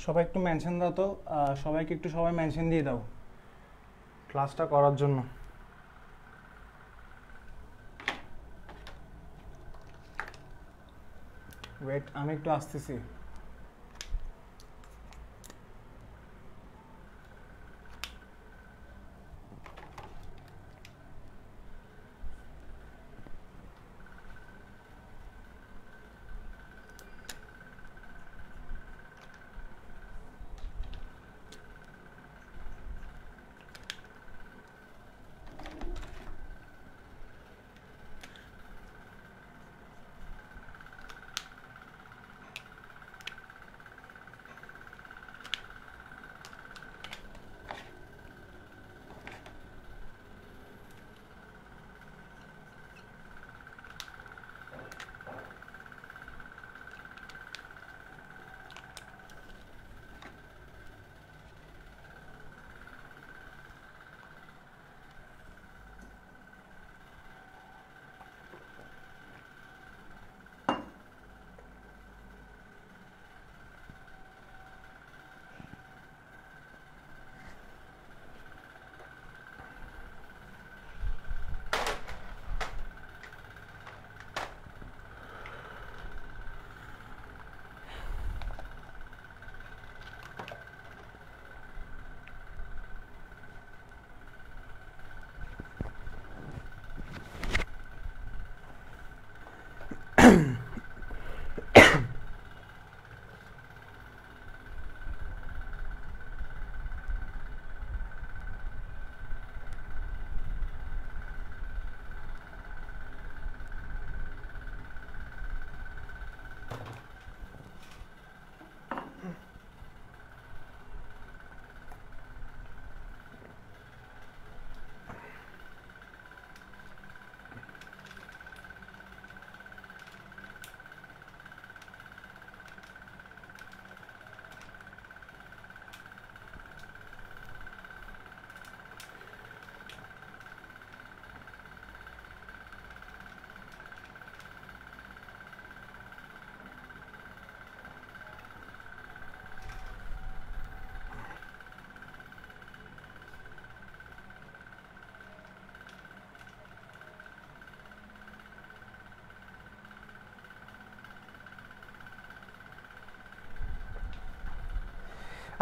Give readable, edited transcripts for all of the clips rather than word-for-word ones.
সবাই একটু মেনশন দাও তো, সবাইকে একটু সবাই মেনশন দিয়ে দাও ক্লাসটা করার জন্য। ওয়েট, আমি একটু আসতেছি।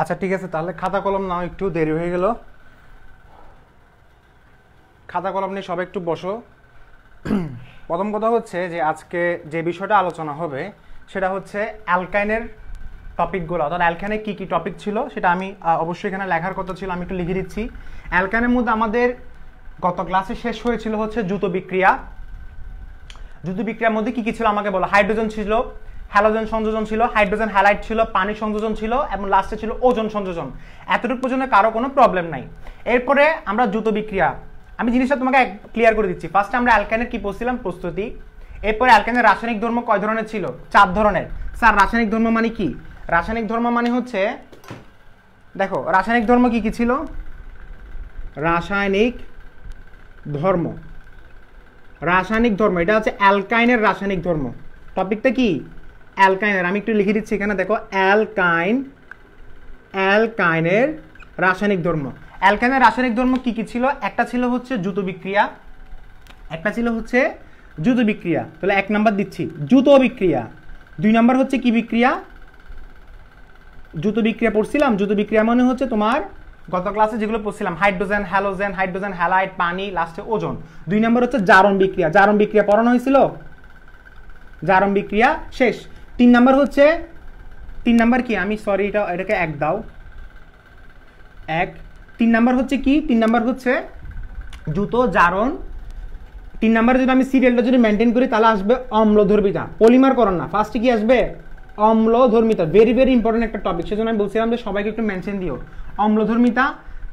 আচ্ছা ঠিক আছে, তাহলে খাতা কলম নাও, একটু দেরি হয়ে গেল। খাতা কলম নিয়ে সবাই একটু বসো। প্রথম কথা হচ্ছে যে আজকে যে বিষয়টা আলোচনা হবে সেটা হচ্ছে অ্যালকাইনের টপিকগুলো, অর্থাৎ অ্যালকাইনে কী কী টপিক ছিল সেটা আমি অবশ্যই এখানে লেখার কথা ছিল, আমি একটু লিখে দিচ্ছি। অ্যালকাইনের মধ্যে আমাদের গত ক্লাসে শেষ হয়েছিল হচ্ছে দ্রুত বিক্রিয়া। দ্রুত বিক্রিয়ার মধ্যে কী কী ছিল আমাকে বলো। হাইড্রোজেন ছিল, হ্যালোজেন সংযোজন ছিল, হাইড্রোজেন হ্যালাইড ছিল, পানি সংযোজন ছিল এবং লাস্টে ছিল ওজোন সংযোজন। এতটুকু পর্যন্ত কারো কোনো প্রবলেম নাই। এরপরে আমরা দ্রুত বিক্রিয়া, আমি জিনিসটা তোমাকে ক্লিয়ার করে দিচ্ছি। ফার্স্টে আমরা অ্যালকাইনের কি পড়ছিলাম, প্রস্তুতি। এরপরে অ্যালকাইনের রাসায়নিক ধর্ম কয় ধরনের ছিল, 4 ধরনের। স্যার রাসায়নিক ধর্ম মানে কি? রাসায়নিক ধর্ম মানে হচ্ছে, দেখো রাসায়নিক ধর্ম কি কি ছিল। রাসায়নিক ধর্ম, রাসায়নিক ধর্ম এটা হচ্ছে অ্যালকাইনের রাসায়নিক ধর্ম। টপিকটা কি, অ্যালকাইনের। আমি একটু লিখে দিচ্ছি এখানে, দেখো অ্যালকাইন, অ্যালকাইনের রাসায়নিক ধর্ম। অ্যালকাইনের রাসায়নিক ধর্ম কি কি ছিল, একটা ছিল হচ্ছে দ্রুত বিক্রিয়া, একটা ছিল হচ্ছে দ্রুত বিক্রিয়া। তাহলে 1 নাম্বার দিচ্ছি দ্রুত বিক্রিয়া। 2 নাম্বার হচ্ছে কি বিক্রিয়া, দ্রুত বিক্রিয়া পড়ছিলাম। দ্রুত বিক্রিয়া মানে হচ্ছে তোমার গত ক্লাসে যেগুলো পড়ছিলাম, হাইড্রোজেন হ্যালোজেন, হাইড্রোজেন হ্যালাইড, পানি, লাস্টে ওজোন। 2 নাম্বার হচ্ছে জারণ বিক্রিয়া। জারণ বিক্রিয়া পড়ানো হয়েছিল, জারণ বিক্রিয়া শেষ। 3 নাম্বার হচ্ছে, 3 নাম্বার কি, আমি সরি এটাকে 1 দাও, 1। 3 নাম্বার হচ্ছে কি, 3 নাম্বার হচ্ছে দ্রুত জারণ। 3 নাম্বারে যদি আমি সিরিয়ালটা যদি মেনটেন করি তাহলে আসবে অম্লধর্মিতা। পলিমার করণ না, ফার্স্টে কি আসবে, অম্লধর্মিতা। ভেরি ভেরি ইম্পর্টেন্ট একটা টপিক, সেজন্য আমি বলছিলাম যে সবাইকে একটু মেনশন দিও অম্লধর্মিতা,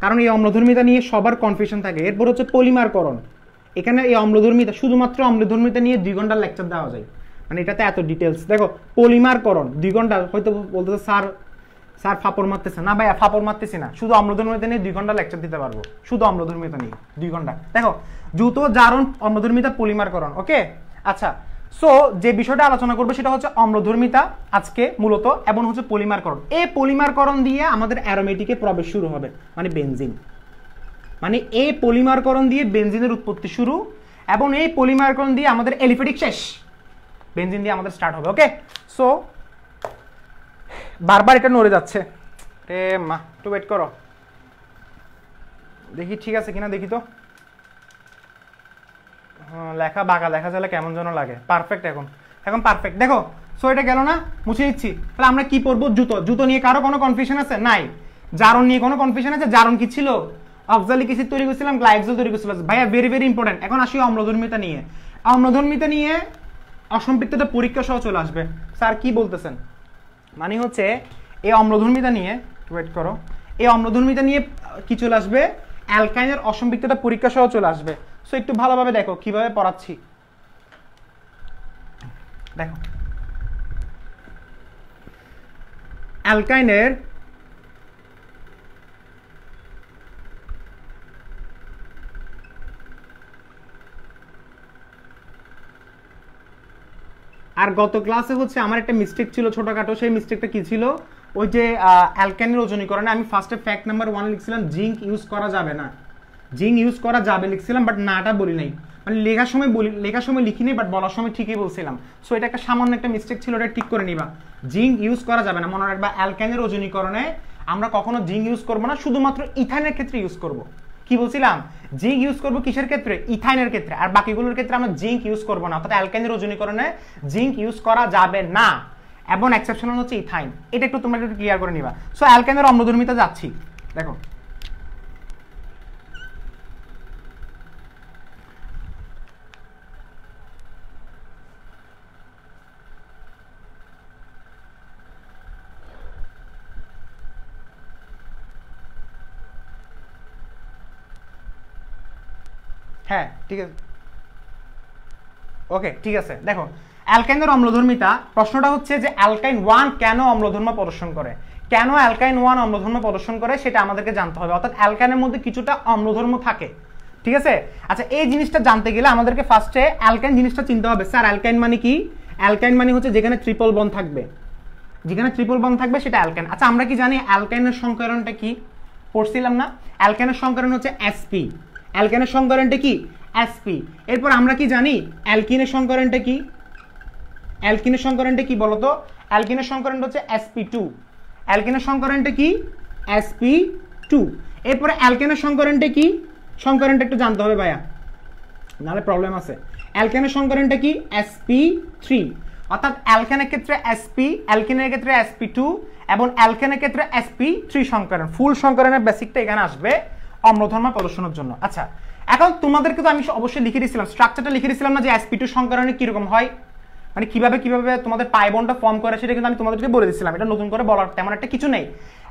কারণ এই অম্লধর্মিতা নিয়ে সবার কনফিউশন থাকে। এরপর হচ্ছে পলিমারকরণ। এখানে এই অম্লধর্মিতা, শুধুমাত্র অম্লধর্মিতা নিয়ে 2 ঘন্টার লেকচার দেওয়া যায়, মানে এটাতে এত ডিটেলস। দেখো পলিমারকরণ 2 ঘন্টা, হয়তো বলতেছে স্যার স্যার ফাপড় মারতেছে না। ভাইয়া ফাপড় মারতেছি না, শুধু অম্লধর্মিতা নিয়ে 2 ঘন্টা লেকচার দিতে পারবো, শুধু অম্লধর্মিতা নিয়ে 2 ঘন্টা। দেখো দ্রুত জারণ, অম্লধর্মিতা, পলিমারকরণ। ওকে আচ্ছা, সো যে বিষয়টা আলোচনা করবো সেটা হচ্ছে অম্লধর্মিতা আজকে মূলত, এবং হচ্ছে পলিমারকরণ। এই পলিমারকরণ দিয়ে আমাদের অ্যারোমেটিকে প্রবেশ শুরু হবে, মানে বেনজিন, মানে এই পলিমারকরণ দিয়ে বেনজিনের উৎপত্তি শুরু, এবং এই পলিমারকরণ দিয়ে আমাদের এলিফেটিক শেষ, বেনজিন দিয়ে আমাদের স্টার্ট হবে। ওকে, সো বারবার এটা নড়ে যাচ্ছে, রে মা একটু ওয়েট করো, দেখি ঠিক আছে কিনা, দেখি তো। লেখা বাঁকা দেখা যাবে কেমন যেন লাগে। পারফেক্ট, এখন পারফেক্ট। দেখো, সো এটা গেল না, মুছে দিচ্ছি। তাহলে আমরা কি পড়বো? জুতো। জুতো নিয়ে কারো কোনো কনফিউশন আছে? নাই। জারণ নিয়ে কোনো কনফিউশন আছে? জারণ কি ছিল? অক্সালিক অ্যাসিড তৈরি করছিলাম, গ্লাইকোজেল তৈরি করছিলাম। ভাইয়া ভেরি ভেরি ইম্পর্টেন্ট। এখন আসি অম্লধর্মিতা নিয়ে। অম্লধর্মিতা নিয়ে অসম্পৃক্ততা পরীক্ষা সহ চলে আসবে। স্যার কি বলতেছেন? মানে হচ্ছে এই অম্লধর্মিতা নিয়ে, ওয়েট করো, এই অম্লধর্মিতা নিয়ে কি চলে আসবে? অ্যালকাইনের অসম্পৃক্ততা পরীক্ষা সহ চলে আসবে। সো একটু ভালোভাবে দেখো কিভাবে পড়াচ্ছি। দেখো, অ্যালকাইনের আর গত ক্লাসে হচ্ছে আমার একটা মিস্টেক ছিল ছোটখাটো। সেই মিস্টেকটা কি ছিল? ওই যে অ্যালকাইনের ওজনীকরণে আমি ফার্স্টে ফ্যাক্ট নাম্বার 1 লিখছিলাম জিঙ্ক ইউজ করা যাবে না, জিঙ্ক ইউজ করা যাবে লিখছিলাম, বাট নাটা বলি নাই, মানে লেখার সময় লিখি নাই, বাট বলার সময় ঠিকই বলছিলাম। সো এটা একটা সামান্য একটা মিস্টেক ছিল, এটা ঠিক করে নিবা। জিঙ্ক ইউজ করা যাবে না, মনে রাখবা অ্যালকাইনের ওজনীকরণে আমরা কখনো জিঙ্ক ইউজ করবো না, শুধুমাত্র ইথাইনের ক্ষেত্রে ইউজ করব। কি বলছিলাম? জিঙ্ক ইউজ করবো কিসের ক্ষেত্রে? ইথাইনের ক্ষেত্রে। আর বাকিগুলোর ক্ষেত্রে আমরা জিঙ্ক ইউজ করবো না, অর্থাৎ অ্যালকাইনের ওজনীকরণে জিঙ্ক ইউজ করা যাবে না, এবং এক্সেপশনাল হচ্ছে ইথাইন। এটা একটু তোমরা একটু ক্লিয়ার করে নিবা। সো অ্যালকাইনের অম্লধর্মিতা যাচ্ছি, দেখো। হ্যাঁ ঠিক আছে, ওকে ঠিক আছে। দেখো, অ্যালকাইনের অম্লধর্মিতা, প্রশ্নটা হচ্ছে যে অ্যালকাইন 1 কেন অম্লধর্ম প্রদর্শন করে, কেন অ্যালকাইন 1 অম্লধর্ম প্রদর্শন করে সেটা আমাদেরকে জানতে হবে। অর্থাৎ অ্যালকাইনের মধ্যে কিছুটা অম্লধর্ম থাকে, ঠিক আছে? আচ্ছা, এই জিনিসটা জানতে গেলে আমাদেরকে ফার্স্টে অ্যালকাইন জিনিসটা চিনতে হবে। স্যার অ্যালকাইন মানে কি? অ্যালকাইন মানে হচ্ছে যেখানে ট্রিপল বন্ড থাকবে, যেখানে ট্রিপল বন্ড থাকবে সেটা অ্যালকাইন। আচ্ছা, আমরা কি জানি অ্যালকাইনের সংকরণটা কি? পড়ছিলাম না? অ্যালকাইনের সংকরণ হচ্ছে sp। অ্যালকাইনের সংকরণটা কি? sp। এরপর আমরা কি জানি অ্যালকিনের সংকরণটা কি? অ্যালকিনের সংকরণটা কি বলতো? অ্যালকিনের সংকরণটা হচ্ছে sp2। অ্যালকিনের সংকরণটা কি? sp2। এরপরে অ্যালকেনের সংকরণটা কি? সংকরণটা একটু জানতে হবে ভাইয়া, নাহলে প্রবলেম আছে। অ্যালকেনের সংকরণটা কি? sp3। অর্থাৎ অ্যালকেনের ক্ষেত্রে sp, অ্যালকিনের ক্ষেত্রে sp2, এবং অ্যালকেনের ক্ষেত্রে sp3 সংকরণ। ফুল সংকরণের বেসিকটা এখানে আসবে অম্লধর্ম প্রদর্শনের জন্য। আচ্ছা, এখন তোমাদেরকে তো আমি অবশ্যই লিখে দিয়েছিলাম, স্ট্রাকচারটা লিখে দিয়েছিলাম না, যে sp2 সংকরণে কিরকম হয়, মানে কিভাবে তোমাদের পাই বন্ডটা ফর্ম করে সেটা কিন্তু আমি তোমাদেরকে বলে দিয়েছিলাম। এটা নতুন করে বলার তেমন একটা কিছু নেই।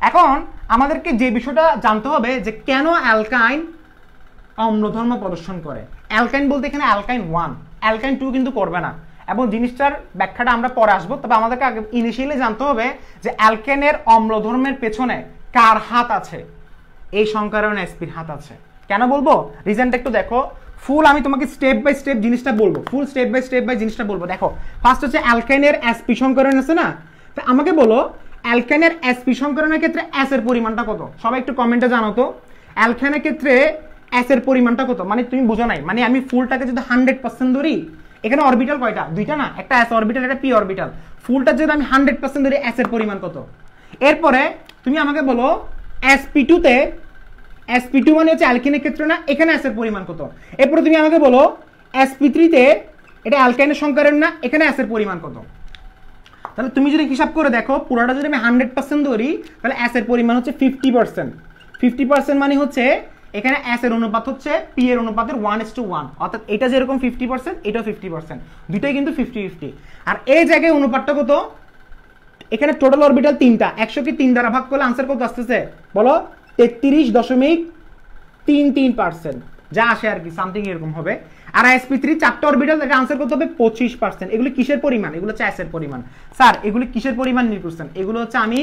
এখন আমাদেরকে যে বিষয়টা জানতে হবে যে কেন অ্যালকাইন অম্লধর্ম প্রদর্শন করে। অ্যালকাইন বলতে এখানে অ্যালকাইন 1, অ্যালকাইন 2 কিন্তু করবে না, এবং জিনিসটার ব্যাখ্যাটা আমরা পরে আসবো। তবে আমাদেরকে আগে ইনিশিয়ালি জানতে হবে যে অ্যালকেনের অম্লধর্মের পেছনে কার হাত আছে? এই সংকরণ sp-র হাত আছে। কেন বলবো? রিজনটা একটু দেখো। ফুল আমি তোমাকে স্টেপ বাই স্টেপ জিনিসটা বলবো, ফুল স্টেপ বাই জিনিসটা বলবো। দেখো, ফার্স্ট হচ্ছে অ্যালকাইনের sp সংকরণ আছে না, তো আমাকে বলো অ্যালকাইনের sp সংকরণের ক্ষেত্রে s এর পরিমাণটা কত? সবাই একটু কমেন্টে জানাও তো, অ্যালকাইনের ক্ষেত্রে s এর পরিমাণটা কত? মানে তুমি বুঝো নাই, মানে আমি ফুলটাকে যদি 100% ধরি, এখানে অরবিটাল কয়টা? দুইটা না, একটা s অরবিটাল, একটা p অরবিটাল। ফুলটা যদি আমি 100% ধরি, s এর পরিমাণ কত? এরপরে তুমি আমাকে বলো sp2 তে, sp2 মানে হচ্ছে অ্যালকিনের ক্ষেত্রে না, এখানে s এর পরিমাণ কত? এরপরে তুমি আমাকে বলো sp3 তে, এটা অ্যালকাইনের সংকরণ না, এখানে s এর পরিমাণ কত? তাহলে তুমি যদি হিসাব করে দেখো, পুরোটা যদি আমি 100% ধরি, তাহলে s এর পরিমাণ হচ্ছে 50%। 50% মানে হচ্ছে এখানে s এর অনুপাত হচ্ছে p এর অনুপাতের 1:1, অর্থাৎ এটা যেরকম 50%, এটাও 50%, দুইটাই কিন্তু 50-50। আর এই জায়গায় অনুপাতটা কত? এখানে টোটাল অরবিটাল 3টা, 100 কে 3 দ্বারা ভাগ করলে आंसर কত আসতেছে বলো? 33.33%, যা আসে আর কি, সামথিং এরকম হবে। আর sp3 4টা অরবিটাল, এটা आंसर কত হবে? 25%। এগুলো কিসের পরিমাণ? এগুলো হচ্ছে s এর পরিমাণ। স্যার এগুলো কিসের পরিমাণ নির্ণয় করছেন? এগুলো হচ্ছে আমি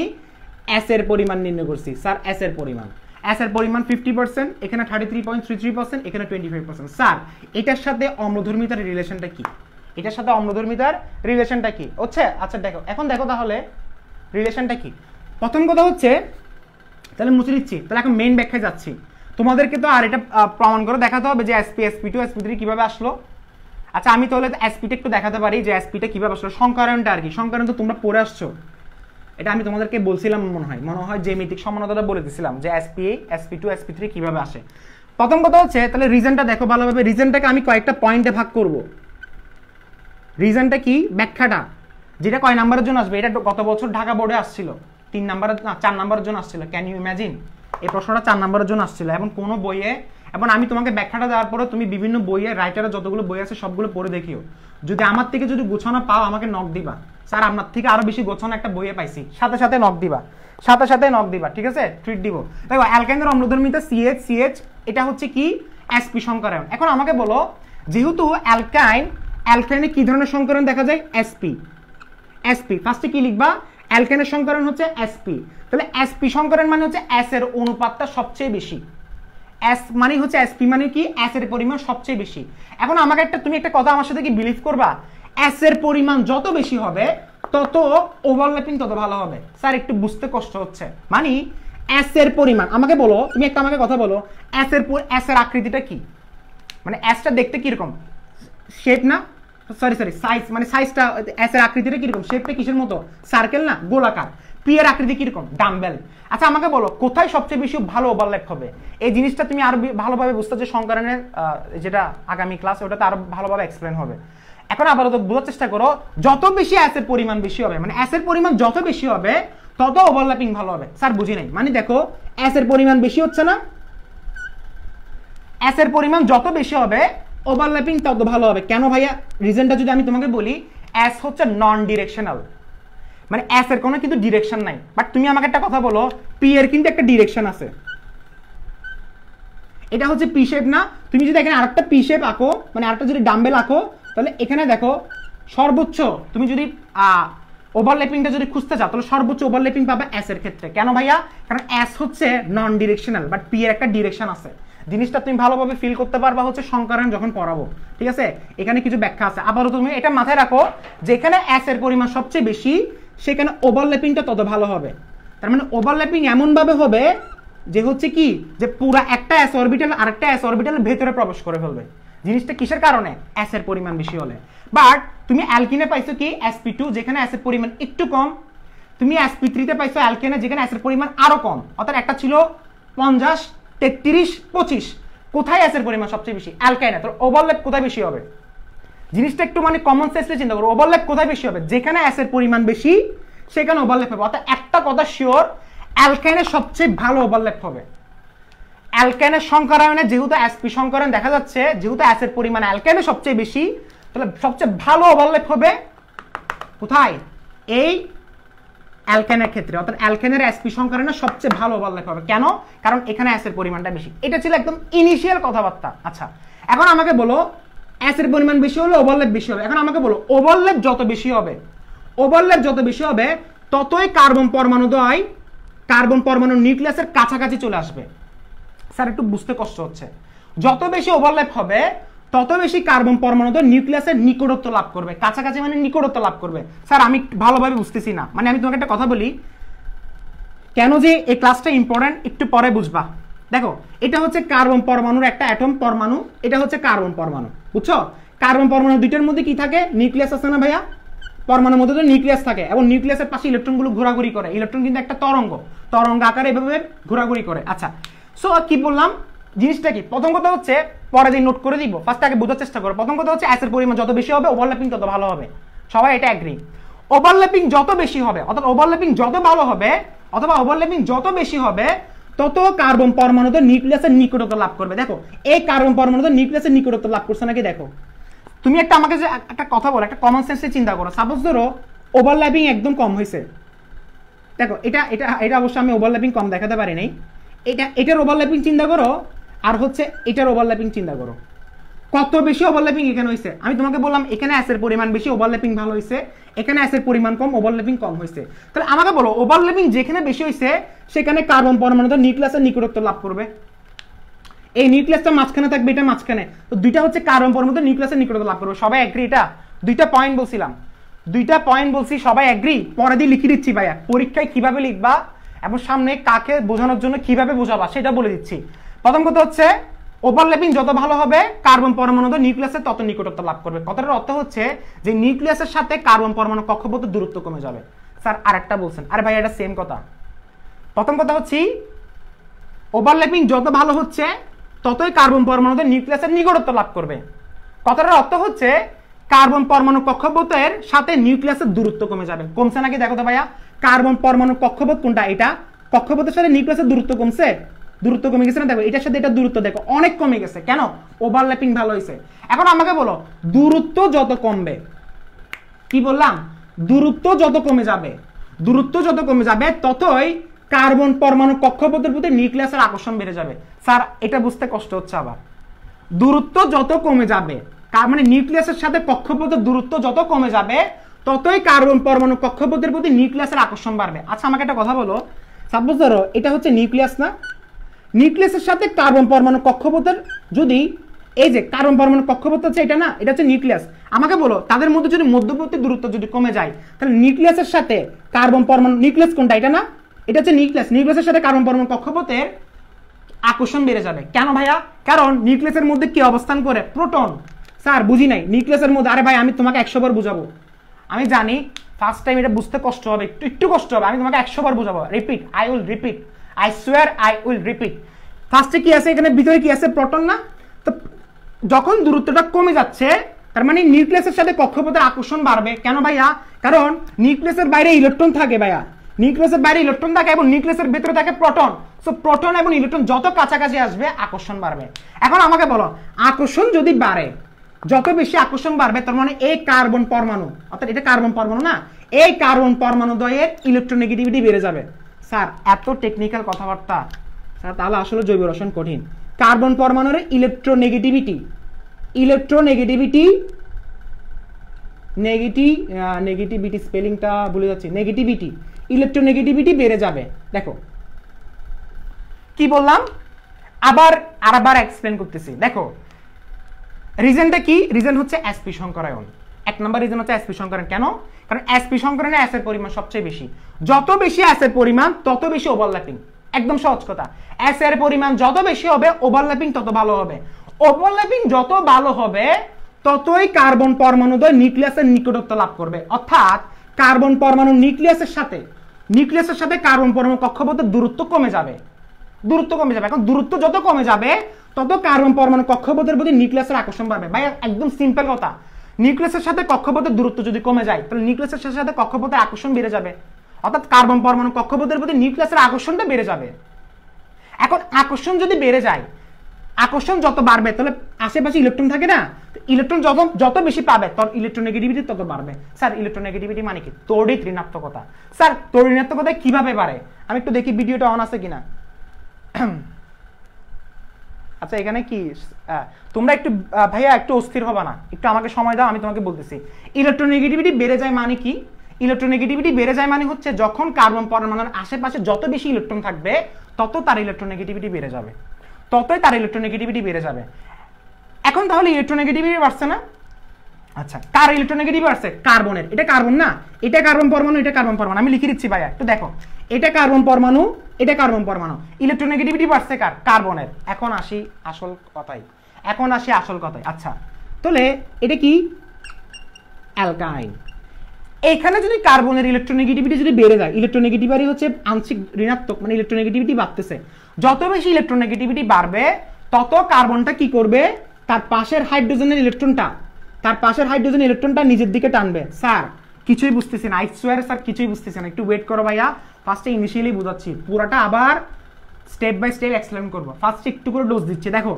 s এর পরিমাণ নির্ণয় করছি। স্যার s এর পরিমাণ, s এর পরিমাণ 50%, এখানে 33.33%, এখানে 25%। স্যার এটার সাথে অম্লধর্মিতার রিলেশনটা কি? এটার সাথে অম্লধর্মিতার রিলেশনটা কি হচ্ছে? আচ্ছা দেখো, এখন দেখো তাহলে রিলেশনটা কি। প্রথম কথা হচ্ছে, তাহলে মুছে দিচ্ছি, তাহলে এখন মেইন ব্যাখ্যায় যাচ্ছি। তোমাদেরকে তো আর এটা প্রমাণ করে দেখাতে হবে যে এসপি, এসপি2, এসপি3 কিভাবে আসলো। আচ্ছা আমি তাহলে এসপিটা একটু দেখাতে পারি যে এসপিটা কিভাবে আসলো, সংকরণটা আর কি। সংকরণ তো তোমরা পড়ে আসছো, এটা আমি তোমাদেরকে বলছিলাম মনে হয় জ্যামিতিক সমানতাটা বলে দিয়েছিলাম যে এসপি, এসপি2, এসপি3 কিভাবে আসে। প্রথম কথা হচ্ছে, তাহলে রিজনটা দেখো ভালোভাবে। রিজনটাকে আমি কয়েকটা পয়েন্টে ভাগ করব। রিজনটা কি, ব্যাখ্যাটা, যেটা কয় নাম্বারের জন্য আসবে। এটা গত বছর ঢাকা বোর্ডে আসছিল 3 নাম্বারের না 4 নাম্বারের জন্য আসছিল। ক্যান ইউ ইমাজিন, এই প্রশ্নটা 4 নাম্বারের জন্য আসছিল। এবং কোনো বইয়ে, এবং আমি তোমাকে ব্যাখ্যাটা দেওয়ার পরে তুমি বিভিন্ন বইয়ে, রাইটারের যতগুলো বই আছে সবগুলো পড়ে দেখিও। যদি আমার থেকে যদি গোছানো পাও আমাকে নক দিবা, স্যার আপনার থেকে আরো বেশি গোছানো একটা বইয়ে পাইছি, সাথে সাথে নক দিবা, সাথে সাথে নক দিবা, ঠিক আছে? ট্রিট দিব। দেখো অ্যালকাইনের অম্লধর্মিতা CH, CH এটা হচ্ছে কি, এসপি সংকরণ। এখন আমাকে বলো, যেহেতু অ্যালকাইনে কি ধরনের সংকরণ দেখা যায়? এসপি। এসপি ফার্স্টে কি লিখবা? অ্যালকাইনের সংকরণ হচ্ছে এসপি। তাহলে এসপি সংকরণ মানে হচ্ছে এস এর অনুপাতটা সবচেয়ে বেশি। এস মানে হচ্ছে এসপি মানে কি, এস এর পরিমাণ সবচেয়ে বেশি। এখন আমাকে তুমি একটা কথা আমার সাথে কি বিলিভ করবা, এস এর পরিমাণ যত বেশি হবে তত ওভারল্যাপিং তত ভালো হবে। স্যার একটু বুঝতে কষ্ট হচ্ছে, মানে এস এর পরিমাণ, আমাকে বলো, তুমি একটা আমাকে কথা বলো, এস এর আকৃতিটা কি, মানে এসটা দেখতে কিরকম, শেপ না, সরি সাইজ, মানে সাইজটা এস এর আকৃতিটা কিরকম, শেপটা কিসের মতো, সার্কেল না গোলাকার। পি এর আকৃতি কিরকম, ডাম্বেল। আচ্ছা আমাকে বলো কোথায় সবচেয়ে বেশি ভালো ওভারল্যাপ হবে? এই জিনিসটা তুমি আরো ভালোভাবে বুঝতে, যে সংকরণের যেটা আগামী ক্লাস ওটাতে আরো ভালোভাবে এক্সপ্লেন হবে। এখন আপাতত বোঝার চেষ্টা করো, যত বেশি এস এর পরিমাণ বেশি হবে, মানে এস এর পরিমাণ যত বেশি হবে তত ওভারল্যাপিং ভালো হবে। স্যার বুঝি নাই, মানে দেখো এস এর পরিমাণ বেশি হচ্ছে না, এস এর পরিমাণ যত বেশি হবে ওভারল্যাপিং তত ভালো হবে। কেন ভাইয়া? রিজনটা যদি আমি তোমাকে বলি, এস হচ্ছে নন ডিরেকশনাল, মানে এস এর কোনো কিন্তু ডিরেকশন নাই। বাট তুমি আমাকে একটা কথা বলো, পি এর কিন্তু একটা ডিরেকশন আছে, এটা হচ্ছে পি শেপ না? তুমি যদি এখানে আরেকটা পি শেপ আঁকো, মানে আরেকটা যদি ডাম্বেল আঁকো, তাহলে এখানে দেখো সর্বোচ্চ তুমি যদি ওভারল্যাপিংটা যদি খুঁজতে চাও তাহলে সর্বোচ্চ ওভারল্যাপিং পাবে এস এর ক্ষেত্রে। কেন ভাইয়া? কারণ এস হচ্ছে নন ডিরেকশনাল, বাট পি এর একটা ডিরেকশন আছে। জিনিসটা তুমি ভালোভাবে ফিল করতে পারবা হচ্ছে সংকরণ যখন পড়াবো, ঠিক আছে? এখানে কিছু ব্যাখ্যা আছে, আবারও তুমি এটা মাথায় রাখো, যেখানে এস এর পরিমাণ সবচেয়ে বেশি সেখানে ওভারল্যাপিংটা তত ভালো হবে। তার মানে ওভারল্যাপিং এমন ভাবে হবে যে হচ্ছে কি, যে পুরো একটা এস অরবিটাল আরেকটা এস অরবিটালের ভেতরে প্রবেশ করে ফেলবে। জিনিসটা কিসের কারণে? এস এর পরিমাণ বেশি হলে। বাট তুমি অ্যালকিনে পাইছো কি, sp2, যেখানে এস এর পরিমাণ একটু কম। তুমি sp3 তে পাইছো অ্যালকেনে, যেখানে এস এর পরিমাণ আরো কম। অর্থাৎ একটা ছিল 50, 33, 25। কোথায় এস এর পরিমাণ সবচেয়ে বেশি? অ্যালকাইনে। তো ওভারল্যাপ কোথায় বেশি হবে? জিনিসটা একটু মানে কমন সেন্সে চিন্তা করো, ওভারল্যাপ কোথায় বেশি হবে? যেখানে এস এর পরিমাণ বেশি সেখানে ওভারল্যাপ হবে। অর্থাৎ একটা কথা শিওর, অ্যালকাইনে সবচেয়ে ভালো ওভারল্যাপ হবে। অ্যালকাইনের সংকরণে যেহেতু এসপি সংকরণ দেখা যাচ্ছে, যেহেতু এস এর পরিমাণ অ্যালকাইনে সবচেয়ে বেশি, তাহলে সবচেয়ে ভালো ওভারল্যাপ হবে কোথায়? এই অ্যালকাইনের ক্ষেত্রে। অর্থাৎ অ্যালকাইনের এসপি সংকরণে সবচেয়ে ভালো ওভারল্যাপ হবে। কেন? কারণ এখানে এস এর পরিমাণটা বেশি। এটা ছিল একদম ইনিশিয়াল কথাবার্তা। আচ্ছা এখন আমাকে বলো, এস এর পরিমাণ বেশি হলে ওভারল্যাপ বেশি হবে। এখন আমাকে বলো, ওভারল্যাপ যত বেশি হবে, ওভারল্যাপ যত বেশি হবে ততই কার্বন পরমাণুদ্বয় কার্বন পরমাণুর নিউক্লিয়াসের কাছাকাছি চলে আসবে। স্যার একটু বুঝতে কষ্ট হচ্ছে, যত বেশি ওভারল্যাপ হবে তত বেশি কার্বন পরমাণুদ্বয় নিউক্লিয়াসের নিকটত্ব লাভ করবে। কাছাকাছি মানে নিকটত্ব লাভ করবে। স্যার আমি ভালোভাবে বুঝতেছি না, মানে আমি তোমাকে একটা কথা বলি, কেন যে এই ক্লাসটা ইম্পর্টেন্ট একটু পরে বুঝবা। দেখো এটা হচ্ছে কার্বন পরমাণুর একটা অ্যাটম পরমাণু, এটা হচ্ছে কার্বন পরমাণু, বুঝছো? কার্বন পরমাণু দুইটার মধ্যে কি থাকে? নিউক্লিয়াস আছে না ভাইয়া? পরমাণুর মধ্যে তো নিউক্লিয়াস থাকে, এবং নিউক্লিয়াসের পাশে ইলেকট্রনগুলো ঘোরাঘুরি করে। ইলেকট্রন কিন্তু একটা তরঙ্গ আকারে এভাবে ঘোরাঘুরি করে। আচ্ছা সো কি বললাম, জিনিসটা কি? প্রথম কথা হচ্ছে, পরে যে নোট করে দিব, ফার্স্ট আগে বোঝার চেষ্টা করো। প্রথম কথা হচ্ছে এস এর পরিমাণ যত বেশি হবে ওভারল্যাপিং তত ভালো হবে। সবাই এটা এগ্রি? ওভারল্যাপিং যত বেশি হবে, অর্থাৎ ওভারল্যাপিং যত ভালো হবে, অথবা ওভারল্যাপিং যত বেশি হবে তত কার্বন পরমাণুতে নিউক্লিয়াসের নিকটত্ব লাভ করবে। দেখো এই কার্বন পরমাণুতে নিউক্লিয়াসের নিকটত্ব লাভ করছে নাকি? দেখো তুমি একটা আমাকে যে একটা কথা বলো, একটা কমন সেন্সে চিন্তা করো। সাপোজ ধরো ওভারল্যাপিং একদম কম হয়েছে, দেখো এটা এটা এটা অবশ্যই আমি ওভারল্যাপিং কম দেখাতে পারি নাই। এটার ওভারল্যাপিং চিন্তা করো, আর হচ্ছে এটার ওভারল্যাপিং চিন্তা করো, কত বেশি ওভারল্যাপিং এখানে হয়েছে। আমি তোমাকে বললাম এখানে এসের পরিমাণ বেশি, ওভারল্যাপিং ভালো হয়েছে। এখানে এসের পরিমাণ কম, ওভারল্যাপিং কম হয়েছে। তাহলে আমাকে বলো, ওভারল্যাপিং যেখানে বেশি হয়েছে সেখানে কার্বন পরমাণুটা নিউক্লিয়াসের নিকটত্ব লাভ করবে। এই নিউক্লিয়াসটা মাঝখানে থাকবে, এটা মাঝখানে, তো দুইটা হচ্ছে কার্বন পরমাণুটা নিউক্লিয়াসের নিকটত্ব লাভ করবে। সবাই এগ্রি? এটা দুইটা পয়েন্ট বলছিলাম, দুইটা পয়েন্ট বলছি, সবাই এগ্রি? পরে দিয়ে লিখে দিচ্ছি ভাইয়া, পরীক্ষায় কিভাবে লিখবা এবং সামনে কাকে বোঝানোর জন্য কিভাবে বোঝাবা সেটা বলে দিচ্ছি। প্রথম কথা হচ্ছে ওভারল্যাপিং যত ভালো হবে কার্বন পরমাণু নিউক্লিয়াসের তত নিকটত্ব লাভ করবে। কথাটার অর্থ হচ্ছে যে নিউক্লিয়াসের সাথে কার্বন পরমাণু কক্ষপথের দূরত্ব কমে যাবে। স্যার আরেকটা বলছেন, আরে ভাই এটা সেম কথা। প্রথম কথা হচ্ছে ওভারল্যাপিং যত ভালো হচ্ছে ততই কার্বন পরমাণু নিউক্লিয়াসের নিকটত্ব লাভ করবে। কথাটার অর্থ হচ্ছে কার্বন পরমাণু কক্ষপথের সাথে নিউক্লিয়াসের দূরত্ব কমে যাবে। কমছে নাকি দেখো তো ভাইয়া, কার্বন পরমাণু কক্ষপথ কোনটা? এটা। কক্ষপথের সাথে নিউক্লিয়াসের দূরত্ব কমছে, দূরত্ব কমে গেছে না? দেখো এটার সাথে এটা দূরত্ব দেখো অনেক কমে গেছে। কেন? ওভারল্যাপিং ভালো হয়েছে। এখন আমাকে বলো দূরত্ব যত কমবে, কি বললাম? দূরত্ব যত কমে যাবে, দূরত্ব যত কমে যাবে ততই কার্বন পরমাণু কক্ষপথের প্রতি নিউক্লিয়াসের আকর্ষণ বেড়ে যাবে। স্যার এটা বুঝতে কষ্ট হচ্ছে আবার। দূরত্ব যত কমে যাবে, মানে নিউক্লিয়াসের সাথে কক্ষপথের দূরত্ব যত কমে যাবে ততই কার্বন পরমাণু কক্ষপথের প্রতি নিউক্লিয়াসের আকর্ষণ বাড়বে। আচ্ছা আমাকে একটা কথা বলো, সাপোজ ধরো এটা হচ্ছে নিউক্লিয়াস না, নিউক্লিয়াসের সাথে কার্বন পরমাণু কক্ষপথের যদি এই যে কার্বন পরমাণু কক্ষপথ হচ্ছে এটা না, এটা হচ্ছে নিউক্লিয়াস। আমাকে বলো তাদের মধ্যে যদি মধ্যবর্তী দূরত্ব যদি কমে যায় তাহলে নিউক্লিয়াসের সাথে কার্বন পরমাণু, নিউক্লিয়াস কোনটা? এটা না, এটা হচ্ছে নিউক্লিয়াস। নিউক্লিয়াসের সাথে কার্বন পরমাণু কক্ষপথের আকর্ষণ বেড়ে যাবে। কেন ভাইয়া? কারণ নিউক্লিয়াসের মধ্যে কি অবস্থান করে? প্রোটন। স্যার বুঝি নাই নিউক্লিয়াসের মধ্যে। আরে ভাই আমি তোমাকে 100 বার বুঝাবো, আমি জানি ফার্স্ট টাইম এটা বুঝতে কষ্ট হবে, একটু কষ্ট হবে, আমি তোমাকে 100 বার বুঝাবো। Repeat, I will repeat, I swear I will repeat. ফার্স্টে কি আছে? এখানে ভিতরে কি আছে? প্রোটন না? তো যখন দূরত্বটা কমে যাচ্ছে তার মানে নিউক্লিয়াসের সাথে কক্ষপথের আকর্ষণ বাড়বে। কেন ভাইয়া? কারণ নিউক্লিয়াসের বাইরে ইলেকট্রন থাকে ভাইয়া, নিউক্লিয়াসের বাইরে ইলেকট্রন থাকে এবং নিউক্লিয়াসের ভিতরে থাকে প্রোটন। সো প্রোটন এবং ইলেকট্রন যত কাছাকাছি আসবে আকর্ষণ বাড়বে। এখন আমাকে বলো আকর্ষণ যদি বাড়ে, যত বেশি আকর্ষণ বাড়বে তার মানে এই কার্বন পরমাণু, অর্থাৎ এটা কার্বন পরমাণু না, এই কার্বন পরমাণু দ্বয়ের ইলেকট্রোনেগেটিভিটি বেড়ে যাবে। স্যার এত টেকনিক্যাল কথাবার্তা স্যার, তাহলে আসলে জৈব রসায়ন কঠিন। কার্বন পরমাণুর ইলেকট্রোনেগেটিভিটি, ইলেকট্রোনেগেটিভিটি, নেগেটিভিটি স্পেলিংটা ভুলে যাচ্ছি, নেগেটিভিটি, ইলেকট্রোনেগেটিভিটি বেড়ে যাবে। দেখো কি বললাম, আবার এক্সপ্লেন করতেছি। দেখো রিজনটা কি? রিজন হচ্ছে sp সংকরায়ন। 1 নম্বর রিজন হচ্ছে sp সংকরায়ন। কেন? কারণ sp সংকরণে অ্যাসের পরিমাণ সবচেয়ে বেশি। যত বেশি অ্যাসের পরিমাণ তত বেশি ওভারল্যাপিং। একদম সহজ কথা, অ্যাসের পরিমাণ যত বেশি হবে ওভারল্যাপিং তত ভালো হবে। ওভারল্যাপিং যত ভালো হবে ততই কার্বন পরমাণু দ্বয় নিউক্লিয়াসের নিকটত্ব লাভ করবে। অর্থাৎ কার্বন পরমাণু নিউক্লিয়াসের সাথে কার্বন পরমাণু কক্ষপথের দূরত্ব কমে যাবে, দূরত্ব কমে যাবে। এখন দূরত্ব যত কমে যাবে তত কার্বন পরমাণু কক্ষপথের প্রতি নিউক্লিয়াসের আকর্ষণ বাড়বে। ভাই একদম সিম্পল কথা, নিউক্লিয়াসের সাথে কক্ষপথের দূরত্ব যদি কমে যায় তাহলে নিউক্লিয়াসের সাথে কক্ষপথের আকর্ষণ বেড়ে যাবে। অর্থাৎ কার্বন পরমাণু কক্ষপথের প্রতি নিউক্লিয়াসের আকর্ষণটা বেড়ে যাবে। এখন আকর্ষণ যদি বেড়ে যায়, আকর্ষণ যত বাড়বে তাহলে আশেপাশে ইলেকট্রন থাকে না, ইলেকট্রন যত বেশি পাবে তখন ইলেকট্রোনেগেটিভিটি তত বাড়বে। স্যার ইলেকট্রোনেগেটিভিটি মানে কি? তড়িৎ ঋণাত্মকতা। স্যার তড়িৎ ঋণাত্মকতা কিভাবে বাড়ে? আমি একটু দেখি ভিডিওটা অন আছে কিনা। আচ্ছা এখানে কি তোমরা একটু ভাইয়া একটু অস্থির হবা না, একটু আমাকে সময় দাও, আমি তোমাকে বলতেছি। ইলেকট্রোনেগেটিভিটি বেড়ে যায় মানে কি? ইলেকট্রোনেগেটিভিটি বেড়ে যায় মানে হচ্ছে যখন কার্বন পরমাণুর আশেপাশে যত বেশি ইলেকট্রন থাকবে তত তার ইলেকট্রোনেগেটিভিটি বেড়ে যাবে, ততই তার ইলেকট্রোনেগেটিভিটি বেড়ে যাবে। এখন তাহলে ইলেকট্রোনেগেটিভিটি বাড়ছে না? আচ্ছা কার ইলেকট্রোনেগেটিভিটি বাড়ছে? কার্বনের। এটা কার্বন না, এটা কার্বন পরমাণু, এটা কার্বন পরমাণু। আমি লিখে দিচ্ছি ভাইয়া একটু দেখো, এটা কার্বন পরমাণু, এটা কার্বন পরমাণু। ইলেকট্রোনেগেটিভিটি বাড়ছে কার? কার্বনের। এখন আসি আসল কথায়। আচ্ছা তাহলে এটা কি? অ্যালকাইন। এখানে যদি কার্বনের ইলেকট্রোনেগেটিভিটি যদি বেড়ে যায়, ইলেকট্রোনেগেটিভিটি হচ্ছে আংশিক ঋণাত্মক, মানে ইলেকট্রোনেগেটিভিটি বাড়তেছে। যত বেশি ইলেকট্রোনেগেটিভিটি বাড়বে তত কার্বনটা কি করবে? তার পাশের হাইড্রোজেনের ইলেকট্রনটা নিজের দিকে টানবে। স্যার কিছুই বুঝতেছি না, আই সোয়ার স্যার কিছুই বুঝতেছি না, একটু ওয়েট করো ভাইয়া। ফার্স্টে ইনিশিয়ালি বুঝাচ্ছি, পুরোটা আবার স্টেপ বাই স্টেপ এক্সপ্লেন করবো। ফার্স্টে একটু করে ডোজ দিচ্ছি। দেখো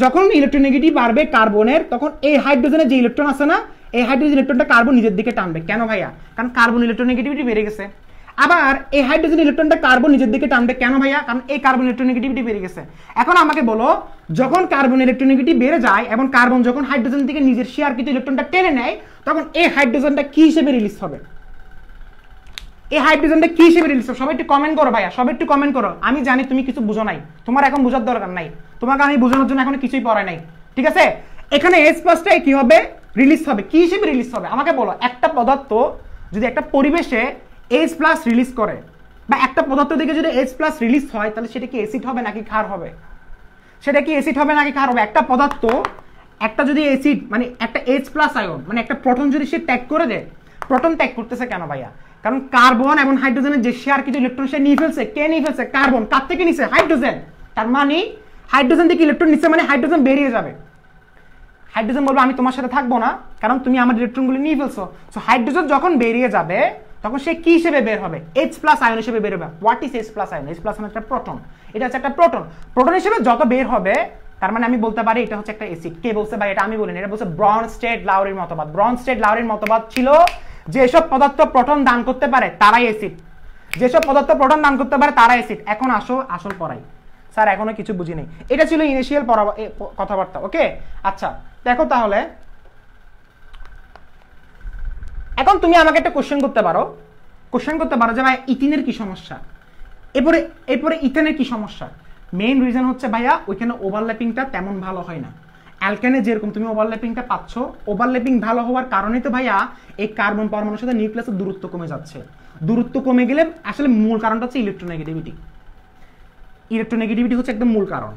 যখন ইলেকট্রোনেগেটিভ বাড়বে কার্বনের তখন এই হাইড্রোজেনের যে ইলেকট্রন আছে না, এই হাইড্রোজেন ইলেকট্রনটা কার্বন নিজের দিকে টানবে। কেন ভাইয়া? কারণ কার্বন ইলেকট্রোনেগেটিভিটি বেড়ে গেছে। আবার এই হাইড্রোজেন ইলেকট্রনটা কার্বন নিজের দিকে টানবে। কেন ভাইয়া? কারণ এই কার্বন ইলেকট্রোনেগেটিভিটি বেড়ে গেছে। এখন আমাকে বলো যখন কার্বন ইলেকট্রোনেগেটিভ বেড়ে যায় এবং কার্বন যখন হাইড্রোজেন থেকে নিজের শেয়ারকৃত ইলেকট্রনটা টেনে নেয় তখন এই হাইড্রোজেনটা কি হিসেবে রিলিজ হবে? এই হাইড্রোজেনটা কি হিসেবে রিলিজ হবে? সবাই একটু কমেন্ট করো ভাইয়া, সবাই একটু কমেন্ট করো। আমি জানি তুমি কিছু বুঝো নাই, তোমার এখন বোঝার দরকার নাই, তোমাকে আমি বোঝানোর জন্য এখন কিছুই পড়াই নাই, ঠিক আছে? এখানে H+টাই কি হবে? রিলিজ হবে কি হিসেবে রিলিজ হবে আমাকে বলো। একটা পদার্থ যদি একটা পরিবেশে H+ রিলিজ করে বা একটা পদার্থ থেকে যদি H+ রিলিজ হয় তাহলে সেটা কি অ্যাসিড হবে নাকি ক্ষার হবে? সেটা কি অ্যাসিড হবে নাকি ক্ষার হবে? একটা পদার্থ একটা যদি অ্যাসিড মানে একটা H+ আয়ন মানে একটা প্রোটন যদি সে ত্যাগ করে দেয়, প্রোটন ত্যাগ করতেছে কেন ভাইয়া? কারণ কার্বন এবং হাইড্রোজেনের যে শেয়ার কিছু ইলেকট্রন সে নিয়ে ফেলছে। কে নিয়ে ফেলছে? কার্বন। কার থেকে নিছে? হাইড্রোজেন। তার মানে হাইড্রোজেন থেকে ইলেকট্রন নিচ্ছে মানে হাইড্রোজেন বেরিয়ে যাবে। হাইড্রোজেন বলবে আমি তোমার সাথে থাকবো না কারণ তুমি আমার ইলেকট্রনগুলো নিয়ে ফেলছো। সো হাইড্রোজেন যখন বেরিয়ে যাবে তখন সে কি হিসেবে বের হবে? H+ আয়ন হিসেবে বের হবে। What is H+ ion? H+ মানে একটা প্রোটন, এটা হচ্ছে একটা প্রোটন। প্রোটন হিসেবে যত বের হবে তার মানে আমি বলতে পারি এটা হচ্ছে একটা অ্যাসিড। কে বলছে ভাই? এটা আমি বলিনি, এটা বলছে ব্রনস্টেড-লাউরির মতবাদ। ব্রনস্টেড-লাউরির মতবাদ ছিল যেসব পদার্থ প্রোটন দান করতে পারে তারাই অ্যাসিড, যেসব পদার্থ প্রোটন দান করতে পারে তারাই অ্যাসিড। এখন আসো আসল পড়াই। স্যার এখনো কিছু বুঝি নেই। এটা ছিল ইনিশিয়াল কথাবার্তা। ওকে আচ্ছা দেখো তাহলে এখন তুমি আমাকে একটা কোশ্চেন করতে পারো যে ভাই ইথিনের কি সমস্যা, এরপরে ইথেনের কি সমস্যা? মেইন রিজন হচ্ছে ভাইয়া ওইখানে ওভারল্যাপিংটা তেমন ভালো হয় না। অ্যালকেনে যেরকম তুমি ওভারল্যাপিংটা পাচ্ছ, ওভারল্যাপিং ভালো হওয়ার কারণে তো ভাইয়া এই কার্বন পরমাণুর সাথে নিউক্লিয়াসের দূরত্ব কমে যাচ্ছে। দূরত্ব কমে গেলে আসলে মূল কারণটা হচ্ছে ইলেকট্রোনেগেটিভিটি। ইলেকট্রোনেগেটিভিটি হচ্ছে একদম মূল কারণ।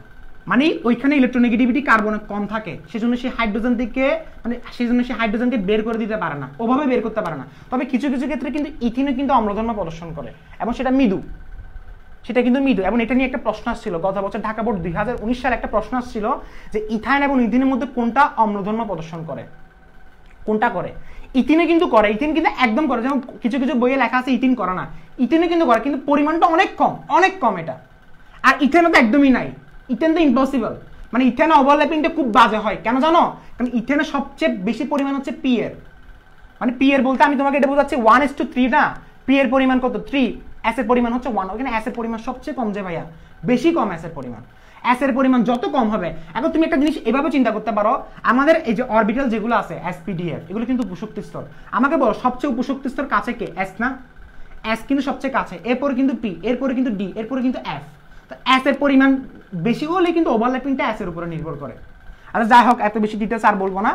মানে ওইখানে ইলেকট্রোনেগেটিভিটি কার্বনে কম থাকে, সেজন্য সে হাইড্রোজেনকে বের করে দিতে পারে না, ওভাবে বের করতে পারে না। তবে কিছু কিছু ক্ষেত্রে কিন্তু ইথিনও কিন্তু অম্লধর্ম প্রদর্শন করে এবং সেটা মৃদু, এবং এটা নিয়ে একটা প্রশ্ন আসছিল গত বছর ঢাকা বোর্ড 2019 সালে একটা প্রশ্ন আসছিল যে ইথাইন এবং ইথিনের মধ্যে কোনটা অম্লধর্ম প্রদর্শন করে, কোনটা করে? ইথিনে কিন্তু করে, ইথিন কিন্তু একদম করে। যেমন কিছু কিছু বইয়ে লেখা আছে ইথিন করে না, ইথিনে কিন্তু করে, কিন্তু পরিমাণটা অনেক কম এটা। আর ইথেনও তো একদমই নাই, ইথেন তো ইম্পসিবল। মানে ইথেনে ওভারল্যাপিংটা খুব বাজে হয় কেন জানো? কারণ ইথেনে সবচেয়ে বেশি পরিমাণ হচ্ছে পি এর, মানে পি এর বলতে আমি তোমাকে এটা বোঝাচ্ছি 1:3 না, পি এর পরিমাণ কত? 3, এস এর পরিমাণ হচ্ছে 1। ওখানে এস এর পরিমাণ সবচেয়ে কম যে ভাইয়া, বেশি কম এস এর পরিমাণ। এস এর পরিমাণ যত কম হবে, এখন তুমি একটা জিনিস এভাবে চিন্তা করতে পারো, আমাদের এই যে অরবিটাল যেগুলো আছে এসপিডিএফ এগুলো কিন্তু উপশক্তি স্তর। আমাকে বলো সবচেয়ে উপশক্তি স্তর কাছে কে? এস না? এস কিন্তু সবচেয়ে কাছে, এরপরে কিন্তু পি, এরপরে কিন্তু ডি, এরপরে কিন্তু এফ। তো এস এর পরিমাণ বেশি হলে কিন্তু ওভারল্যাপিংটা এস এর উপরে নির্ভর করে। আচ্ছা যাই হোক, এত বেশি ডিটেলস আর বলবো না,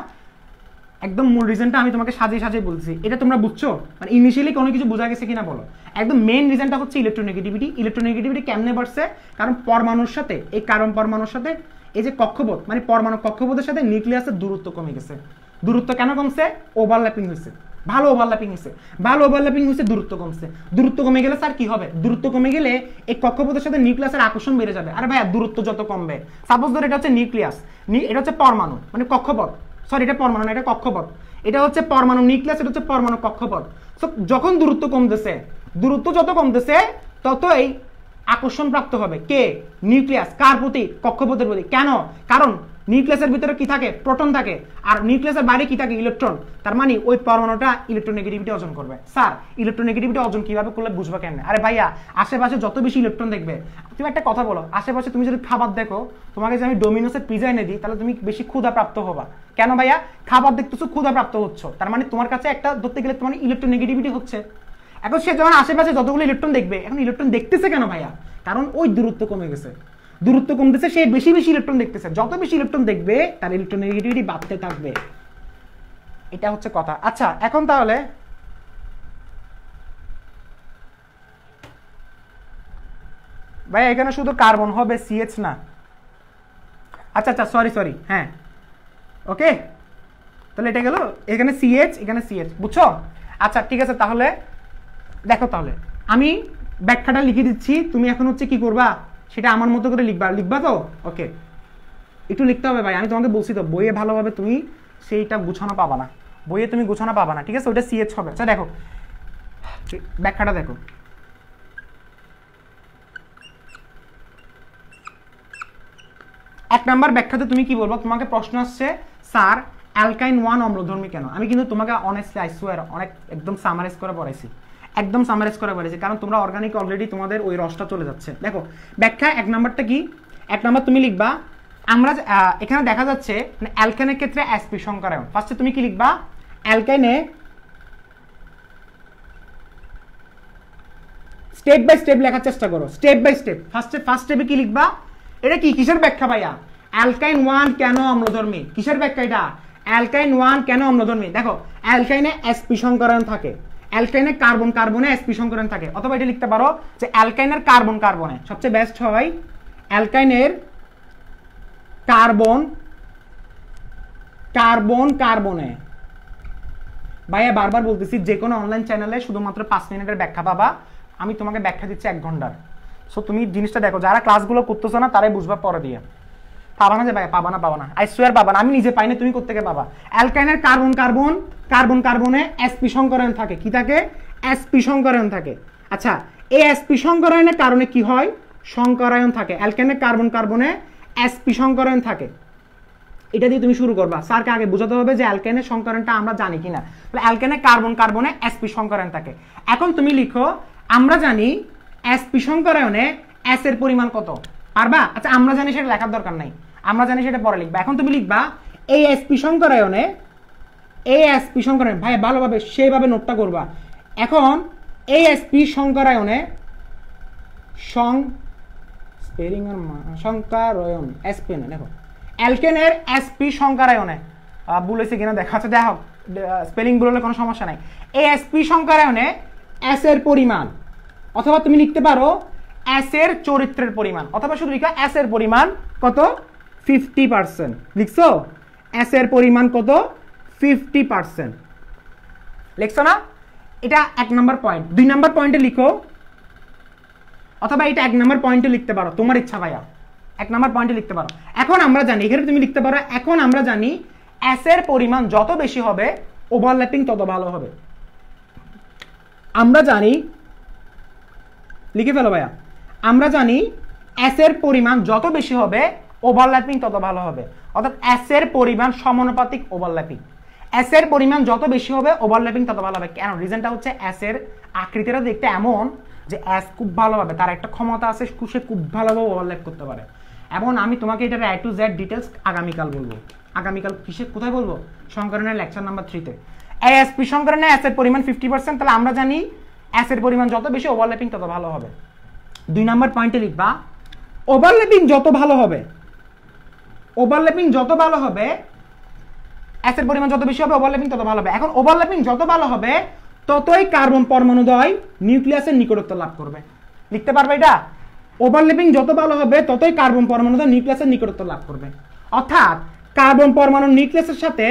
একদম মূল রিজনটা আমি তোমাকে সাজিয়ে বলছি। এটা তোমরা বুঝছো? মানে ইনিশিয়ালি কোনো কিছু বোঝা গেছে কিনা বলো। একদম মেইন রিজনটা হচ্ছে ইলেকট্রোনেগেটিভিটি। ইলেকট্রোনেগেটিভিটি কেমনে বাড়ছে? কারণ পরমাণুর সাথে, এই কার্বন পরমাণুর সাথে এই যে কক্ষপথ, মানে পরমাণু কক্ষপথের সাথে নিউক্লিয়াসের দূরত্ব কমে গেছে। দূরত্ব কেন কমছে? ওভারল্যাপিং হয়েছে, ভালো ওভারল্যাপিং হয়েছে, দূরত্ব কমছে। দূরত্ব কমে গেলে স্যার কি হবে? দূরত্ব কমে গেলে এই কক্ষপথের সাথে নিউক্লিয়াসের আকর্ষণ বেড়ে যাবে। আরে ভাইয়া দূরত্ব যত কমবে, সাপোজ ধর এটা হচ্ছে নিউক্লিয়াস, এটা হচ্ছে পরমাণু মানে কক্ষপথ, সরি এটা পরমাণু না, এটা কক্ষপথ। এটা হচ্ছে পরমাণু নিউক্লিয়াস, এটা হচ্ছে পরমাণু কক্ষপথ। সো যখন দূরত্ব কমতেছে, দূরত্ব যত কমতেছে ততই আকর্ষণ প্রাপ্ত হবে কে? নিউক্লিয়াস। কার প্রতি? কক্ষপথের প্রতি। কেন? কারণ নিউক্লিয়াসের ভিতরে কি থাকে? প্রোটন থাকে, আর নিউক্লিয়াসের বাইরে কি থাকে? ইলেকট্রন। তার মানে ওই পরমাণুটা ইলেকট্রোনেগেটিভিটি অর্জন করবে। স্যার ইলেকট্রোনেগেটিভিটি অর্জন কিভাবে করলে বুঝবা কেন? আরে ভাইয়া আশেপাশে যত বেশি ইলেকট্রন দেখবে, তুমি একটা কথা বলো, আশেপাশে তুমি যদি খাবার দেখো, তোমাকে যে আমি ডোমিনোসের পিজা এনে দিই তাহলে তুমি বেশি ক্ষুধা প্রাপ্ত হবা। কেন ভাইয়া? খাবার দেখতেছো, ক্ষুধা প্রাপ্ত হচ্ছ, তার মানে তোমার কাছে একটা ধরতে গেলে তোমার ইলেকট্রোনেগেটিভিটি হচ্ছে। এখন সে যখন আশেপাশে যতগুলো ইলেকট্রন দেখবে, এখন ইলেকট্রন দেখতেছে কেন ভাইয়া? কারণ ওই দূরত্ব কমে গেছে, দূরত্ব কমতেছে, সে বেশি ইলেকট্রন দেখতেছে। যত বেশি ইলেকট্রন দেখবে তার ইলেকট্রোনেগেটিভিটি বাড়তে থাকবে। এটা হচ্ছে কথা। আচ্ছা এখন তাহলে ভাই এখানে শুধু কার্বন হবে, সিএইচ না। আচ্ছা সরি, হ্যাঁ ওকে, তাহলে এটা গেল, এখানে সিএইচ, এখানে সিএইচ, বুঝছো? আচ্ছা ঠিক আছে, তাহলে দেখো, তাহলে আমি ব্যাখ্যাটা লিখে দিচ্ছি, তুমি এখন হচ্ছে কি করবা সেটা আমার মতো করে লিখবা তো? ওকে, একটু লিখতে হবে ভাই, আমি তোমাকে বলছি তো বইয়ে ভালোভাবে তুমি সেইটা গুছানো পাবা না, বইয়ে তুমি গুছানো পাবা না, ঠিক আছে? ওইটা সিএইচ হবে। আচ্ছা দেখো ব্যাখ্যাটা দেখো, এক নাম্বার ব্যাখ্যাতে তুমি কি বলবো? তোমাকে প্রশ্ন আসছে স্যার অ্যালকাইন 1 অম্লধর্মী কেন? আমি কিন্তু তোমাকে অনেস্টলি আই সোয়ার অনেক একদম সামারাইজ করে পড়াইছি, কারণ তোমরা অর্গানিক অলরেডি তোমাদের ওই রসটা চলে যাচ্ছে। দেখো ব্যাখ্যা এক নাম্বারটা কি? এক নাম্বার তুমি লিখবা, আমরা এখানে দেখা যাচ্ছে মানে অ্যালকাইনের ক্ষেত্রে অ্যাসপি সংকরায়ন। ফার্স্টে তুমি কি লিখবা? অ্যালকাইনে স্টেপ বাই স্টেপ লেখার চেষ্টা করো, স্টেপ বাই স্টেপ। ফার্স্ট স্টেপে কি লিখবা? এটা কি কিসের ব্যাখ্যা ভাইয়া? অ্যালকাইন 1 কেন অম্লধর্মী? কিসের ব্যাখ্যা এটা? অ্যালকাইন 1 কেন অম্লধর্মী? দেখো অ্যালকাইনে sp সংকরায়ন থাকে, অ্যালকাইনে কার্বন কার্বনে sp সংকরায়ন থাকে। অথবা এটা লিখতে পারো যে অ্যালকাইনের কার্বন কার্বনে সবচেয়ে বেস্ট হয় অ্যালকাইনের কার্বন কার্বন কার্বনে। ভাইয়া বারবার বলতেছি যে কোনো অনলাইন চ্যানেলে শুধুমাত্র 5 মিনিটের ব্যাখ্যা পাবা, আমি তোমাকে ব্যাখ্যা দিচ্ছি 1 ঘন্টার। সো তুমি জিনিসটা দেখো, যারা ক্লাসগুলো করতেছো না তারাই বুঝবা পরে দিয়ে। পাবা না যে ভাই, পাবা না, আই সোয়ার পাবা না, আমি নিজে পাই না, তুমি কোত্থেকে পাবা? অ্যালকাইনের কার্বন কার্বন কার্বন কার্বনে sp সংকরায়ন থাকে। কি থাকে? sp সংকরায়ন থাকে। আচ্ছা, এই sp সংকরায়নের কারণে কি হয়? সংকরায়ন থাকে। অ্যালকাইনের কার্বন কার্বনে sp সংকরায়ন থাকে। এটা দিয়ে তুমি শুরু করবা। স্যারকে আগে বোঝাতে হবে যে অ্যালকাইনের সংকরায়নটা আমরা জানি কিনা। তাহলে অ্যালকাইনের কার্বন কার্বনে sp সংকরায়ন থাকে। এখন তুমি লিখো, আমরা জানি sp সংকরায়নে s এর পরিমাণ কত, পারবা? আচ্ছা, আমরা জানি সেটা লেখার দরকার নাই, আমরা জানি সেটা পরে লিখবা। এখন তুমি লিখবা এই sp সংকরায়নে, এই sp সংকরায়ন, ভাই ভালোভাবে সেইভাবে নোটটা করবা। এখন এই sp সংকরায়নে সংকরায়ন sp না, দেখো অ্যালকেনের sp সংকরায়নে ভুল হয়েছে কিনা দেখা। আচ্ছা দেখো, স্পেলিং ভুল হলে কোনো সমস্যা নাই। এই sp সংকরায়নে s এর পরিমাণ, অথবা তুমি লিখতে পারো s এর চরিত্রের পরিমাণ, অথবা শুধু লিখো s এর পরিমাণ কত, 50%। লিখছো s এর পরিমাণ কত, 50%। লিখছো না? এটা 1 নম্বর পয়েন্ট। 2 নম্বর পয়েন্টে লিখো, অথবা এটা 1 নম্বর পয়েন্টে লিখতে পারো, তোমার ইচ্ছা ভাইয়া, 1 নম্বর পয়েন্টে লিখতে পারো। এখন আমরা জানি, এখানে তুমি লিখতে পারো, এখন আমরা জানি s এর পরিমাণ যত বেশি হবে ওভারল্যাপিং তত ভালো হবে। আমরা জানি, লিখে ফেলো ভাইয়া, আমরা জানি s এর পরিমাণ যত বেশি হবে ওভারল্যাপিং তত ভালো হবে। অর্থাৎ s এর পরিমাণ সমানুপাতিক ওভারল্যাপিং। s এর পরিমাণ যত বেশি হবে ওভারল্যাপিং তত ভালো হবে। কেন? রিজনটা হচ্ছে s এর আকৃতিটা দেখতে এমন যে s খুব ভালোভাবে, তার একটা ক্ষমতা আছে, সে খুব ভালোভাবে ওভারল্যাপ করতে পারে। এবং আমি তোমাকে এটার A to Z ডিটেলস আগামীকাল বলবো। আগামীকাল কিসে, কোথায় বলবো? সংকরণের লেকচার নাম্বার 3-তে। sp সংকরণে s এর পরিমাণ 50%, তাহলে আমরা জানি s এর পরিমাণ যত বেশি ওভারল্যাপিং তত ভালো হবে। 2 নম্বর পয়েন্টে লিখবা, ওভারল্যাপিং যত ভালো হবে, ওভারল্যাপিং যত ভালো হবে, s এর পরিমাণ যত বেশি হবে ওভারল্যাপিং তত ভালো হবে। এখন ওভারল্যাপিং যত ভালো হবে ততই কার্বন পরমাণুদ্বয় নিউক্লিয়াসের নিকটত্ব লাভ করবে। লিখতে পারবে এটা? ওভারল্যাপিং যত ভালো হবে ততই কার্বন পরমাণুদ্বয় নিউক্লিয়াসের নিকটত্ব লাভ করবে। অর্থাৎ কার্বন পরমাণুর নিউক্লিয়াসের সাথে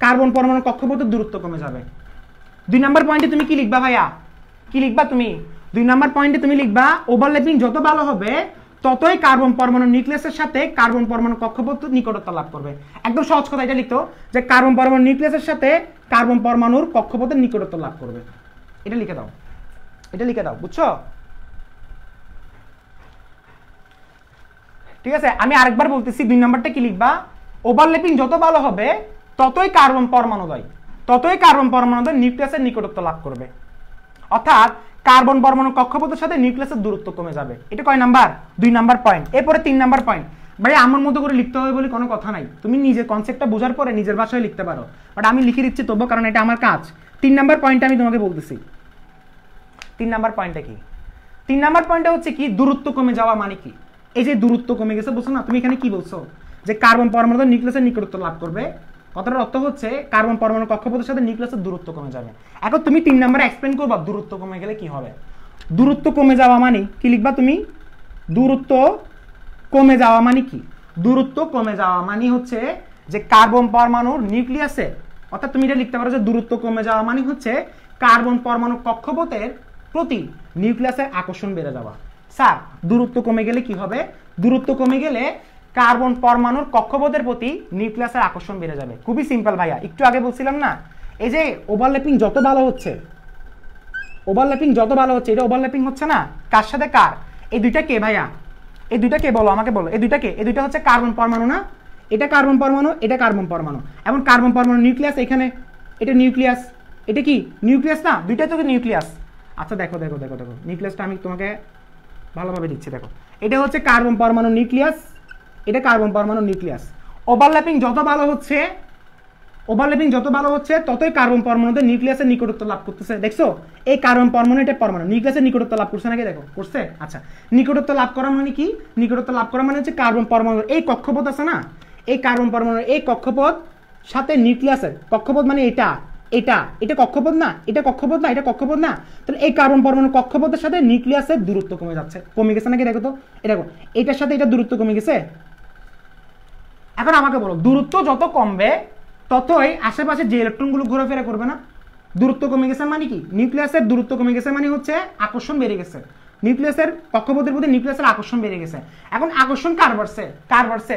কার্বন পরমাণুর কক্ষপথের দূরত্ব কমে যাবে। 2 নম্বর পয়েন্টে তুমি কি লিখবা ভাইয়া? কি লিখবা তুমি? 2 নম্বর পয়েন্টে তুমি লিখবা ওভারল্যাপিং যত ভালো হবে ততই কার্বন পরমাণুর নিউক্লিয়াসের সাথে কার্বন পরমাণুর কক্ষপথের নিকটত্ব লাভ করবে। একদম সহজ কথা এটা লিখতো যে কার্বন পরমাণুর নিউক্লিয়াসের সাথে কার্বন পরমাণুর কক্ষপথের নিকটত্ব লাভ করবে। এটা লিখে দাও, এটা লিখে দাও, বুঝছো? ঠিক আছে, আমি আরেকবার বলতেছি, 2 নম্বরটা কি লিখবা? ওভারল্যাপিং যত ভালো হবে ততই কার্বন পরমাণুদ্বয় নিউক্লিয়াসের নিকটত্ব লাভ করবে। অর্থাৎ কার্বন পরমাণু কক্ষপথের সাথে নিউক্লিয়াসের দূরত্ব কমে যাবে। এটা কয় নাম্বার? 2 number point. এরপরে 3 নাম্বার পয়েন্ট। ভাই আমার মতো করে লিখতে হবে বলে কোনো কথা নাই, তুমি নিজের কনসেপ্টটা বোঝার পরে নিজের ভাষায় লিখতে পারো, বাট আমি লিখে দিচ্ছি তবু, কারণ এটা আমার কাজ। 3 নাম্বার পয়েন্টে আমি তোমাকে বলতেছি। 3 নাম্বার পয়েন্টটা কি? 3 নাম্বার পয়েন্টটা হচ্ছে কি, দূরত্ব কমে যাওয়া মানে কি? এই যে দূরত্ব কমে গেছে, বুঝছো না? তুমি এখানে কি বলছো যে কার্বন পরমাণু নিউক্লিয়াসের নিকটত্ব লাভ করবে, কথাটার অর্থ হচ্ছে কার্বন পরমাণু কক্ষপথের সাথে নিউক্লিয়াসের দূরত্ব কমে যাবে। এখন তুমি 3 নম্বরে এক্সপ্লেইন করবা দূরত্ব কমে গেলে কি হবে। দূরত্ব কমে যাওয়া মানে কি লিখবা তুমি? দূরত্ব কমে যাওয়া মানে কি? দূরত্ব কমে যাওয়া মানে হচ্ছে যে কার্বন পরমাণুর নিউক্লিয়াসে, অর্থাৎ তুমি এটা লিখতে পারো যে দূরত্ব কমে যাওয়া মানে হচ্ছে কার্বন পরমাণু কক্ষপথের প্রতি নিউক্লিয়াসের আকর্ষণ বেড়ে যাওয়া। স্যার দূরত্ব কমে গেলে কি হবে? দূরত্ব কমে গেলে কার্বন পরমাণুর কক্ষপথের প্রতি নিউক্লিয়াসের আকর্ষণ বেড়ে যাবে। খুবই সিম্পল ভাইয়া, একটু আগে বলছিলাম না, এই যে ওভারল্যাপিং যত ভালো হচ্ছে, ওভারল্যাপিং যত ভালো হচ্ছে, এটা ওভারল্যাপিং হচ্ছে না কার সাথে কার? এই দুইটা কে ভাইয়া? এই দুইটা কে বলো, আমাকে বলো, এই দুইটা কে? এই দুইটা হচ্ছে কার্বন পরমাণু না? এটা কার্বন পরমাণু, এটা কার্বন পরমাণু। এবং কার্বন পরমাণু নিউক্লিয়াস এখানে, এটা নিউক্লিয়াস, এটা কি নিউক্লিয়াস না? দুইটাই তো নিউক্লিয়াস। আচ্ছা দেখো দেখো দেখো দেখো, নিউক্লিয়াসটা আমি তোমাকে ভালোভাবে দিচ্ছি, দেখো এটা হচ্ছে কার্বন পরমাণু নিউক্লিয়াস, এটা কার্বন পরমাণু নিউক্লিয়াস। ওভারল্যাপিং যত ভালো হচ্ছে, ওভারল্যাপিং যত ভালো হচ্ছে ততই কার্বন পরমাণুদের নিউক্লিয়াসের নিকটত্ব লাভ করতেছে। দেখছো এই কার্বন পরমাণু, এটা পরমাণু নিউক্লিয়াসের নিকটত্ব লাভ করছে নাকি? দেখো করছে। আচ্ছা নিকটত্ব লাভ করা মানে কি? নিকটত্ব লাভ করা মানে হচ্ছে কার্বন পরমাণুর এই কক্ষপথ আছে না, এই কার্বন পরমাণুর এই কক্ষপথ সাথে নিউক্লিয়াসের কক্ষপথ মানে এটা এটা এটা কক্ষপথ না, এটা কক্ষপথ না, এটা কক্ষপথ না, তাহলে এই কার্বন পরমাণু কক্ষপথের সাথে নিউক্লিয়াসের দূরত্ব কমে যাচ্ছে, কমে গেছে নাকি? দেখো তো, এটা এটার সাথে এটা দূরত্ব কমে গেছে। এখন আমাকে বলো, দূরত্ব যত কমবে ততই আশেপাশে যে ইলেকট্রনগুলো ঘোরাফেরা করবে না? দূরত্ব কমে গেছে মানে কি? নিউক্লিয়াসের দূরত্ব কমে গেছে মানে হচ্ছে আকর্ষণ বেড়ে গেছে, নিউক্লিয়াসের কক্ষপথের প্রতি নিউক্লিয়াসের আকর্ষণ বেড়ে গেছে। এখন আকর্ষণ কার বাড়ছে? কার বাড়ছে?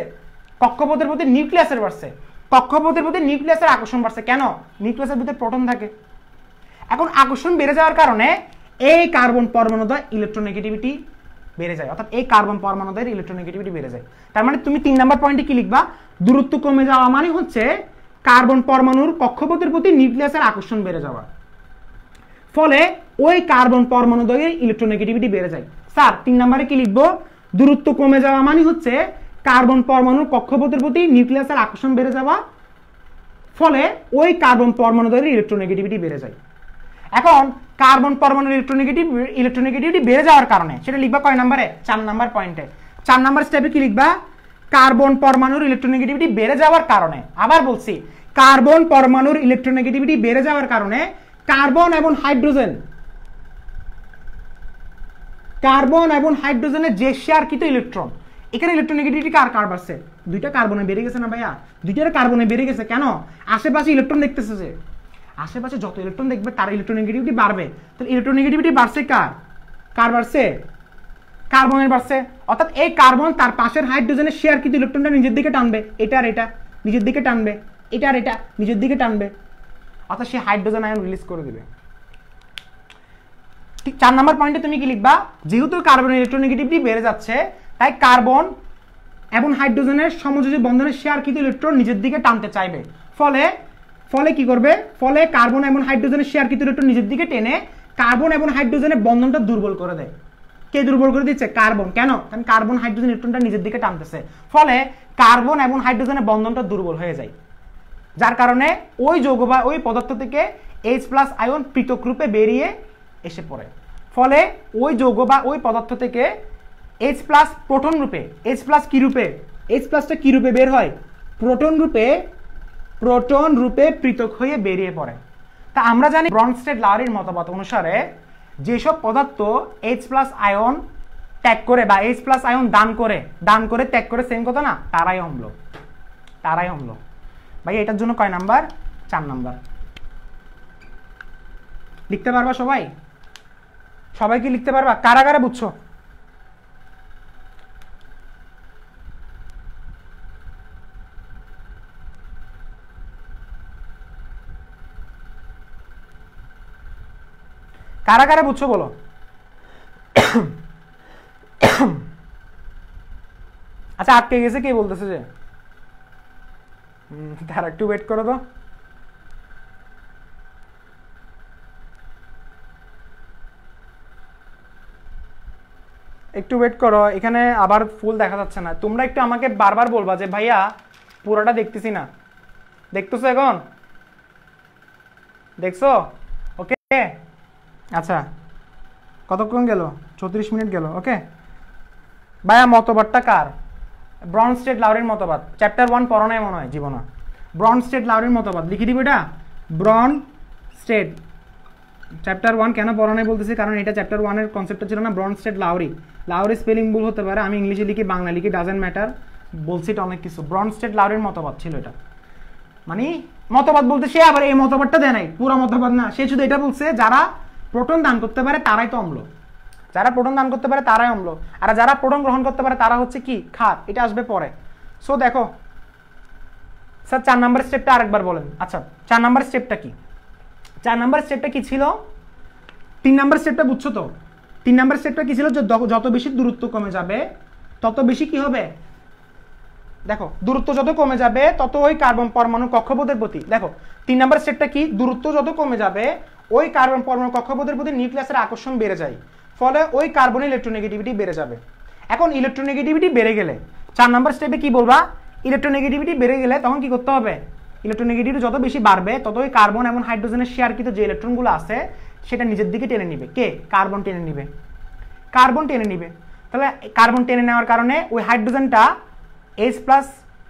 কক্ষপথের প্রতি নিউক্লিয়াসের বাড়ছে। কক্ষপথের প্রতি নিউক্লিয়াসের আকর্ষণ বাড়ছে কেন? নিউক্লিয়াসের ভিতরে প্রোটন থাকে। এখন আকর্ষণ বেড়ে যাওয়ার কারণে এই কার্বন পরমাণুদ্বয় ইলেকট্রোনেগেটিভিটি বেড়ে যায়, অর্থাৎ এই কার্বন পরমাণুদ্বয়ের ইলেকট্রোনেগেটিভিটি বেড়ে যায়। তার মানে তুমি 3 নম্বর পয়েন্টে কি লিখবা? দূরত্ব কমে যাওয়া মানে হচ্ছে কার্বন পরমাণুর কক্ষপথের প্রতি নিউক্লিয়াসের আকর্ষণ বেড়ে যাওয়া, ফলে ওই কার্বন পরমাণুদ্বয়ের ইলেকট্রোনেগেটিভিটি বেড়ে যায়। স্যার 3 নম্বরে কি লিখবো? দূরত্ব কমে যাওয়া মানে হচ্ছে কার্বন পরমাণুর কক্ষপথের প্রতি নিউক্লিয়াসের আকর্ষণ বেড়ে যাওয়া, ফলে ওই কার্বন পরমাণুদ্বয়ের ইলেকট্রোনেগেটিভিটি বেড়ে যায়। এখন কার্বন পরমাণুর ইলেকট্রোনেগেটিভিটি বেড়ে যাওয়ার কারণে সেটা লিখবা কয় নম্বরে? 4 নম্বর পয়েন্টে। 4 নম্বর স্টেপে কি লিখবা? কার্বন পরমাণুর ইলেকট্রোনেগেটিভিটি বেড়ে যাওয়ার কারণে, আবার বলছি, কার্বন পরমাণুর ইলেকট্রোনেগেটিভিটি বেড়ে যাওয়ার কারণে কার্বন এবং হাইড্রোজেনের যে শেয়ারকৃত ইলেকট্রন, এখানে ইলেকট্রোনেগেটিভিটি কার কার বাড়ছে? দুইটা কার্বনে বেড়ে গেছে না ভাইয়া? দুইটার কার্বনে বেড়ে গেছে কেন? আশেপাশে ইলেকট্রন দেখতেছে, যে আশেপাশে যত ইলেকট্রন দেখবে তার ইলেকট্রোনেগেটিভিটি বাড়বে। তাহলে ইলেকট্রোনেগেটিভিটি বাড়ছে কার? কার বাড়ছে? কার্বনের বাড়ছে। অর্থাৎ এই কার্বন তার পাশের হাইড্রোজেনের শেয়ারকৃত ইলেকট্রনটা নিজের দিকে টানবে, এটার এটা নিজের দিকে টানবে, এটার এটা নিজের দিকে টানবে, অর্থাৎ সে হাইড্রোজেন আয়ন রিলিজ করে দিবে। 4 নম্বর পয়েন্টে তুমি কি লিখবা? যেহেতু কার্বনের ইলেকট্রোনেগেটিভিটি বেড়ে যাচ্ছে, তাই কার্বন এবং হাইড্রোজেনের সমযোজী বন্ধনের শেয়ারকৃত ইলেকট্রন নিজের দিকে টানতে চাইবে, ফলে কি করবে? ফলে কার্বন এবং হাইড্রোজেনের শেয়ারকৃত ইলেকট্রন নিজের দিকে টেনে কার্বন এবং হাইড্রোজেনের বন্ধনটা দুর্বল করে দেয়। কে দুর্বল করে দিচ্ছে? কার্বন। কেন? কারণ কার্বন হাইড্রোজেন ইলেকট্রনটা নিজের দিকে টানতেছে, ফলে কার্বন এবং হাইড্রোজেনের বন্ধনটা দুর্বল হয়ে যায়, যার কারণে ওই যৌগ বা ওই পদার্থ থেকে H+ আয়ন পৃথক রূপে বেরিয়ে এসে পড়ে। ফলে ওই যৌগ বা ওই পদার্থ থেকে H+ প্রোটন রূপে, H+ কি রূপে? H+টা কি রূপে বের হয়? প্রোটন রূপে পৃথক হয়ে বেরিয়ে পড়ে। তা আমরা জানি ব্রনস্টেড-লাউরির মতবাদ অনুসারে যেসব পদার্থ H+ আয়ন ত্যাগ করে বা H+ আয়ন দান করে ত্যাগ করে, সেম কথা না? তারাই অম্ল। ভাই এটার জন্য কয় নাম্বার? 4 নাম্বার। লিখতে পারবা সবাই? সবাই কি লিখতে পারবা? কারাগারে বুঝছো? কারাগারে বুঝছো বলো? আচ্ছা আটকে গেছে কে বলতেছে? যে তার একটু ওয়েট করো তো। একটু ওয়েট করো, এখানে আবার ফুল দেখা যাচ্ছে না। তোমরা একটু আমাকে বারবার বলবা যে ভাইয়া পুরোটা দেখতেছি না। দেখতেছো এখন? দেখছো? ওকে, আচ্ছা কতক্ষণ গেল? 34 মিনিট গেল। ওকে ভাইয়া, মতবাদটা কার? ব্রনস্টেড-লাউরির মতবাদ। চ্যাপ্টার 1 পড়ো নাই মনে হয় জীবনে। ব্রনস্টেড-লাউরির মতবাদ লিখে দিব এটা। ব্রনস্টেড চ্যাপ্টার 1 কেন পড়ো নাই বলতেছি, কারণ এটা চ্যাপ্টার 1 এর কনসেপ্টটা ছিল না ব্রনস্টেড-লাউরি। লাউরি স্পেলিং ভুল হতে পারে, আমি ইংলিশে লিখি বাংলা লিখি, ডাজেন্ট ম্যাটার, বলছি এটা অনেক কিছু। ব্রনস্টেড-লাউরির মতবাদ ছিল এটা। মানে মতবাদ বলতে সে আবার এই মতবাদটা দেয় নাই, পুরো মতবাদ না, সে শুধু এটা বলছে যারা প্রোটন দান করতে পারে তারাই তো অম্ল, যারা প্রোটন দান করতে পারে তারাই অম্ল, আর যারা প্রোটন গ্রহণ করতে পারে তারা হচ্ছে কি? ক্ষার। এটা আসবে পরে। সো দেখো স্যার 4 নাম্বার স্টেপটা আরেকবার বলেন। আচ্ছা 4 নাম্বার স্টেপটা কি? 4 নাম্বার স্টেপটা কি ছিল? 3 নাম্বার স্টেপটা বুঝছো তো? 3 নাম্বার স্টেপটা কি ছিল? যত বেশি দূরত্ব কমে যাবে তত বেশি কি হবে? দেখো দূরত্ব যত কমে যাবে তত ওই কার্বন পরমাণু কক্ষপথের প্রতি, দেখো 3 নাম্বার স্টেপটা কি? দূরত্ব যত কমে যাবে ওই কার্বন পরমাণু কক্ষপথের প্রতি নিউক্লিয়াসের আকর্ষণ বেড়ে যায়, ফলে ওই কার্বনের ইলেকট্রোনেগেটিভিটি বেড়ে যাবে। এখন ইলেকট্রোনেগেটিভিটি বেড়ে গেলে 4 নাম্বার স্টেপে কি বলবা? ইলেকট্রোনেগেটিভিটি বেড়ে গেলে তখন কি করতে হবে? ইলেকট্রোনেগেটিভিটি যত বেশি বাড়বে তত ওই কার্বন এবং হাইড্রোজেনের শেয়ারকৃত যে ইলেকট্রনগুলো আছে সেটা নিজের দিকে টেনে নিবে। কে? কার্বন টেনে নিবে। তাহলে কার্বন টেনে নেওয়ার কারণে ওই হাইড্রোজেনটা H+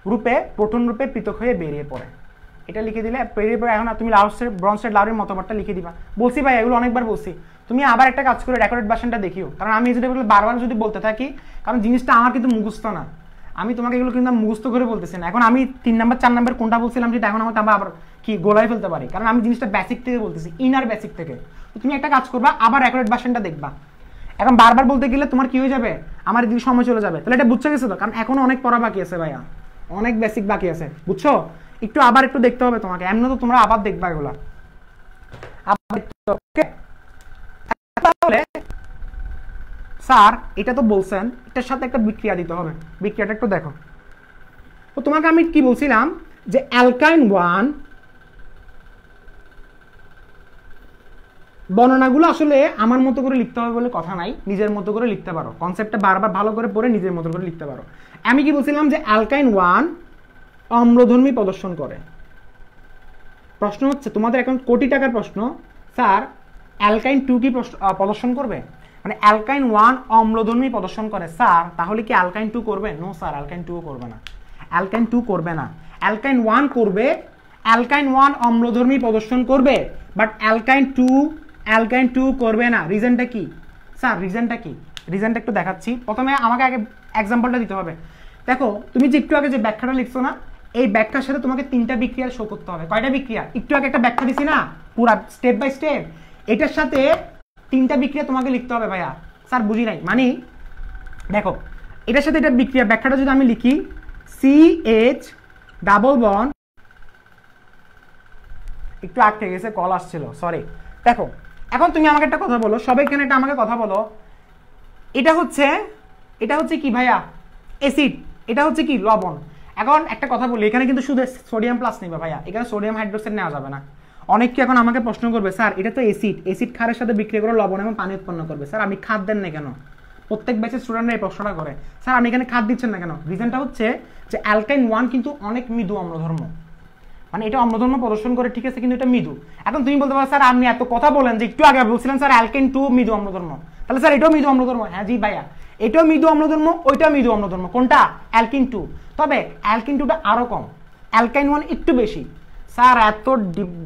রূপে প্রোটন রূপে পৃথক হয়ে বেরিয়ে পড়ে। এটা লিখে দিলে এখন তুমি ব্রনস্টেড লাউরির মতবাদটা লিখে দিবা। বলছি ভাই, এগুলো অনেকবার বলছি। তুমি আবার একটা কাজ করে রেকর্ডেড ভার্সনটা দেখিও, কারণ আমি যদি বারবার যদি বলতে থাকি, কারণ জিনিসটা আমার কিন্তু মুখস্থ না, আমি তোমাকে এগুলো কিন্তু মুখস্থ করে বলতেছি না। এখন আমি 3 নাম্বার 4 নাম্বার কোনটা বলছিলাম সেটা এখন আমার আবার কি গোলায় ফেলতে পারি, কারণ আমি জিনিসটা বেসিক থেকে বলতেছি, ইনার বেসিক থেকে। তো তুমি একটা কাজ করবা, আবার রেকর্ডেড ভার্সনটা দেখবা। এখন বারবার বলতে গেলে তোমার কি হয়ে যাবে, আমার এদিকে সময় চলে যাবে। তাহলে এটা বুঝতে গেছো তো? কারণ এখনো অনেক পড়া বাকি আছে ভাইয়া, অনেক বেসিক বাকি আছে, বুঝছো? একটু আবার একটু দেখতে হবে তোমাকে, এমন তো তোমরা আবার দেখবা এগুলা। তাহলে স্যার এটা তো বলছেন, এটার সাথে একটা বিক্রিয়া দিতে হবে, বিক্রিয়াটা একটু দেখো। তো তোমাকে আমি কি বলছিলাম যে অ্যালকাইন 1 বর্ণনাগুলো আসলে আমার মতো করে লিখতে হবে বলে কথা নাই, নিজের মতো করে লিখতে পারো, কনসেপ্টটা বারবার ভালো করে পড়ে নিজের মতো করে লিখতে পারো। আমি কি বলছিলাম যে অ্যালকাইন 1 অম্লধর্মী প্রদর্শন করে। প্রশ্ন হচ্ছে তোমাদের এখন কোটি টাকার প্রশ্ন, স্যার অ্যালকাইন 2 কি প্রদর্শন করবে? মানে অ্যালকাইন 1 অম্লধর্মী প্রদর্শন করে স্যার, তাহলে কি অ্যালকাইন 2 করবে? নো স্যার, অ্যালকাইন 2 করবে না, অ্যালকাইন 2 করবে না। অ্যালকাইন 1 করবে, অ্যালকাইন 1 অম্লধর্মী প্রদর্শন করবে, বাট অ্যালকাইন 2 করবে না। রিজনটা কি স্যার? রিজনটা কি? রিজনটা একটু দেখাচ্ছি। প্রথমে আমাকে আগে এক্সাম্পলটা দিতে হবে। দেখো তুমি যে একটু আগে যে ব্যাখ্যাটা লিখছো না, এই ব্যাখ্যার সাথে তোমাকে 3টা বিক্রিয়া শো করতে হবে। কয়টা বিক্রিয়া? একটু আগে একটা ব্যাখ্যা দিছি না, পুরা স্টেপ বাই স্টেপ, এটার সাথে 3টা বিক্রিয়া তোমাকে লিখতে হবে। ভাইয়া স্যার বুঝি নাই, মানে দেখো এটার সাথে এটা বিক্রিয়া, ব্যাখ্যাটা যদি আমি লিখি CH ডাবল বন্ড, একটু আটকে গেছে, কল আসছিল, সরি। দেখো এখন তুমি আমাকে একটা কথা বলো, সবাই এখানে একটা আমাকে কথা বলো, এটা হচ্ছে কি ভাইয়া? অ্যাসিড। এটা হচ্ছে কি? লবণ। এখন একটা কথা বলি, এখানে কিন্তু শুধু সোডিয়াম প্লাস নিবে ভাইয়া, এখানে সোডিয়াম হাইড্রোক্সাইড নেওয়া যাবে না। অনেক কি এখন আমাকে প্রশ্ন করবে, স্যার এটা তো অ্যাসিড, অ্যাসিড ক্ষারের সাথে বিক্রিয়া করে লবণ এবং পানি উৎপন্ন করবে, স্যার আপনি খাদ দেন না কেন? প্রত্যেক ব্যাচের স্টুডেন্টরা এই প্রশ্নটা করে, স্যার আপনি এখানে খাদ দিচ্ছেন না কেন? রিজনটা হচ্ছে যে অ্যালকাইন 1 কিন্তু অনেক মৃদু অম্লধর্ম, মানে এটা অম্লধর্ম প্রদর্শন করে, ঠিক আছে, কিন্তু এটা মৃদু। এখন তুমি বলতে পারো স্যার আপনি এত কথা বলেন যে একটু আগে বলছিলেন স্যার অ্যালকাইন 2 মৃদু অম্লধর্ম, তাহলে স্যার এটাও মৃদু অম্লধর্ম? হ্যাঁ জি ভাইয়া, এটাও মৃদু অম্লধর্ম, ওইটাও মৃদু অম্লধর্ম। কোনটা? অ্যালকিন 2। তবে অ্যালকিন 2টা আরো কম, অ্যালকাইন 1 একটু বেশি। স্যার এত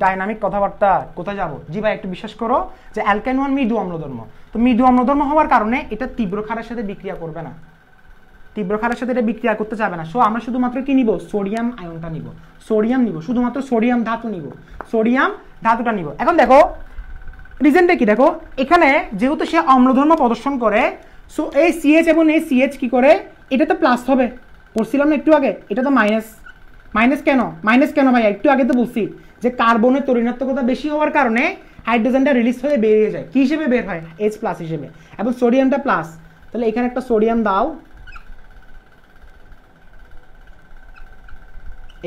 ডাইনামিক কথাবার্তা কোথায় যাব? জি ভাই একটু বিশ্বাস করো যে অ্যালকাইন 1 মৃদু অম্লধর্ম। তো মৃদু অম্লধর্ম হওয়ার কারণে এটা তীব্র ক্ষারের সাথে বিক্রিয়া করবে না, তীব্র ক্ষারের সাথে এটা বিক্রিয়া করতে যাবে না। সো আমরা শুধুমাত্র কি নিব? সোডিয়াম আয়নটা নিব, সোডিয়াম নিব, শুধুমাত্র সোডিয়াম ধাতু নিব, সোডিয়াম ধাতুটা নিব। এখন দেখো রিজনটা কি, দেখো এখানে যেহেতু সে অম্লধর্ম প্রদর্শন করে, সো এই CH এবং এই CH কি করে, এটা তো প্লাস হবে, পড়ছিলাম না একটু আগে, এটা তো মাইনাস। মাইনাস কেন ভাইয়া? একটু আগে তো বলছি যে কার্বনের তরিণাত্মকতা বেশি হওয়ার কারণে হাইড্রোজেনটা রিলিজ হয়ে বেরিয়ে যায়, কি হিসেবে বের হয়? H প্লাস হিসেবে, এবং সোডিয়ামটা প্লাস। তাহলে এখানে একটা সোডিয়াম দাও,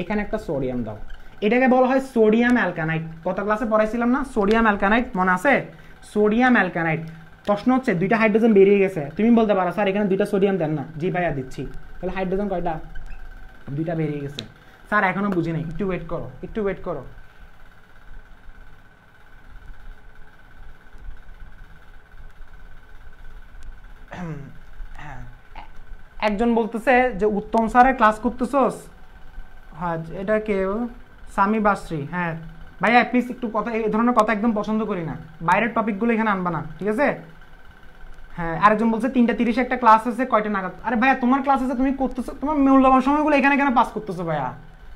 এখানে একটা সোডিয়াম দাও, এটাকে বলা হয় সোডিয়াম অ্যালকানাইট। কত ক্লাসে পড়াইছিলাম না সোডিয়াম অ্যালকানাইট, মনে আছে? সোডিয়াম অ্যালকানাইট। প্রশ্ন হচ্ছে 2টা হাইড্রোজেন বেরিয়ে গেছে, তুমি বলতে পারো স্যার এখানে 2টা সোডিয়াম দেন না। জি ভাইয়া দিচ্ছি। তাহলে হাইড্রোজেন কয়টা? 2টা বেরিয়ে গেছে। স্যার এখনো বুঝি নাই, একটু ওয়েট করো, একটু ওয়েট করো। একজন বলতেছে যে উত্তম স্যারের ক্লাস করতেছস? হ্যাঁ এটা কেউ সামি বাসরি। হ্যাঁ ভাইয়া প্লিজ একটু কথা, এই ধরনের কথা একদম পছন্দ করি না, বাইরের টপিকগুলো এখানে আনবা না, ঠিক আছে? হ্যাঁ আরেকজন বলছে 3:30 একটা ক্লাস আছে, কয়টা নাগাদ? আরে ভাইয়া তোমার ক্লাস আছে, তুমি করতেছো, তোমার মূল্যবান সময়গুলো এখানে কেন পাস করতেছো ভাইয়া?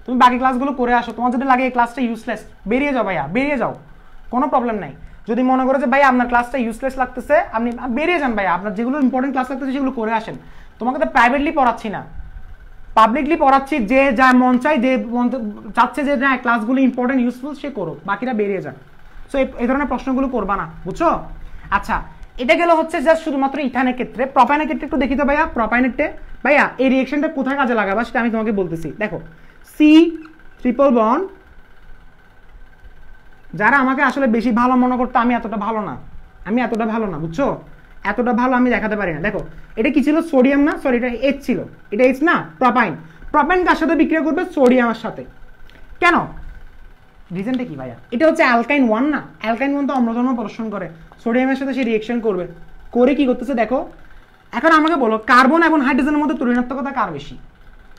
তুমি বাকি ক্লাসগুলো করে আসো, তোমার যদি লাগে এই ক্লাসটা ইউজলেস, বেরিয়ে যাও ভাইয়া, বেরিয়ে যাও, কোনো প্রবলেম নাই। যদি মনে করো যে ভাই আপনার ক্লাসটা ইউজলেস লাগতেছে, আপনি বেরিয়ে যান ভাইয়া, আপনার যেগুলো ইম্পর্টেন্ট ক্লাস লাগতেছে সেগুলো করে আসেন। তোমাকে তো প্রাইভেটলি পড়াচ্ছি না, পাবলিকলি পড়াচ্ছি, যে যা মন চাই, যে চাচ্ছে যে না ক্লাসগুলো ইম্পর্টেন্ট ইউজফুল সে করুক, বাকিরা বেরিয়ে যান। সো এই ধরনের প্রশ্নগুলো করবা না, বুঝছো? আচ্ছা এটা গেল হচ্ছে জাস্ট শুধুমাত্র ইথানের ক্ষেত্রে। প্রপাইনের ক্ষেত্রে একটু দেখি তো ভাইয়া, প্রপাইনেরটে ভাইয়া এই রিয়েকশনটা কোথায় কাজে লাগাবা সেটা আমি তোমাকে বলতেছি। দেখো সি ট্রিপল বন্ড, যারা আমাকে আসলে বেশি ভালো মনে করতো, আমি এতটা ভালো না, বুঝছো? এতটা ভালো আমি দেখাতে পারি না। দেখো এটা কি ছিল? সোডিয়াম না, সরি এটা H ছিল, এটা H না, প্রপাইন। প্রপাইন কার সাথে বিক্রিয়া করবে? সোডিয়ামের সাথে। কেন? রিজনটা কি ভাইয়া? এটা হচ্ছে অ্যালকাইন 1 না, অ্যালকাইন 1 তো অম্লধর্ম প্রদর্শন করে, সোডিয়ামের সাথে সে রিয়েকশন করবে, করে কি করতেছে দেখো। এখন আমাকে বলো কার্বন এবং হাইড্রোজেনের মধ্যে তরিণাত্মকতা কার বেশি?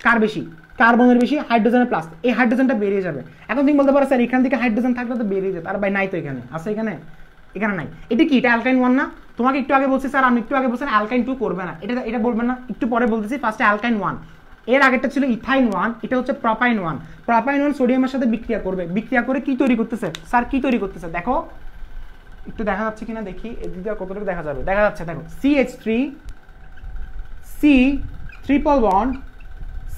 কার বেশি? কার্বনের বেশি, হাইড্রোজেনের প্লাস, এই হাইড্রোজেনটা বেরিয়ে যাবে। এখন তুমি বলতে পারো স্যার এখান থেকে হাইড্রোজেন থাকলে তো বেরিয়ে যেত, আর ভাই নাই তো, এখানে আছে, এখানে এখানে নাই। এটা কি? এটা অ্যালকাইন 1 না? তোমাকে একটু আগে বলছি স্যার, আমি একটু আগে বলছেন অ্যালকাইন 2 করবে না, এটা এটা বলবেন না, একটু পরে বলতেছি। ফার্স্টে অ্যালকাইন 1, এর আগেরটা ছিল ইথাইন 1, এটা হচ্ছে প্রপাইন 1। প্রপাইন 1 সোডিয়ামের সাথে বিক্রিয়া করবে, বিক্রিয়া করে কি তৈরি করতেছে স্যার? কি তৈরি করতেছে দেখো, একটু দেখা যাচ্ছে কিনা দেখি, এদিকে কতটুকু দেখা যাবে, দেখা যাচ্ছে দেখো, CH3 C triple bond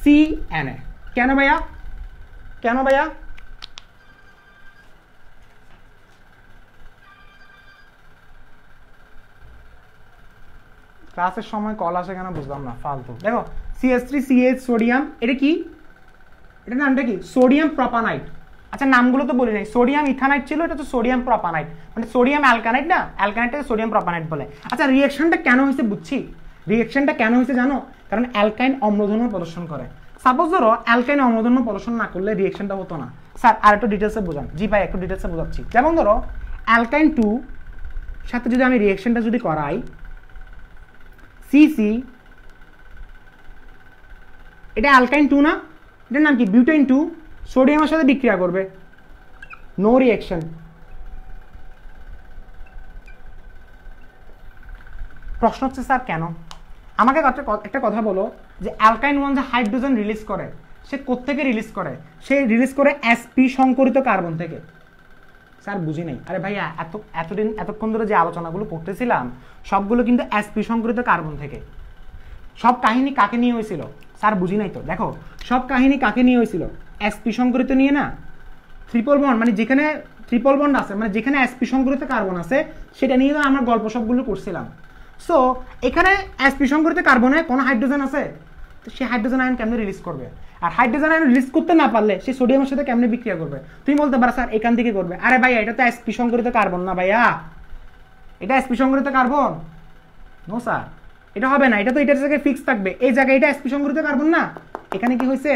CNA। কেন ভাইয়া? কেন ভাইয়া? ক্লাসের সময় কল আসে কেন বুঝলাম না, ফালতু। দেখো CH3CH সোডিয়াম, এটা কি? এটা নামটা কি? সোডিয়াম প্রপানাইট। আচ্ছা নামগুলো তো বলি নাই, সোডিয়াম ইথানাইট ছিল, এটা তো সোডিয়াম প্রপানাইট, মানে সোডিয়াম অ্যালকানাইট না, অ্যালকানাইটটাকে সোডিয়াম প্রপানাইট বলে। আচ্ছা রিঅ্যাকশনটা কেন হয়েছে বুঝছি, রিঅ্যাকশনটা কেন হয়েছে জানো? কারণ অ্যালকাইন অম্লধর্ম প্রদর্শন করে। সাপোজ ধরো অ্যালকাইন অম্লধর্ম প্রদর্শন না করলে রিঅ্যাকশনটা হতো না। স্যার আর একটু ডিটেলসে বোঝান। জি ভাই একটু ডিটেলসে বোঝাচ্ছি। যেমন ধরো অ্যালকাইন 2 সাথে যদি আমি রিঅ্যাকশনটা যদি করাই, CC, এটা অ্যালকাইন 2 না, এটার নাম কি? বিউটাইন 2, সোডিয়ামের সাথে বিক্রিয়া করবে, নো রিঅ্যাকশন। প্রশ্ন হচ্ছে স্যার কেন? আমাকে একটা কথা বলো, যে অ্যালকাইন 1 যে হাইড্রোজেন রিলিজ করে, সে কোত্থেকে রিলিজ করে? সে রিলিজ করে sp সংকরিত কার্বন থেকে। স্যার বুঝি নাই। আরে ভাইয়া এতক্ষণ ধরে যে আলোচনাগুলো করতেছিলাম সবগুলো কিন্তু sp সংকরিত কার্বন থেকে। সব কাহিনী কাকে নিয়ে হয়েছিল? স্যার বুঝি নাই তো। দেখো সব কাহিনী কাকে নিয়ে হয়েছিল? sp সংকরিত নিয়ে না, ট্রিপল বন্ড, মানে যেখানে ট্রিপল বন্ড আছে, মানে যেখানে sp সংকরিত কার্বন আছে সেটা নিয়ে তো আমরা গল্প সবগুলো করছিলাম। সো এখানে sp সংকরিত কার্বনে কোনো হাইড্রোজেন আছে, তো সে হাইড্রোজেন আয়ন কেমনে রিলিজ করবে? আর হাইড্রোজেন আয়ন রিলিজ করতে না পারলে সে সোডিয়ামের সাথে কেমনে বিক্রিয়া করবে? তুমি বলতে পারো স্যার এখান থেকে করবে। আরে ভাইয়া এটা তো sp সংকরিত কার্বন না ভাইয়া, এটা sp সংকরিত কার্বন নো স্যার, এটা হবে না, এটা তো এটার জায়গায় ফিক্স থাকবে, এই জায়গায় এটা sp সংকরিত কার্বন না, এখানে কি হয়েছে?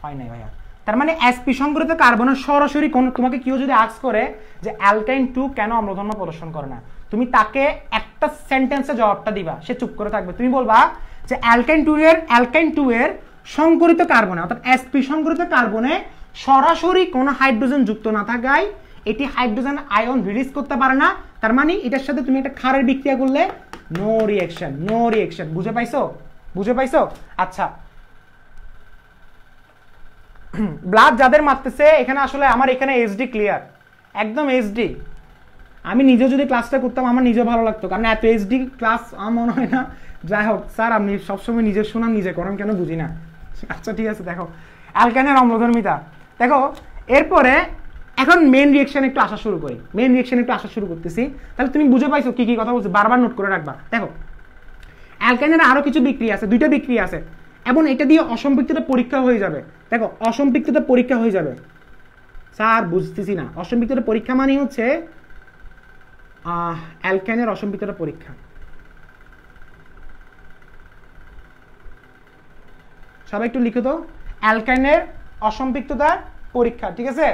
হয় নাই ভাইয়া। তার মানে sp সংকরিত কার্বনের সরাসরি কোন, তোমাকে কেউ যদি আস্ক করে যে অ্যালকাইন 2 কেন অম্লধর্ম প্রদর্শন করে না, তুমি তাকে একটা সেন্টেন্সে জবাবটা দিবা, সে চুপ করে থাকবে। তুমি বলবা যে অ্যালকাইন 2 এর সংকরিত কার্বনে, অর্থাৎ sp সংকরিত কার্বনে সরাসরি কোনো হাইড্রোজেন যুক্ত না থাকায় এটি হাইড্রোজেন আয়ন রিলিজ করতে পারে না। তার মানে এটার সাথে তুমি একটা ক্ষারের বিক্রিয়া করলে নো রিঅ্যাকশন, নো রিঅ্যাকশন। বুঝে পাইছো? বুঝে পাইছো? আচ্ছা ব্লাড যাদের মারতেছে এখানে, আসলে আমার এখানে এইচডি ক্লিয়ার, একদম এইচডি। আমি নিজে যদি ক্লাসটা করতাম আমার নিজে ভালো লাগতো, কারণ এত এইচডি ক্লাস আমার মনে হয় না। যাই হোক স্যার আপনি সবসময় নিজের শোনান, নিজে করেন কেন বুঝি না। আচ্ছা ঠিক আছে, দেখো অ্যালকাইনের অম্লধর্মিতা দেখো। এরপরে এখন মেন রিঅ্যাকশন একটু আসা শুরু করি, মেন রিঅ্যাকশন একটু আসা শুরু করতেছি, তাহলে তুমি বুঝে পাইছো কি কি কথা বলছি, বারবার নোট করে রাখবা। দেখো অ্যালকাইনের আরো কিছু বিক্রিয়া আছে, দুইটা বিক্রিয়া আছে, এবং এটা দিয়ে অসম্পৃক্ততা পরীক্ষা হয়ে যাবে। দেখো অসম্পৃক্ততা পরীক্ষা হয়ে যাবে। স্যার বুঝতেছি না, অসম্পৃক্ততা পরীক্ষা মানে হচ্ছে অ্যালকাইনের অসম্পৃক্ততা পরীক্ষা। সবাই একটু লিখো তো, অ্যালকাইনের অসম্পৃক্ততার পরীক্ষা, ঠিক আছে?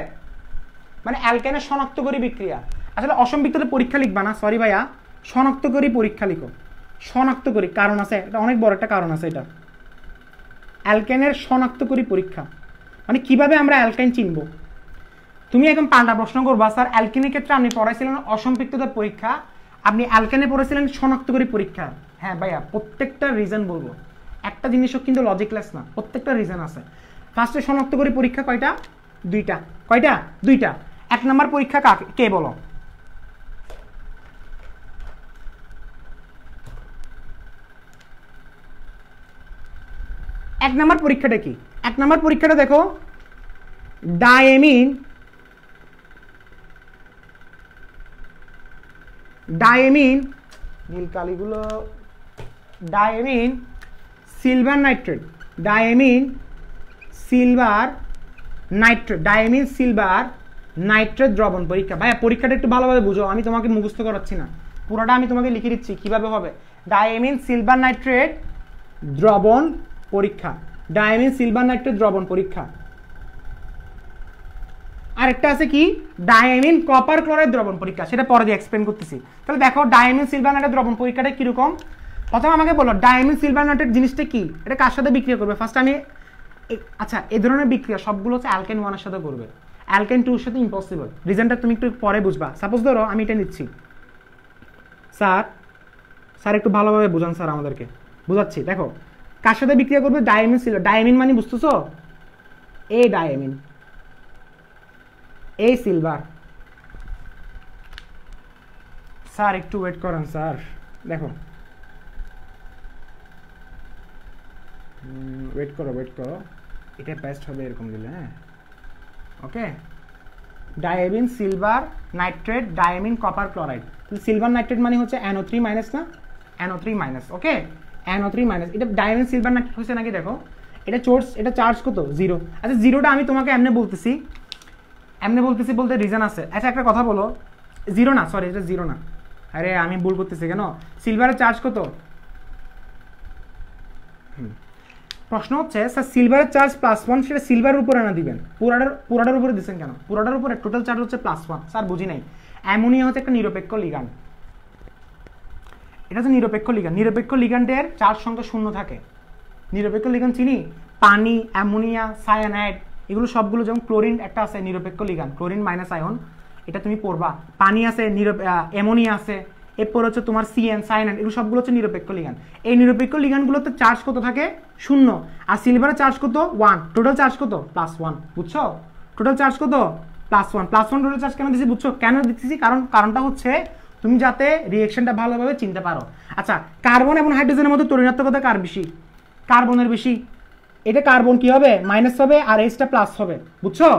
মানে অ্যালকাইনের শনাক্তকারী বিক্রিয়া। আসলে অসম্পৃক্ততা পরীক্ষা লিখবা না, সরি ভাইয়া, শনাক্তকারী পরীক্ষা লিখো। শনাক্তকারী কারণ আছে, এটা অনেক বড় একটা কারণ আছে। এটা অ্যালকাইনের শনাক্তকারী পরীক্ষা মানে কিভাবে আমরা অ্যালকাইন চিনব। তুমি এখন পাল্টা প্রশ্ন করবা, স্যার অ্যালকিনের ক্ষেত্রে আপনি পড়াইছিলেন অসম্পৃক্ততা পরীক্ষা, আপনি অ্যালকাইনে পড়েছিলেন শনাক্তকারী পরীক্ষা। হ্যাঁ ভাইয়া, প্রত্যেকটা রিজন বলবো, একটা জিনিসও কিন্তু লজিকলেস না, প্রত্যেকটা রিজন আছে। ফার্স্টে শনাক্তকারী পরীক্ষা কয়টা? দুইটা। কয়টা? দুইটা। এক নম্বর পরীক্ষা কে বলো? এক নম্বর পরীক্ষাটা কি? এক নম্বর পরীক্ষাটা দেখো, ডায়ামিন নীল কালিগুলো, diamine silver nitrate, diamine silver nitrate দ্রবণ পরীক্ষা। ভাইয়া পরীক্ষাটা একটু ভালোভাবে বুঝো, আমি তোমাকে মুখস্থ করাচ্ছি না, পুরোটা আমি তোমাকে লিখে দিচ্ছি কিভাবে হবে। ডায়ামিন সিলভার নাইট্রেট দ্রবণ পরীক্ষা, ডায়ামিন সিলভার নাইট্রেট দ্রবণ পরীক্ষা। আরেকটা আছে কি? ডায়ামিন কপার ক্লোরাইড দ্রবণ পরীক্ষা, সেটা পরে দিয়ে এক্সপ্লেন করতেছি। তাহলে দেখো ডায়ামিন সিলভার নাইট্রেট দ্রবণ পরীক্ষাটা কিরকম। প্রথমে আমাকে বলো ডায়ামিন সিলভার নাইট্রেট জিনিসটা কি, এটা কার সাথে বিক্রিয়া করবে। ফার্স্ট আমি আচ্ছা এই ধরনের বিক্রিয়া সবগুলো হচ্ছে অ্যালকেন 1 এর সাথে করবে, অ্যালকেন 2 এর সাথে ইম্পসিবল। রিজনটা তুমি একটু পরে বুঝবা। সাপোজ ধরো আমি এটা নিচ্ছি, স্যার একটু ভালোভাবে বোঝান স্যার আমাদেরকে। বুঝাচ্ছি, দেখো কার সাথে বিক্রিয়া করবে? Diamine silver. ডায়ামিন মানে বুঝতেছো? এ ডায়ামিন, এ সিলভার। স্যার একটু ওয়েট করেন স্যার, দেখো ওয়েট করো, এটা বেস্ট হবে এরকম দিলে। হ্যাঁ okay, diamine silver nitrate, diamine copper chloride. Silver nitrate মানে হচ্ছে NO3 মাইনাস না, NO3 minus. Okay, NO3 minus. এটা ডায়ামিন সিলভার নাইট্রেট হচ্ছে নাকি? দেখো এটা এটা চার্জ কত? 0। আচ্ছা জিরোটা আমি তোমাকে এমনি বলতেছি বলতে রিজন আছে। আচ্ছা একটা কথা বলো, 0 না, সরি এটা 0 না, আরে আমি ভুল করতেছি কেন? সিলভারের চার্জ কত? প্রশ্ন হচ্ছে স্যার সিলভারের চার্জ +1, সেটা সিলভারের উপরে না দিবেন, পুরাটার উপরে দিচ্ছেন কেন? পুরাটার উপরে টোটাল চার্জ হচ্ছে +1। স্যার বুঝি নাই। অ্যামোনিয়া হচ্ছে একটা নিরপেক্ষ লিগ্যান্ড, এটা হচ্ছে নিরপেক্ষ লিগ্যান্ড। নিরপেক্ষ লিগ্যান্ডের চার্জ সংখ্যা 0 থাকে। নিরপেক্ষ লিগ্যান্ড চিনি, পানি, অ্যামোনিয়া, সায়ানাইড, এগুলো সবগুলো। যেমন ক্লোরিন একটা আছে নিরপেক্ষ লিগ্যান্ড, ক্লোরিন মাইনাস আয়ন, এটা তুমি পড়বা। পানি আছে, অ্যামোনিয়া আছে, এরপর হচ্ছে তোমার CN, সায়ানাইড, এগুলো সবগুলো হচ্ছে নিরপেক্ষ লিগ্যান্ড। এই নিরপেক্ষ লিগ্যান্ডগুলোতে চার্জ কত থাকে? 0। আর সিলভারের চার্জ কত? 1। টোটাল চার্জ কত? +1। বুঝছো? টোটাল চার্জ কত? +1। +1 টোটাল চার্জ কেন দিচ্ছি বুঝছো? কেন দিচ্ছি? কারণটা হচ্ছে তুমি যাতে রিঅ্যাকশনটা ভালোভাবে চিনতে পারো। আচ্ছা কার্বন এবং হাইড্রোজেনের মধ্যে তড়িৎনাত্মকতা কার বেশি? কার্বনের বেশি। এটা কার্বন কি হবে? মাইনাস হবে, আর এইচটা প্লাস হবে। বুঝছো?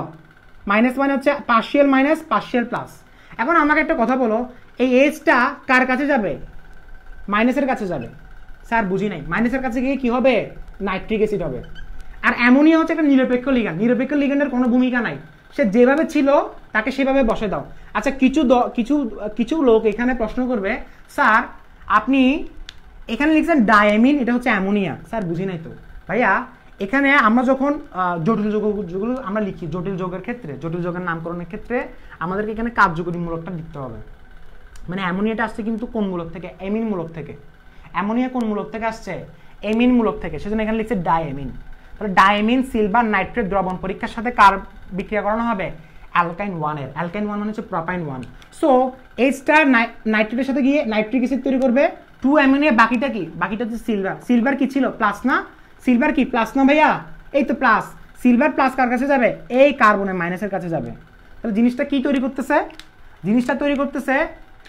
মাইনাস মানে হচ্ছে পার্শিয়াল মাইনাস পার্শিয়াল প্লাস। এখন আমাকে একটা কথা বলো, এই এইচটা কার কাছে যাবে? মাইনাসের কাছে যাবে। স্যার বুঝি নাই। মাইনাসের কাছে গিয়ে কি হবে? নাইট্রিক অ্যাসিড হবে। আর অ্যামোনিয়া হচ্ছে একটা নিরপেক্ষ লিগ্যান্ড। নিরপেক্ষ লিগ্যান্ডের কোনো ভূমিকা নাই, সে যেভাবে ছিল তাকে সেভাবে বসে দাও। আচ্ছা কিছু লোক এখানে প্রশ্ন করবে, স্যার আপনি এখানে লিখছেন ডায়ামিন, এটা হচ্ছে অ্যামোনিয়া। স্যার বুঝি নাই তো ভাইয়া। এখানে আমরা যখন জটিল যৌগগুলো আমরা লিখি, জটিল যৌগের ক্ষেত্রে, জটিল যৌগের নামকরণের ক্ষেত্রে আমাদেরকে এখানে কার্যকরী মূলকটা লিখতে হবে। মানে অ্যামোনিয়াটা আসছে কিন্তু কোন মূলক থেকে? অ্যামিন মূলক থেকে। অ্যামোনিয়া কোন মূলক থেকে আসছে? অ্যামিন মূলক থেকে। সেজন্য এখানে লিখছে ডায়ামিন। তাহলে ডায়ামিন সিলভার নাইট্রেট দ্রবণ পরীক্ষার সাথে কার বিক্রিয়া করানো হবে? অ্যালকাইন 1 এর। অ্যালকাইন 1 মানে হচ্ছে প্রোপাইন 1। সো এইচটা নাইট্রেটের সাথে গিয়ে নাইট্রিক অ্যাসিড তৈরি করবে, 2 অ্যামোনিয়া। বাকিটা কি? বাকিটা হচ্ছে সিলভার। সিলভার কি ছিল? প্লাস না? সিলভার কি প্লাস না ভাইয়া? এই তো প্লাস। সিলভার প্লাস কার কাছে যাবে? এই কার্বনের মাইনাসের কাছে যাবে। তাহলে জিনিসটা কি তৈরি করতেছে? জিনিসটা তৈরি করতেছে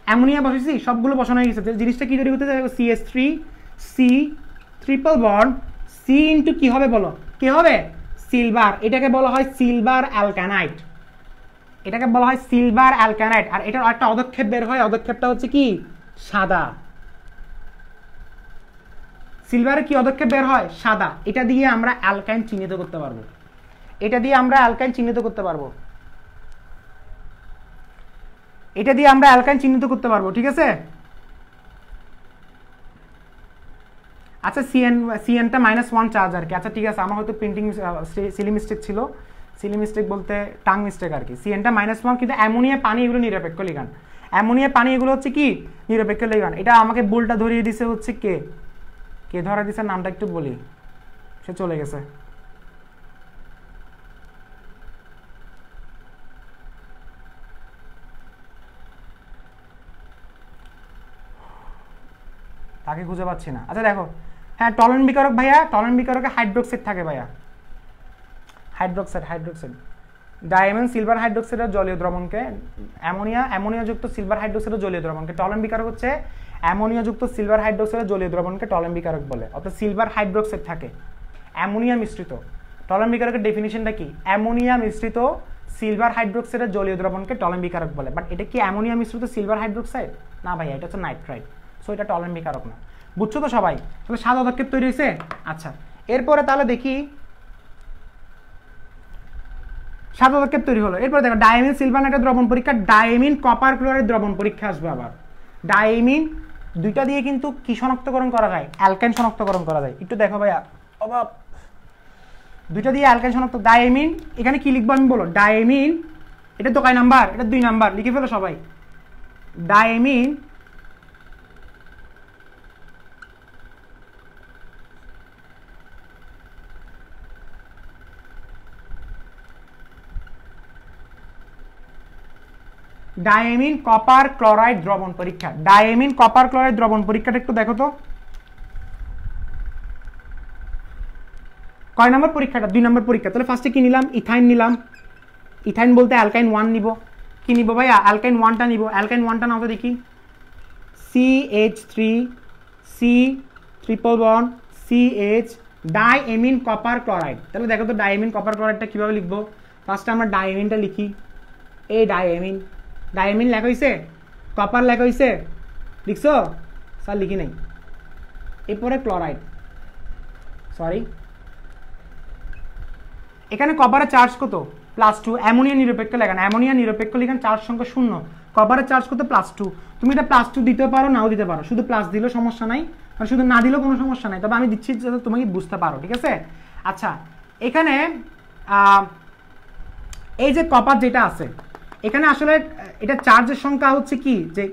অ্যামোনিয়া বসেছি, সবগুলো বসানো হয়ে গেছে। জিনিসটা কি তৈরি করতেছে? CH3 C triple bond C into কি হবে বলো? কি হবে? সিলভার। এটাকে বলা হয় সিলভার অ্যালকানাইড। এটাকে বলা হয় সিলভার অ্যালকানাইড। আর এটার একটা পদক্ষেপ বের হয়, পদক্ষেপটা হচ্ছে কি? সাদা। সিলভারের কি পদক্ষেপ বের হয়? সাদা। এটা দিয়ে আমরা অ্যালকাইন চিহ্নিত করতে পারবো। এটা দিয়ে আমরা অ্যালকাইন চিহ্নিত করতে পারবো। এটা দিয়ে আমরা অ্যালকাইন চিহ্নিত করতে পারবো। ঠিক আছে? আচ্ছা সিএনটা -1 চার্জ আর কি। আচ্ছা ঠিক আছে, আমার হয়তো প্রিন্টিং সিলি মিস্টেক ছিল। সিলি মিস্টেক বলতে টাং মিস্টেক আর কি। সিএনটা -1, কিন্তু অ্যামোনিয়া পানি এগুলো নিরপেক্ষ লিগ্যান্ড। অ্যামোনিয়া পানি এগুলো হচ্ছে কি? নিরপেক্ষ লিগ্যান্ড। এটা আমাকে বুলটা ধরিয়ে দিছে হচ্ছে কে ধরা দিছে? নামটা একটু বলি, সে চলে গেছে। তাকে খুঁজে পাচ্ছি না। আচ্ছা দেখো, হ্যাঁ টলন বিকারক ভাইয়া, টলন বিকারকে হাইড্রোক্সাইড থাকে ভাইয়া, হাইড্রোক্সাইড। ডায়ামিন সিলভার হাইড্রোক্সাইডের জলীয় দ্রবণকে, অ্যামোনিয়াযুক্ত সিলভার হাইড্রোক্সাইডের জলীয় দ্রবণকে টলন বিকারক হচ্ছে অ্যামোনিয়াযুক্ত সিলভার হাইড্রোক্সাইডের জলীয় দ্রবণকে টলন বিকারক বলে। অর্থাৎ সিলভার হাইড্রোক্সাইড থাকে, অ্যামোনিয়া মিশ্রিত। টলন বিকারকের ডেফিনিশনটা কি? অ্যামোনিয়া মিশ্রিত সিলভার হাইড্রোক্সাইডের জলীয় দ্রবণকে টলন বিকারক বলে। বাট এটা কি অ্যামোনিয়া মিশ্রিত সিলভার হাইড্রোক্সাইড? না ভাইয়া, এটা হচ্ছে নাইট্রাইট। সো এটা টলন বিকারক না। বুঝছো তো সবাই? তাহলে সাদা পদক্ষেপ তৈরি হয়েছে। আচ্ছা এরপরে তাহলে দেখি সাদা পদক্ষেপ তৈরি হলো। এরপরে দেখো ডায়ামিন সিলভার নাইট্রেট দ্রবণ পরীক্ষা, ডায়ামিন কপার ক্লোরাইড দ্রবণ পরীক্ষা আসবে আবার। ডায়ামিন দুইটা দিয়ে কিন্তু কি শনাক্তকরণ করা যায়? অ্যালকাইন শনাক্তকরণ করা যায়। একটু দেখো ভাইয়া, অবাব দুইটা দিয়ে অ্যালকাইন শনাক্ত। ডায়ামিন এখানে কি লিখবো আমি বলো? ডায়ামিন, এটা তো কয় নাম্বার? এটা 2 নাম্বার। লিখে ফেলো সবাই। ডায়ামিন ডায়ামিন কপার ক্লোরাইড দ্রবণ পরীক্ষা। ডায়ামিন কপার ক্লোরাইড দ্রবণ পরীক্ষাটা একটু দেখো তো, কয় নম্বর পরীক্ষাটা? 2 নম্বর পরীক্ষা। তাহলে ফার্স্টে কি নিলাম? ইথাইন নিলাম। ইথাইন বলতে অ্যালকাইন 1 নিব। কি নিব ভাইয়া? অ্যালকাইন 1টা নিব। অ্যালকাইন 1টা নাও তো দেখি, CH3 C triple bond CH diamine copper chloride. তাহলে দেখো তো ডাইএমিন কপার ক্লোরাইডটা কিভাবে লিখবো? ফার্স্টে আমরা ডাইএমিনটা লিখি, এই ডাইএমিন। ডাইএমিন লেখা হয়েছে, কপার লেখা হয়েছে, লিখছো? স্যার লিখি নাই। এরপরে ক্লোরাইড, সরি, এখানে কপারের চার্জ কত? +2। অ্যামোনিয়া নিরপেক্ষ লেখান, অ্যামোনিয়া নিরপেক্ষ লিখান, চার্জ সংখ্যা 0। কপারের চার্জ কত? +2। তুমি এটা +2 দিতে পারো, নাও দিতে পারো, শুধু প্লাস দিলেও সমস্যা নাই, আর শুধু না দিলেও কোনো সমস্যা নাই, তবে আমি দিচ্ছি যাতে তুমি বুঝতে পারো, ঠিক আছে? আচ্ছা, এখানে এই যে কপার যেটা আছে, এখানে আসলে এটা চার্জের সংখ্যা হচ্ছে কি, যে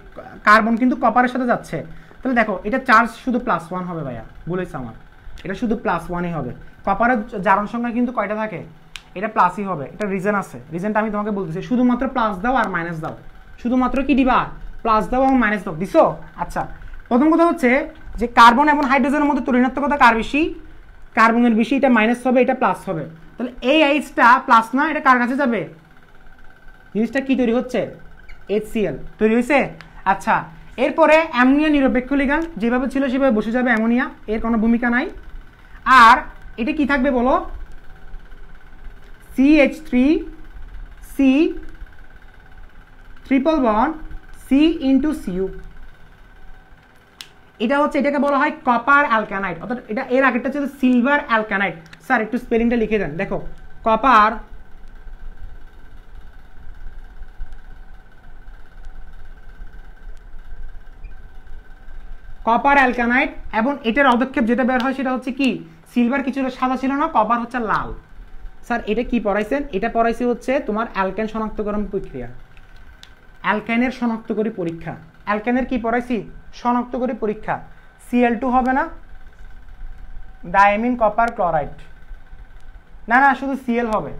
কার্বন কিন্তু কপারের সাথে যাচ্ছে। তাহলে দেখো এটা চার্জ শুধু +1 হবে ভাইয়া, বলেছে আমার, এটা শুধু +1ই হবে। কপারের জারণ সংখ্যা কিন্তু কয়টা থাকে? এটা প্লাসই হবে। এটা রিজন আছে, রিজনটা আমি তোমাকে বলতেছি। শুধুমাত্র প্লাস দাও আর মাইনাস দাও, শুধুমাত্র কি দিবা? প্লাস দাও এবং মাইনাস দাও। দিছো? আচ্ছা, প্রথম কথা হচ্ছে যে কার্বন এবং হাইড্রোজেনের মধ্যে তুলনাত্মকতা কার বেশি? কার্বনের বেশি। এটা মাইনাস হবে, এটা প্লাস হবে। তাহলে এই এইচটা প্লাস না, এটা কার কাছে যাবে? জিনিসটা কি তৈরি হচ্ছে? HCl তৈরি হয়েছে। আচ্ছা, এরপরে অ্যামোনিয়া নিরপেক্ষ লিগান, যেভাবে ছিল সেভাবে বসে যাবে অ্যামোনিয়া, এর কোনো ভূমিকা নাই। আর এটা কি থাকবে বলো? CH3 C triple bond C into Cu। এটা হচ্ছে, এটাকে বলা হয় কপার অ্যালকানাইড, অর্থাৎ এটা এর আগেরটা ছিল সিলভার অ্যালকানাইড। স্যার একটু স্পেলিংটা লিখে দেন। দেখো, কপার কপার অ্যালকানাইড, এবং এটার অদক্ষেপ যেটা বের হয় সেটা হচ্ছে কি? সিলভার কিছুটা সাদা ছিল না, কপার হচ্ছে লাল। স্যার এটা কি পড়াইছেন? এটা পড়াইছে হচ্ছে তোমার অ্যালকেন শনাক্তকরণ প্রক্রিয়া, অ্যালকাইনের শনাক্তকারী পরীক্ষা। অ্যালকাইনের কি পড়াইছি? শনাক্তকারী পরীক্ষা। Cl2 হবে না, ডায়ামিন কপার ক্লোরাইড, না না শুধু Cl হবে,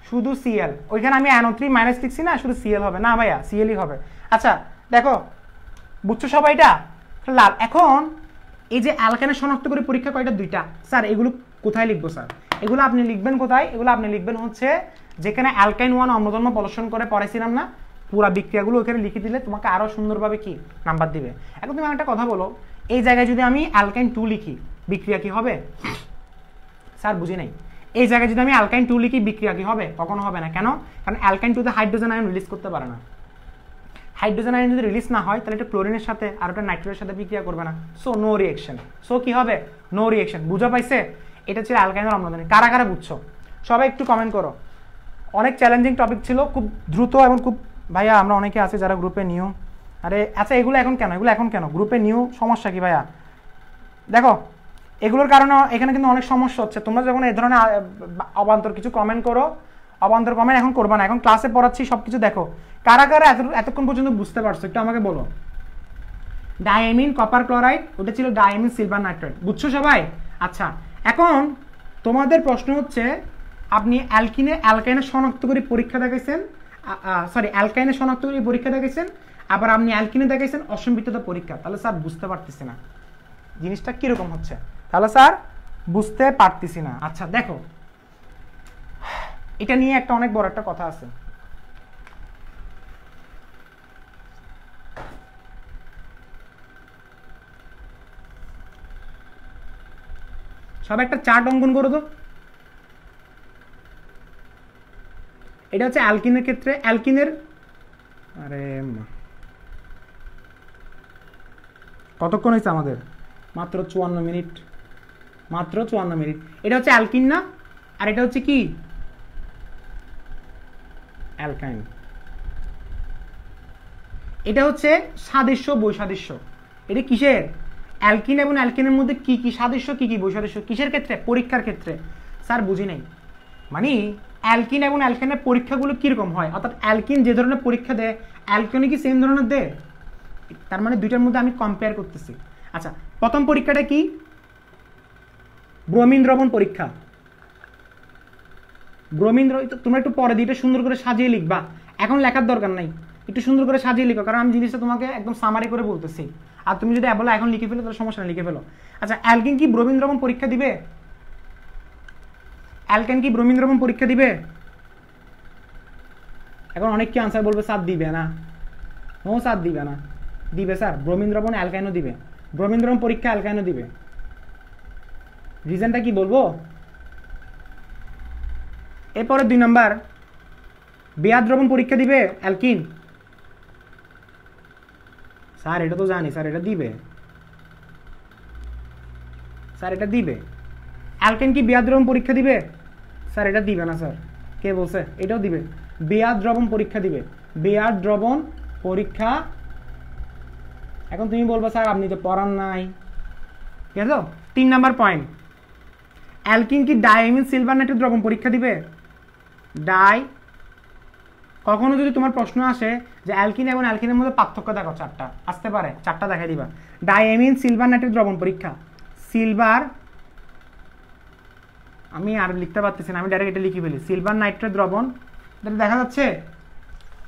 শুধু Cl। ওইখানে আমি NO3 মাইনাস লিখছি না, শুধু Cl হবে না ভাইয়া, Clই হবে। আচ্ছা দেখো, বুঝছো সবাই? এটা লাল। এখন এই যে অ্যালকাইনের শনাক্তকারী পরীক্ষা কয়টা? 2টা। স্যার এগুলো কোথায় লিখবো? স্যার এগুলো আপনি লিখবেন কোথায়? এগুলো আপনি লিখবেন হচ্ছে যেখানে অ্যালকাইন 1 অম্লধর্ম প্রদর্শন করে পড়াইছিলাম না, পুরা বিক্রিয়াগুলো ওখানে লিখে দিলে তোমাকে আরো সুন্দরভাবে কি নাম্বার দিবে। এখন তুমি একটা কথা বলো, এই জায়গায় যদি আমি অ্যালকাইন 2 লিখি, বিক্রিয়া কি হবে? স্যার বুঝি নাই। এই জায়গায় যদি আমি অ্যালকাইন 2 লিখি, বিক্রিয়া কি হবে? কখনো হবে না। কেন? কারণ অ্যালকাইন 2 তে হাইড্রোজেন আয়ন রিলিজ করতে পারে না। হাইড্রোজেন আয়ন যদি রিলিজ না হয়, তাহলে এটা ক্লোরিনের সাথে আর ওটা নাইট্রোজেনের সাথে বিক্রিয়া করবে না। So no reaction. সো কি হবে? No reaction. বুঝা পাইছে? এটা ছিল অ্যালকাইনের অম্লধর্ম। কারা কারা বুঝছো? সবাই একটু কমেন্ট করো। অনেক চ্যালেঞ্জিং টপিক ছিল, খুব দ্রুত এবং খুব, ভাইয়া আমরা অনেকে আছে যারা গ্রুপে নিউ, আরে আচ্ছা এগুলো এখন কেন? এগুলো এখন কেন গ্রুপে নিউ? সমস্যা কি ভাইয়া? দেখো এগুলোর কারণে এখানে কিন্তু অনেক সমস্যা হচ্ছে। তোমরা যখন এই ধরনের অবান্তর কিছু কমেন্ট করো, অবান্তর কমেন্ট এখন করবা না। এখন ক্লাসে পড়াচ্ছি সবকিছু দেখো। কারা কারা এতক্ষণ পর্যন্ত বুঝতে পারছো একটু আমাকে বলো। ডায়ামিন কপার ক্লোরাইড, ওটা ছিল ডায়ামিন সিলভার নাইট্রেট। বুঝছো সবাই? আচ্ছা, এখন তোমাদের প্রশ্ন হচ্ছে, আপনি অ্যালকাইনের শনাক্তকারী পরীক্ষা দেখাইছেন, সরি অ্যালকাইনের শনাক্তকারী পরীক্ষা দেখাইছেন, আবার আপনি অ্যালকিনে দেখাইছেন অসম্পৃক্ততা পরীক্ষা। তাহলে স্যার বুঝতে পারতেছি না জিনিসটা কিরকম হচ্ছে, তাহলে স্যার বুঝতে পারতেছি না। আচ্ছা দেখো, এটা নিয়ে একটা অনেক বড় একটা কথা আছে। সব একটা চার্ট অঙ্কন করো তো। এটা হচ্ছে অ্যালকিনের ক্ষেত্রে, অ্যালকিনের, আরে কতক্ষণ হয়েছে আমাদের? মাত্র 54 মিনিট, মাত্র 54 মিনিট। এটা হচ্ছে অ্যালকিন না, আর এটা হচ্ছে কি? অ্যালকাইন। এটা হচ্ছে সাদৃশ্য বৈসাদৃশ্য। এটা কিসের? অ্যালকিন এবং অ্যালকিনের মধ্যে কি কি সাদৃশ্য, কি কি বৈসাদৃশ্য, কিসের ক্ষেত্রে? পরীক্ষার ক্ষেত্রে। স্যার বুঝি নাই। মানে অ্যালকিন এবং অ্যালকিনের পরীক্ষাগুলো কিরকম হয়, অর্থাৎ অ্যালকিন যে ধরনের পরীক্ষা দেয় অ্যালকিনে কি সেম ধরনের দেয়? তার মানে দুইটার মধ্যে আমি কম্পেয়ার করতেছি। আচ্ছা, প্রথম পরীক্ষাটা কি? ব্রোমিন দ্রবণ পরীক্ষা। ব্রোমিন, তোমরা একটু পরে দিয়ে সুন্দর করে সাজিয়ে লিখবা। এখন লেখার দরকার নাই, একটু সুন্দর করে সাজিয়ে লিখো, কারণ আমি জিনিসটা তোমাকে একদম সামারি করে বলতেছি। আর তুমি যদি বলো এখন লিখে ফেলো তাহলে সমস্যা না, লিখে ফেলো। আচ্ছা, অ্যালকিন কি ব্রোমিন দ্রবণ পরীক্ষা দিবে? অ্যালকেন কি ব্রোমিন দ্রবণ পরীক্ষা দিবে? এখন অনেক কি আনসার বলবে স্যার দিবে না, নো স্যার দিবে না। দিবে স্যার, ব্রোমিন দ্রবণ অ্যালকাইনও দিবে, ব্রোমিন দ্রবণ পরীক্ষা অ্যালকাইনও দিবে। রিজনটা কি বলবো? এরপরে 2 নম্বর, বেয়ার দ্রবণ পরীক্ষা দিবে অ্যালকিন। স্যার এটা তো জানি স্যার, এটা দিবে স্যার, এটা দিবে। অ্যালকেন কি বেয়ার দ্রবণ পরীক্ষা দিবে? স্যার এটা দিবে না স্যার। কে বলছে? এটাও দিবে, বেয়ার দ্রবণ পরীক্ষা দিবে, বেয়ার দ্রবণ পরীক্ষা। এখন তুমি বলবো স্যার আপনি তো পড়ান নাই, ঠিক আছে। 3 নম্বর পয়েন্ট, অ্যালকিন কি ডাইমিন সিলভার নাইট্রেট দ্রবণ পরীক্ষা দিবে? কখনো যদি তোমার প্রশ্ন আসে যে অ্যালকিন এবং অ্যালকিনের মধ্যে পার্থক্য দেখো, 4টা আসতে পারে, 4টা দেখাই দিবা। ডাইমিন সিলভার নাইট্রেট দ্রবণ পরীক্ষা, সিলভার, আমি আর লিখতে পারতেছি না, আমি ডাইরেক্ট এটা লিখে ফেলি, সিলভার নাইট্রেট দ্রবণ। দেখা যাচ্ছে?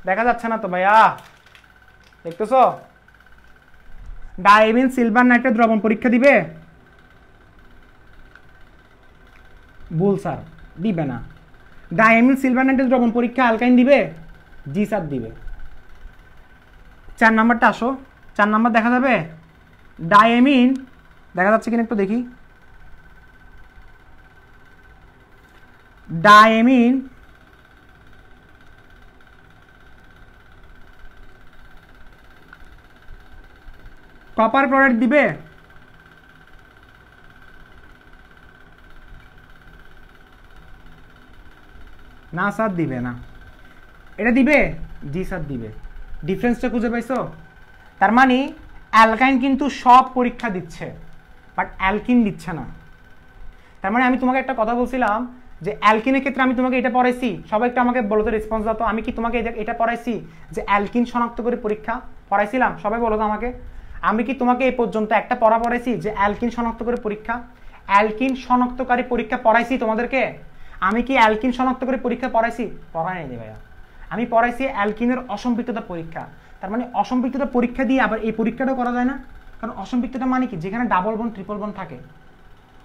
দেখা যাচ্ছে না তো ভাইয়া, দেখতেছো? ডাইমিন সিলভার নাইট্রেট দ্রবণ পরীক্ষা দিবে? ভুল স্যার, দিবে না। ডাইমিন সিলভার নাইট্রেট দ্রবণ পরীক্ষা অ্যালকাইন দিবে? জি স্যার দিবে। 4 নম্বরটা আসো, 4 নম্বর দেখা যাবে। ডাইমিন, দেখা যাচ্ছে কিনা একটু দেখি। ডাইমিন কপার ক্লোরাইড দিবে? না স্যার দিবে না। এটা দিবে? জি স্যার দিবে। ডিফারেন্সটা খুঁজে পাইছো? তার মানে অ্যালকাইন কিন্তু সব পরীক্ষা দিচ্ছে, বাট অ্যালকিন দিচ্ছে না। তার মানে আমি তোমাকে একটা কথা বলছিলাম যে অ্যালকিনের ক্ষেত্রে আমি তোমাকে এটা পড়াইছি, সবাই একটু আমাকে বলো তো, রেসপন্স দাও তো, আমি কি তোমাকে এটা পড়াইছি যে অ্যালকিন শনাক্ত করে পরীক্ষা পড়াইছিলাম? সবাই বলো তো আমাকে, আমি কি তোমাকে এই পর্যন্ত একটা পড়া পড়াইছি যে অ্যালকিন শনাক্ত করে পরীক্ষা, অ্যালকিন শনাক্তকারী পরীক্ষা পড়াইছি তোমাদেরকে? আমি কি অ্যালকিন শনাক্ত করে পরীক্ষা পড়াইছি? পড়াই নাই ভাইয়া। আমি পড়াইছি অ্যালকিনের অসম্পৃক্ততা পরীক্ষা। তার মানে অসম্পৃক্ততা পরীক্ষা দিয়ে আবার এই পরীক্ষাটাও করা যায় না, কারণ অসম্পৃক্ততা মানে কি? যেখানে ডাবল বন্ড ট্রিপল বন্ড থাকে।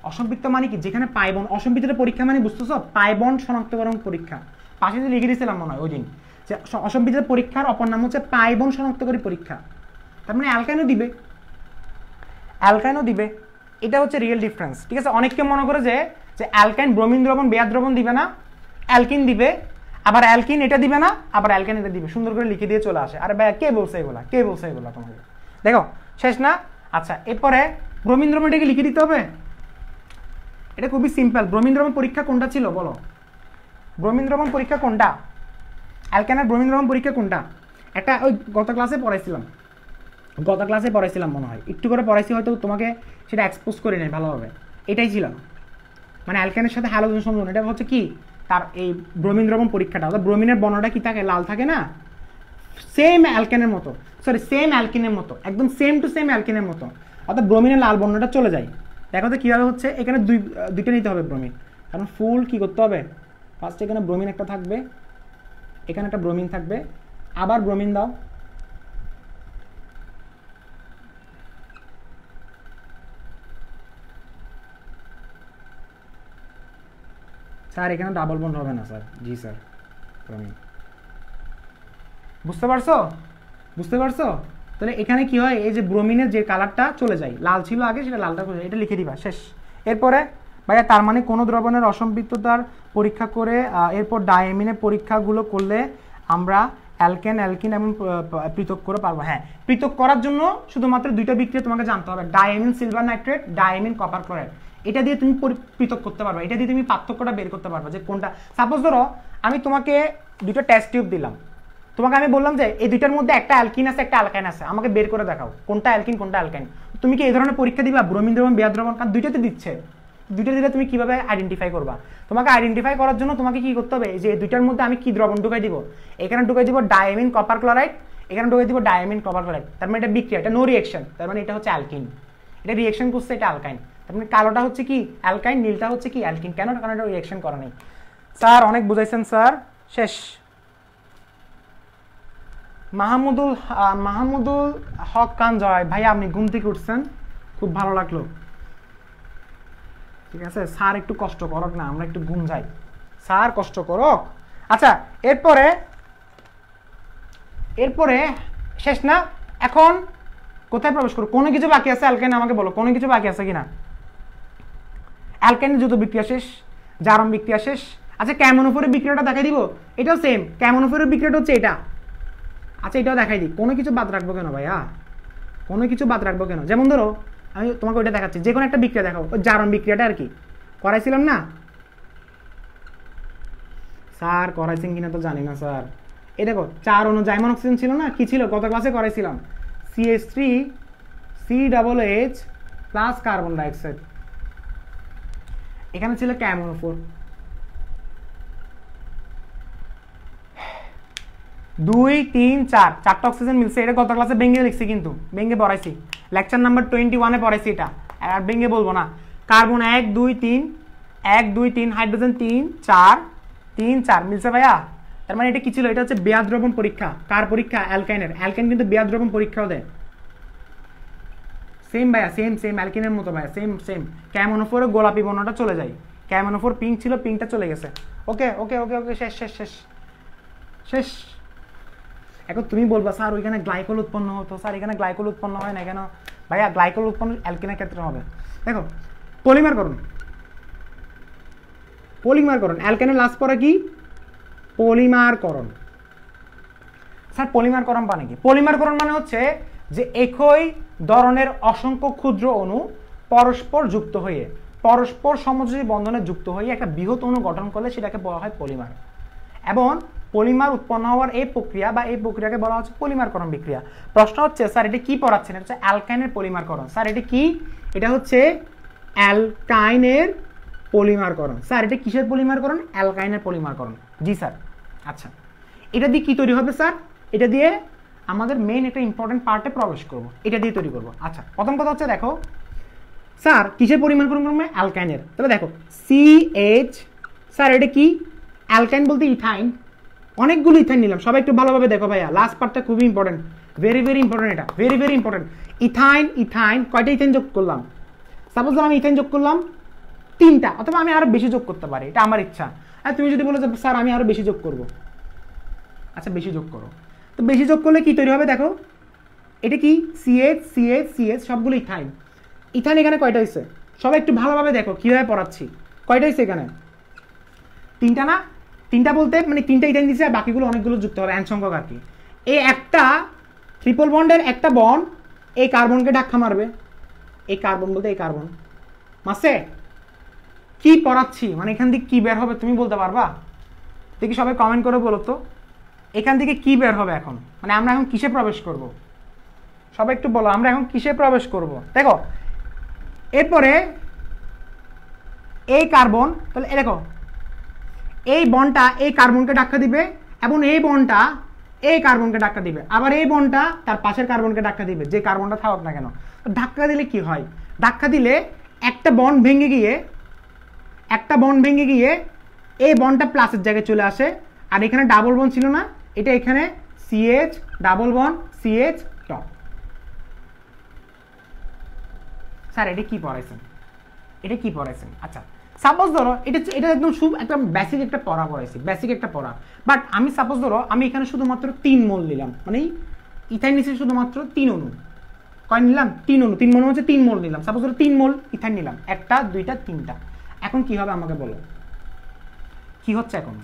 অসম্পৃক্ত মানে কি? যেখানে পাই বন্ড। অসম্পৃক্ততা পরীক্ষা মানে বুঝতেছো? পাই বন্ড শনাক্তকরণ পরীক্ষা। পাশে যে লিখে দিয়েছিলাম মনে হয় ওই দিন, যে অসম্পৃক্ততা পরীক্ষার অপর নাম হচ্ছে পাই বন্ড শনাক্তকারী পরীক্ষা। তার মানে অ্যালকাইনও দিবে, অ্যালকাইনও দিবে। এটা হচ্ছে রিয়েল ডিফারেন্স, ঠিক আছে। অনেককে মনে করে যে অ্যালকাইন ব্রোমিন দ্রবণ বেয়ার দ্রবণ দিবে না, অ্যালকিন দিবে, আবার অ্যালকিন এটা দিবে না, আবার অ্যালকাইন এটা দিবে, সুন্দর করে লিখে দিয়ে চলে আসে। আরে ভাই কে বলছে এগুলা? কে বলছে এগুলা তোমাকে? দেখো শেষ না? আচ্ছা, এরপরে ব্রোমিন দ্রবণটাকে লিখে দিতে হবে। এটা খুবই সিম্পল। ব্রোমিন দ্রবণ পরীক্ষা কোনটা ছিল বলো? ব্রোমিন দ্রবণ পরীক্ষা কোনটা? অ্যালকাইনের ব্রোমিন দ্রবণ পরীক্ষা কোনটা? একটা ওই গত ক্লাসে পড়াইছিলাম মনে হয়, একটু করে পড়াইছি, হয়তো তোমাকে সেটা এক্সপোজ করে নেই ভালোভাবে। এটাই ছিল, মানে অ্যালকাইনের সাথে হ্যালোজেন সংযোজন। এটা হচ্ছে কি তার এই ব্রোমিন দ্রবণ পরীক্ষাটা, অর্থাৎ ব্রোমিনের বর্ণটা কি থাকে? লাল থাকে না? সেম অ্যালকাইনের মতো, সেম অ্যালকিনের মতো, একদম সেম টু সেম অ্যালকিনের মতো, অর্থাৎ ব্রোমিনের লাল বর্ণটা চলে যায়। দেখো তো কীভাবে হচ্ছে। এখানে দুইটা নিতে হবে ব্রোমিন, কারণ ফুল কি করতে হবে? ফার্স্ট এখানে ব্রোমিন একটা থাকবে, এখানে একটা ব্রোমিন থাকবে, আবার ব্রোমিন দাও, স্যার এখানে ডাবল বন্ড হবে না স্যার। জি স্যার, ব্রোমিন। বুঝতে পারছো? বুঝতে পারছো? তাহলে এখানে কি হয়? এই যে ব্রোমিনের যে কালারটা চলে যায়, লাল ছিল আগে, সেটা লালটা চলে যায়, এটা লিখে দিবা, শেষ। এরপরে ভাইয়া তার মানে কোনো দ্রবণের অসম্পৃক্ততার পরীক্ষা করে এরপর ডায়ামিনের পরীক্ষাগুলো করলে আমরা অ্যালকেন এবং পৃথক করে পারবো। হ্যাঁ, পৃথক করার জন্য শুধুমাত্র 2টা বিক্রিয়া তোমাকে জানতে হবে, diamine silver nitrate, diamine copper chloride. এটা দিয়ে তুমি পৃথক করতে পারবে, এটা দিয়ে তুমি পার্থক্যটা বের করতে পারবে যে কোনটা। সাপোজ ধরো আমি তোমাকে 2টা টেস্ট টিউব দিলাম, তোমাকে আমি বললাম যে এই 2টার মধ্যে একটা অ্যালকিন আছে, একটা অ্যালকাইন আছে, আমাকে বের করে দেখাও কোনটা অ্যালকিন কোনটা অ্যালকাইন। তুমি কি এই ধরনের পরীক্ষা দিবা? ব্রোমিন দ্রবণ বেয়ার দ্রবণ, কারণ 2টাতে দিচ্ছে, 2টা দিলে তুমি কিভাবে আইডেন্টিফাই করবা? তোমাকে আইডেন্টিফাই করার জন্য তোমাকে কি করতে হবে? যে এই 2টার মধ্যে আমি কি দ্রবণ ঢুকাই দিব? এখানে ঢুকাই দিব ডায়ামিন কপার ক্লোরাইড, এখানে ঢুকাই দিব ডায়ামিন কপার ক্লোরাইড। তার মানে এটা বিক্রিয়া, এটা নো রিঅ্যাকশন, তার মানে এটা হচ্ছে অ্যালকিন। এটা রিঅ্যাকশন করছে, এটা অ্যালকাইন। তার মানে কালোটা হচ্ছে কি অ্যালকাইন, নীলটা হচ্ছে কি অ্যালকিন। কেন? কারণ এটা রিঅ্যাকশন করা নেই। স্যার অনেক বুঝাইছেন স্যার, শেষ। মাহমুদুল হক খান জয় ভাই, আপনি ঘুম থেকে উঠছেন, খুব ভালো লাগলো। ঠিক আছে, স্যার একটু কষ্ট করক না, আমরা একটু ঘুম যাই, স্যার কষ্ট করক। আচ্ছা, এরপরে শেষ না? এখন কোথায় প্রবেশ করব? কোনো কিছু বাকি আছে অ্যালকাইন? আমাকে বলো, কোনো কিছু বাকি আছে কিনা? অ্যালকাইনের যত বিক্রিয়া শেষ, জারণ বিক্রিয়া শেষ। আচ্ছা, ক্যামনোফোরের বিক্রিয়াটা দেখাই দিব, এটাও সেম। ক্যামনোফোরের বিক্রিয়াটা হচ্ছে এটা। আচ্ছা, এটাও দেখাই দিই। কোনো কিছু বাদ রাখবো কেন ভাইয়া? কোনো কিছু বাদ রাখবো কেন? যেমন ধরো আমি তোমাকে ওইটা দেখাচ্ছি, যে কোনো একটা বিক্রিয়া দেখাও, ওই জারণ বিক্রিয়াটা আর কি করাইছিলাম না স্যার? করাইছেন কিনা তো জানি না স্যার। এই দেখো 4 অণু জাইমন অক্সিজেন ছিল না, কি ছিল গত ক্লাসে করাইছিলাম? CH3COOH plus carbon dioxide. এখানে ছিল ক্যামনোফোর। 2 3 4 4টা অক্সিজেন মিলছে। এটা গত ক্লাসে বেঙ্গে লিখছি, কিন্তু বেঙ্গে পড়াইছি, লেকচার নাম্বার 21-এ পড়াইছি এটা, আর বেঙ্গে বলবো না। কার্বন 1 2 3 1 2 3, হাইড্রোজেন 3 4 3 4 মিলছে ভাইয়া। তার মানে এটা কি ছিল? এটা হচ্ছে বেয়ার দ্রবণ পরীক্ষা। কার পরীক্ষা? অ্যালকাইনের। অ্যালকাইন কিন্তু বেয়ার দ্রবণ পরীক্ষাও দেয়। সেম ভাইয়া, সেম অ্যালকিনের মতো ভাইয়া, সেম। ক্যামনোফোরে গোলাপি বর্ণটা চলে যায়, ক্যামনোফোর পিঙ্ক ছিল, পিঙ্কটা চলে গেছে। ওকে, শেষ। এখন তুমি বলবা স্যার ওইখানে গ্লাইকোল উৎপন্ন হতো, স্যার এখানে গ্লাইকোল উৎপন্ন হয় না কেন? ভাইয়া গ্লাইকোল উৎপন্ন অ্যালকিনের ক্ষেত্রে হবে। দেখো পলিমারকরণ, অ্যালকাইনের লাস্ট পরে কি? পলিমারকরণ। স্যার পলিমারকরণ মানে কি? পলিমারকরণ মানে হচ্ছে যে একই ধরনের অসংখ্য ক্ষুদ্র অণু পরস্পর যুক্ত হয়ে, পরস্পর সমযোজী বন্ধনে যুক্ত হয়ে একটা বৃহৎ অণু গঠন করলে সেটাকে বলা হয় পলিমার। এবং পলিমার উৎপন্ন হওয়ার এই প্রক্রিয়া বা এই প্রক্রিয়াকে বলা হচ্ছে পলিমারকরণ বিক্রিয়া। প্রশ্ন হচ্ছে স্যার এটা কি পড়াচ্ছেন? এটা হচ্ছে অ্যালকাইনের পলিমারকরণ। স্যার এটা কি? এটা হচ্ছে অ্যালকাইনের পলিমারকরণ। স্যার এটা কিসের পলিমারকরণ? অ্যালকাইনের পলিমারকরণ। জি স্যার। আচ্ছা, এটা দিয়ে কি তৈরি হবে স্যার? এটা দিয়ে আমাদের মেইন একটা ইম্পর্টেন্ট পার্টে প্রবেশ করব, এটা দিয়ে তৈরি করব। আচ্ছা, প্রথম কথা হচ্ছে দেখো স্যার কিসের পলিমারকরণ করবে? অ্যালকাইনের। তাহলে দেখো CH, স্যার এটা কি? অ্যালকাইন বলতে ইথাইন, অনেকগুলো ইথাইন নিলাম। সবাই একটু ভালোভাবে দেখো ভাইয়া, লাস্ট পার্টটা খুবই ইম্পর্টেন্ট, ভেরি ইম্পর্টেন্ট, এটা ভেরি ইম্পর্টেন্ট। ইথাইন কয়টা ইথাইন যোগ করলাম? সাপোজ আমি ইথাইন যোগ করলাম 3টা, অথবা আমি আরো বেশি যোগ করতে পারি, এটা আমার ইচ্ছা। আর তুমি যদি বলো যে স্যার আমি আরো বেশি যোগ করব, আচ্ছা বেশি যোগ করো। তো বেশি যোগ করলে কি তৈরি হবে দেখো, এটা কি? CH সবগুলো ইথাইন। ইথাইন এখানে কয়টা হয়েছে? সবাই একটু ভালোভাবে দেখো কিভাবে পড়াচ্ছি। কয়টা হয়েছে এখানে? 3টা না? 3টা বলতে মানে 3টা ইথাইন দিচ্ছে, আর বাকিগুলো অনেকগুলো যুক্ত হবে, এন সংখ্যক আর কি। এই একটা ট্রিপল বন্ডের একটা বন্ড এই কার্বনকে ধাক্কা মারবে, এই কার্বন বলতে এই কার্বন মাসে। কি পড়াচ্ছি মানে এখান থেকে কি বের হবে তুমি বলতে পারবা? দেখি সবাই কমেন্ট করে বলো তো, এখান থেকে কি বের হবে এখন? মানে আমরা এখন কিসে প্রবেশ করব? সবাই একটু বলো, আমরা এখন কিসে প্রবেশ করব? দেখো এরপরে এই কার্বন, তাহলে দেখো এই বন্ডটা এই কার্বনকে ধাক্কা দিবে, এবং এই বন্ডটা এই কার্বনকে ধাক্কা দিবে, আবার এই বন্ডটা তার পাশের কার্বনকে ধাক্কা দিবে, যে কার্বনটা থাকুক না কেন। ধাক্কা দিলে কি হয়? ধাক্কা দিলে একটা বন্ড ভেঙে গিয়ে এই বন্ডটা প্লাসের জায়গায় চলে আসে, আর এখানে ডাবল বন্ড ছিল না, এটা এখানে CH double bond CH top. Sir এটা কি পড়াইছেন? আচ্ছা সাপোজ ধরো এটা একদম একটা বেসিক একটা পড়া পড়াইছি, বাট আমি সাপোজ ধরো আমি এখানে শুধুমাত্র 3 মোল নিলাম, মানে ইথাইন নিচে শুধুমাত্র 3 অণু। কয় নিলাম? 3 অণু। 3 মোল হচ্ছে 3 মোল নিলাম। সাপোজ ধরো 3 মোল ইথাইন নিলাম, 1টা 2টা 3টা। এখন কি হবে আমাকে বলো? কি হচ্ছে এখন?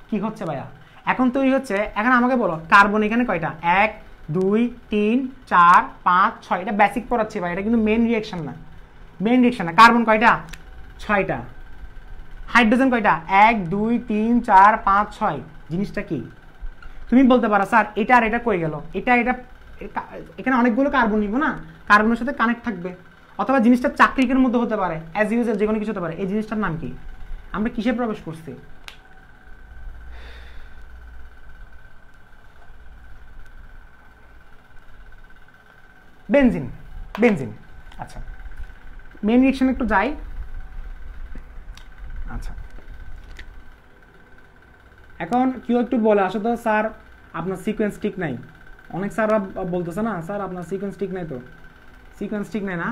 কি হচ্ছে ভাইয়া? এখন তৈরি হচ্ছে, এখন আমাকে বলো কার্বন এখানে কয়টা? 1 2 3 4 5 6। এটা বেসিক পড়াচ্ছি ভাই, এটা কিন্তু মেইন রিঅ্যাকশন না। কার্বন কয়টা? 6টা। হাইড্রোজেন কয়টা? 1 2 3 4 5 6। জিনিসটা কি? তুমি বলতে পারো স্যার এটা আর এটা কই গেল? এটা এখানে অনেকগুলো কার্বন নিব না, কার্বনের সাথে কানেক্ট থাকবে, অথবা জিনিসটা চাকরিকের মধ্যে হতে পারে, অ্যাজ ইউজুয়াল যে কোনো কিছু হতে পারে। এই জিনিসটার নাম কি? আমরা কিসে প্রবেশ করছি? বেনজিন। আচ্ছা মেইন রিঅ্যাকশন একটু যাই। আচ্ছা এখন কেউ একটু বলে আসো তো স্যার আপনার সিকোয়েন্স ঠিক নাই, অনেক স্যাররা বলতেছে না স্যার আপনার সিকোয়েন্স ঠিক নাই, তো সিকোয়েন্স ঠিক নাই না।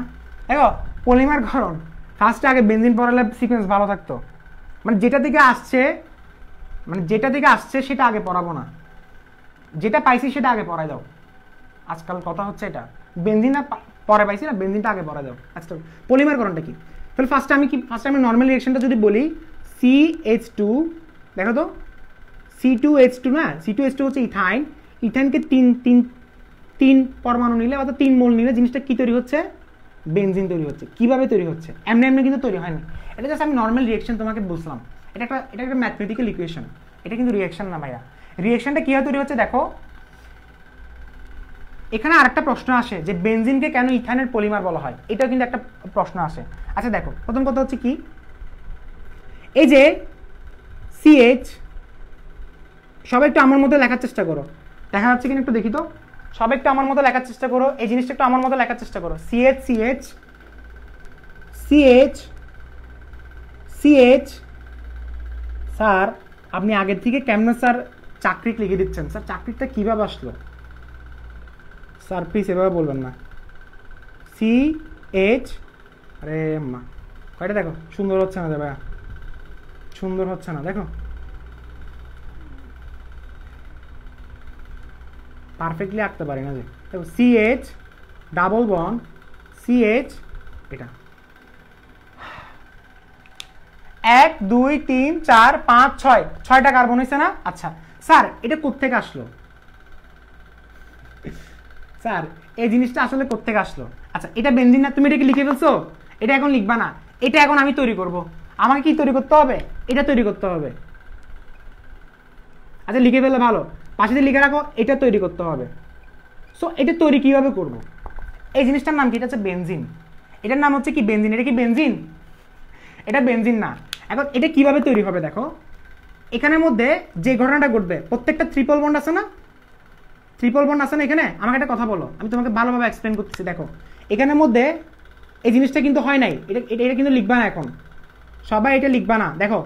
দেখো পলিমার গঠন ফার্স্টে আগে বেনজিন পড়ালে সিকোয়েন্স ভালো থাকতো, মানে যেটা থেকে আসছে সেটা আগে পড়াবো না, যেটা পাইছি সেটা আগে পড়াই দাও। আজকাল কথা হচ্ছে এটা, বেনজিন না পরে পাইছি না, বেনজিনটা আগে পড়াই দাও। আজকাল পলিমার গঠনটা কি, তাহলে ফার্স্টে আমি নর্মাল রিঅ্যাকশনটা যদি বলি CH2, দেখো তো C2H2 না, C2H2 হচ্ছে ইথাইন, ইথাইনকে তিন পরমাণু নিলে অর্থাৎ 3 মোল নিলে জিনিসটা কি তৈরি হচ্ছে, বেনজিন তৈরি হচ্ছে। কিভাবে তৈরি হচ্ছে, এমনি কিন্তু তৈরি হয় না, এটা জাস্ট আমি নর্মাল রিঅ্যাকশন তোমাকে বুঝলাম। এটা একটা ম্যাথমেটিক্যাল ইকুয়েশন, এটা কিন্তু রিঅ্যাকশন না ভাইয়া। রিঅ্যাকশনটা কিভাবে তৈরি হচ্ছে দেখো, এখানে আরেকটা প্রশ্ন আসে যে বেনজিনকে কেন ইথাইনের পলিমার বলা হয়, এটাও কিন্তু একটা প্রশ্ন আসে। আচ্ছা দেখো প্রথম কথা হচ্ছে কি, এই যে CH, সবাই একটু আমার মতো লেখার চেষ্টা করো, দেখা যাচ্ছে কিনা একটু দেখি তো, সবাই একটু আমার মতো লেখার চেষ্টা করো, এই জিনিসটা একটু আমার মতো লেখার চেষ্টা করো। CH স্যার আপনি আগের থেকে কেমনে স্যার চাকরিক লিখে দিচ্ছেন, স্যার চাকরিটা কিভাবে আসলো স্যার, প্লিজ এভাবে বলবেন না। CH, আরে মা কয়টা দেখো, সুন্দর হচ্ছে না ভাইয়া, সুন্দর হচ্ছে না, দেখো পারফেক্টলি আঁকতে পারি না যে, দেখো CH ডাবল বন্ড CH, এটা 1 2 3 4 5 6, 6টা কার্বন হয়েছে না। আচ্ছা স্যার এটা কোত্থেকে আসলো, স্যার এই জিনিসটা আসলে কোত্থেকে আসলো। আচ্ছা এটা বেনজিন না, তুমি এটা কি লিখে ফেলছো, এটা এখন লিখবা না, এটা এখন আমি তৈরি করব। আমাকে কি তৈরি করতে হবে, এটা তৈরি করতে হবে। আচ্ছা লিখে ফেলে ভালো, পাশে দিয়ে লিখে রাখো, এটা তৈরি করতে হবে। সো এটা তৈরি কিভাবে করব, এই জিনিসটার নাম কি, এটা হচ্ছে বেনজিন, এটার নাম হচ্ছে কি বেনজিন। এটা কি বেনজিন, এটা বেনজিন না। এখন এটা কিভাবে তৈরি হবে দেখো, এখানের মধ্যে যে ঘটনাটা ঘটবে, প্রত্যেকটা ট্রিপল বন্ড আছে না, ট্রিপল বন্ড আছে না এখানে, আমাকে একটা কথা বলো, আমি তোমাকে ভালোভাবে এক্সপ্লেন করতেছি। দেখো এখানের মধ্যে এই জিনিসটা কিন্তু হয় নাই, এটা কিন্তু লিখবা না, এখন সবাই এটা লিখবা না। দেখো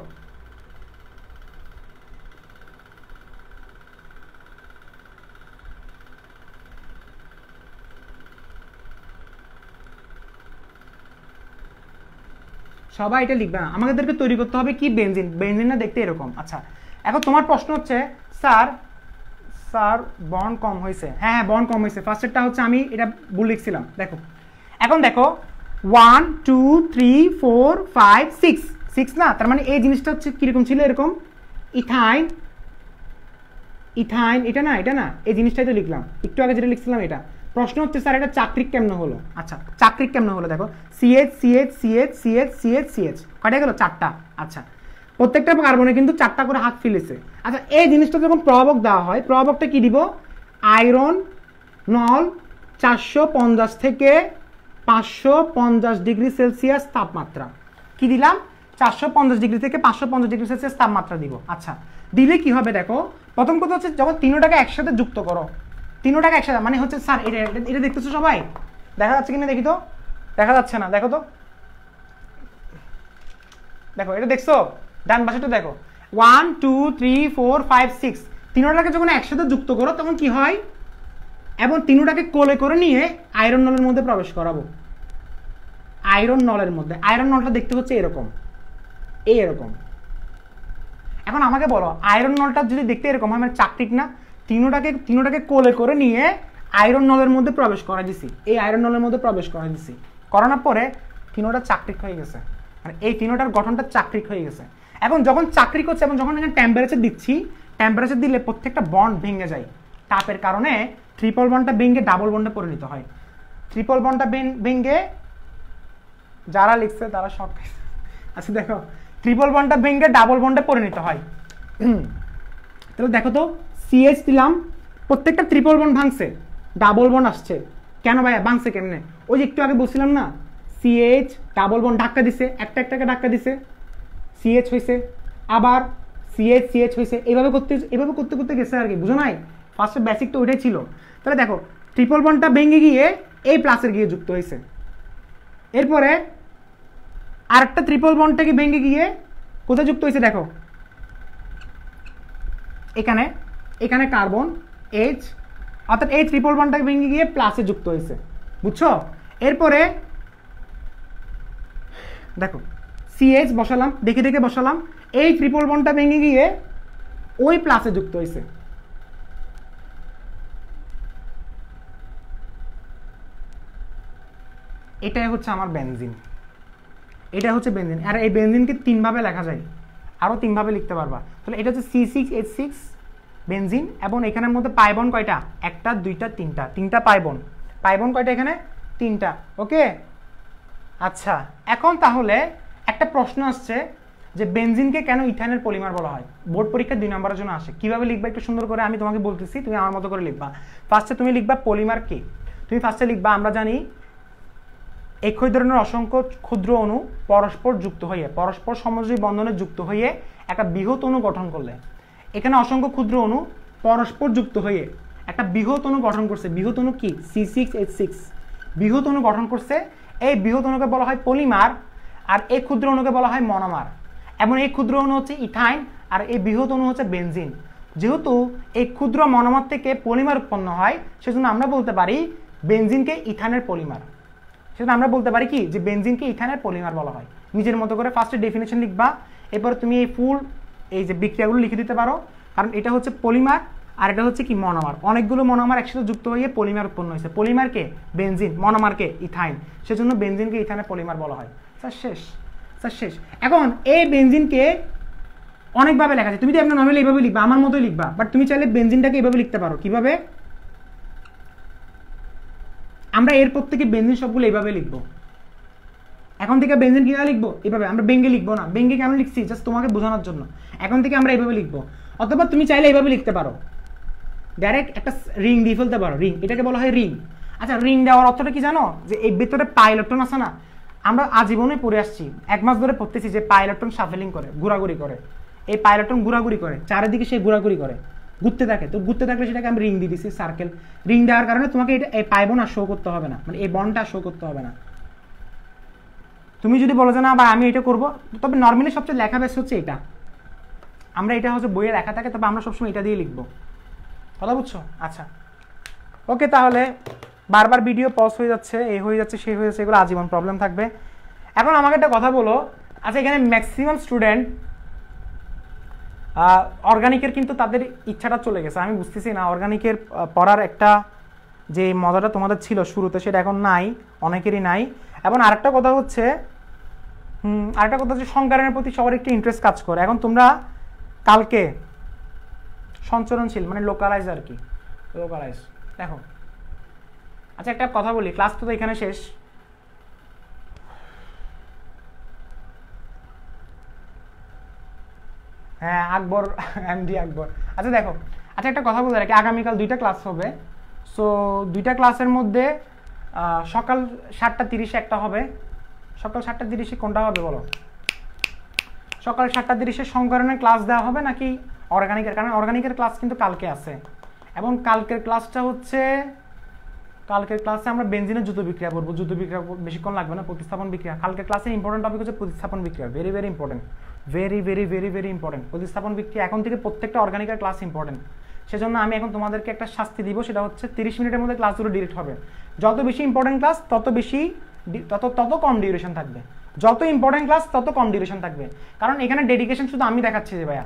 সবাই এটা লিখবে না, আমাদেরকে তৈরি করতে হবে কি বেনজিন, বেনজিনটা দেখতে এরকম। আচ্ছা এখন তোমার প্রশ্ন হচ্ছে স্যার বন্ড কম হয়েছে, হ্যাঁ বন্ড কম হয়েছে, ফার্স্টেরটা হচ্ছে আমি এটা ভুল লিখছিলাম। দেখো এখন দেখো 1 2 3 4 5 6 না, তার মানে এই জিনিসটা হচ্ছে কিরকম ছিল, এরকম ইথাইন, এটা না এই জিনিসটাই তো লিখলাম একটু আগে যেটা লিখছিলাম। এটা প্রশ্ন হচ্ছে স্যার এটা চাকরিক কেমনে হলো। আচ্ছা চাকরিক কেমনে হলো, দেখো CH কয়টা গেল, 4টা। আচ্ছা প্রত্যেকটা কার্বনে কিন্তু 4টা করে হাত ফিলেছে। আচ্ছা এই জিনিসটা যখন প্রভাবক দেওয়া হয়, প্রভাবকটা কি দিব, আয়রন নল 450 থেকে 550 ডিগ্রি সেলসিয়াস তাপমাত্রা, কি দিলাম 450 ডিগ্রি থেকে 550 ডিগ্রি সেলসিয়াস তাপমাত্রা দিব। আচ্ছা দিলে কি হবে দেখো, প্রথম কথা হচ্ছে যখন তিনটাকে একসাথে যুক্ত করো, তিনটাকে একসাথে মানে হচ্ছে স্যার এটা দেখতেছো সবাই, দেখা যাচ্ছে কিনা দেখি তো, দেখা যাচ্ছে না, দেখো তো, দেখো এটা দেখছো, ডান পাশেটা দেখো 1 2 3 4 5 6, তিনটাকে যখন একসাথে যুক্ত করো তখন কি হয়, এবং তিনটাকে কোলে করে নিয়ে আয়রন নলের মধ্যে প্রবেশ করাবো। আয়রন নলের মধ্যে, আয়রন নলটা দেখতে হচ্ছে এরকম, এরকম। এখন আমাকে বলো আয়রন নলটা যদি দেখতে এরকম হয়, মানে চাকরিক না, তিনটাকে কোলে করে নিয়ে আয়রন নলের মধ্যে প্রবেশ করা দিছি, এই আয়রন নলের মধ্যে প্রবেশ করা দিছি, করানোর পরে তিনটা চাকরিক হয়ে গেছে, মানে এই তিনটার গঠনটা চাকরিক হয়ে গেছে। এখন যখন চাকরিক হচ্ছে এবং যখন এখানে টেম্পারেচার দিচ্ছি, টেম্পারেচার দিলে প্রত্যেকটা বন্ড ভেঙে যায়, তাপের কারণে ট্রিপল বন্ডটা ভেঙে ডাবল বন্ডে পরিণত হয়। ট্রিপল বন্ডটা ভেঙে, যারা লিখছে তারা শর্ট, আচ্ছা দেখো ট্রিপল বন্ডটা ভেঙে ডাবল বন্ডে পরিণত হয়। তাহলে দেখো তো CH দিলাম, প্রত্যেকটা ট্রিপল বন্ড ভাঙছে, ডাবল বন্ড আসছে, কেন ভাইয়া ভাঙছে কেমনে, ওই যে একটু আগে বলছিলাম না, CH ডাবল বন্ড ধাক্কা দিছে, একটাকে ধাক্কা দিছে, CH হয়েছে, আবার CH হয়েছে, এইভাবে করতে করতে গেছে আর কি, বুঝো নাই, ফার্স্টে বেসিকটা ওইটাই ছিল। তাহলে দেখো ট্রিপল বন্ডটা ভেঙে গিয়ে এই প্লাসের গিয়ে যুক্ত হয়েছে, এরপরে আরেকটা ট্রিপল বন্ডটাকে ভেঙে গিয়ে কোথায় যুক্ত হয়েছে দেখো, এখানে কার্বন H, অর্থাৎ এই ট্রিপল বন্ডটা ভেঙে গিয়ে প্লাসে যুক্ত হয়েছে, বুঝছো? এরপরে দেখো CH বসালাম, দেখে দেখে বসালাম, এই ট্রিপল বন্ডটা ভেঙে গিয়ে ওই প্লাসে যুক্ত হয়েছে। এটাই হচ্ছে আমার বেনজিন, এটা হচ্ছে বেনজিন। আর এই বেনজিনকে 3 ভাবে লেখা যায়, আরো 3 ভাবে লিখতে পারবা। তাহলে এটা হচ্ছে C6H6 বেনজিন, এবং এখানের মধ্যে পাইবন কয়টা? একটা, দুইটা, তিনটা, তিনটা পাইবন। পাইবন কয়টা এখানে? 3টা। ওকে, আচ্ছা এখন তাহলে একটা প্রশ্ন আসছে যে বেনজিনকে কেন ইথাইনের পলিমার বলা হয়? বোর্ড পরীক্ষা 2 নম্বরের জন্য আসে। কিভাবে লিখবা একটু সুন্দর করে আমি তোমাকে বলতেছি, তুমি আমার মতো করে লিখবা। ফার্স্টে তুমি লিখবা পলিমার কি, তুমি ফার্স্টে লিখবা আমরা জানি একই ধরনের অসংখ্য ক্ষুদ্র অণু পরস্পর যুক্ত হয়ে, পরস্পর সমযোজী বন্ধনে যুক্ত হয়ে একটা বৃহৎ অণু গঠন করলে, এখানে অসংখ্য ক্ষুদ্র অণু পরস্পর যুক্ত হয়ে একটা বৃহৎ অণু গঠন করছে। বৃহৎ অণু কি? C6H6 বৃহৎ অণু গঠন করছে। এই বৃহৎ অণুকে বলা হয় পলিমার, আর এই ক্ষুদ্র অণুকে বলা হয় মনোমার। এবং এই ক্ষুদ্র অণু হচ্ছে ইথাইন, আর এই বৃহৎ অণু হচ্ছে বেনজিন। যেহেতু এই ক্ষুদ্র মনোমার থেকে পলিমার উৎপন্ন হয়, সেজন্য আমরা বলতে পারি বেনজিনকে ইথাইনের পলিমার। সেজন্য আমরা বলতে পারি কি, যে বেনজিনকে ইথাইনের পলিমার বলা হয়। নিজের মতো করে ফার্স্টে ডেফিনেশন লিখবা, এরপর তুমি এই ফুল এই যে বিক্রিয়াগুলো লিখে দিতে পারো, কারণ এটা হচ্ছে পলিমার আর এটা হচ্ছে কি মনোমার। অনেকগুলো মনোমার একসাথে যুক্ত হয়ে পলিমার উৎপন্ন হয়েছে। পলিমারকে বেনজিন, মনোমারকে ইথাইন, সেজন্য বেনজিনকে ইথাইনের পলিমার বলা হয়। স্যার শেষ, স্যার শেষ। এখন এই বেনজিনকে অনেকভাবে লেখা যায়, তুমি তো আপনার নর্মালি এইভাবে লিখবা, আমার মতোই লিখবা, বাট তুমি চাইলে বেনজিনটাকে এইভাবে লিখতে পারো। কিভাবে? আমরা এরপর থেকে বেনজিন সবগুলো এইভাবে লিখবো। এখন থেকে বেনজিন কিভাবে লিখবো? এইভাবে। আমরা বেঙ্গে লিখবো না, বেঙ্গে কেন লিখছি জাস্ট তোমাকে বোঝানোর জন্য। এখন থেকে আমরা এইভাবে লিখবো, অথবা তুমি চাইলে এইভাবে লিখতে পারো, ডাইরেক্ট একটা রিং দিয়ে ফেলতে পারো। রিং, এটাকে বলা হয় রিং। আচ্ছা রিং দেওয়ার অর্থটা কি জানো? যে এই ভিতরে পাই ইলেকট্রন আছে না, আমরা আজীবনে পড়ে আসছি, 1 মাস ধরে পড়তেছি যে পাই ইলেকট্রন শাফেলিং করে, ঘোরাঘুরি করে। এই পাই ইলেকট্রন ঘোরাঘুরি করে, চারিদিকে সে ঘোরাঘুরি করে, ঘুরতে থাকে। তো ঘুরতে থাকলে সেটাকে আমি রিং দিয়ে দিচ্ছি, সার্কেল। রিং দেওয়ার কারণে তোমাকে এটা এই পাই বোন আর শো করতে হবে না, মানে এই বন্ডটা শো করতে হবে না। তুমি যদি বলো যে না বা আমি এটা করবো, তবে নর্মালি সবচেয়ে লেখা বেশ হচ্ছে এটা। আমরা এটা হচ্ছে বইয়ে লেখা থাকে, তবে আমরা সবসময় এটা দিয়ে লিখবো। কথা বুঝছো? আচ্ছা ওকে, তাহলে বারবার ভিডিও পজ হয়ে যাচ্ছে, এই হয়ে যাচ্ছে, সেই হয়ে যাচ্ছে, এগুলো আজীবন প্রবলেম থাকবে। এখন আমাকে একটা কথা বলো, আচ্ছা এখানে ম্যাক্সিমাম স্টুডেন্ট অর্গানিকের কিন্তু তাদের ইচ্ছাটা চলে গেছে। আমি বুঝতেছি না, অর্গানিকের পড়ার একটা যে মজাটা তোমাদের ছিল শুরুতে, সেটা এখন নাই, অনেকেরই নাই। এবং আরেকটা কথা হচ্ছে সংকরণের প্রতি সবার একটু ইন্টারেস্ট কাজ করে। এখন তোমরা কালকে সঞ্চরণশীল মানে লোকালাইজ আর কি, লোকালাইজ দেখো। আচ্ছা একটা কথা বলি, ক্লাস তো এখানে শেষ। হ্যাঁ আকবর, এমডি আকবর। আচ্ছা দেখো, আচ্ছা একটা কথা বলে রাখি, আগামীকাল 2টা ক্লাস হবে। সো 2টা ক্লাসের মধ্যে সকাল 7:30-এ একটা হবে। সকাল 7:30-এ কোনটা হবে বলো? সকাল 7:30-এ সংকরণের ক্লাস দেওয়া হবে নাকি অর্গানিকের? কারণ অর্গানিকের ক্লাস কিন্তু কালকে আছে, এবং কালকের ক্লাসটা হচ্ছে, কালকের ক্লাসে আমরা বেনজিনের যুদ্ধ বিক্রিয়া করবো। যুদ্ধ বিক্রিয়া বেশিক্ষণ লাগবে না, প্রতিস্থাপন বিক্রিয়া। কালকের ক্লাসে ইম্পর্টেন্ট টপিক হচ্ছে প্রতিস্থাপন বিক্রিয়া, very very important, very very very very important. প্রতিস্থাপন বিক্রিয়া এখন থেকে প্রত্যেকটা অর্গানিকের ক্লাস ইম্পর্টেন্ট। সেজন্য আমি এখন তোমাদেরকে একটা শাস্তি দিব, সেটা হচ্ছে 30 মিনিটের মধ্যে ক্লাসগুলো ডিলিট হবে। যত বেশি ইম্পর্টেন্ট ক্লাস তত বেশি তত কম ডিউরেশন থাকবে, যত ইম্পর্টেন্ট ক্লাস তত কম ডিউরেশন থাকবে। কারণ এখানে ডেডিকেশন শুধু আমি দেখাচ্ছি যে ভাইয়া,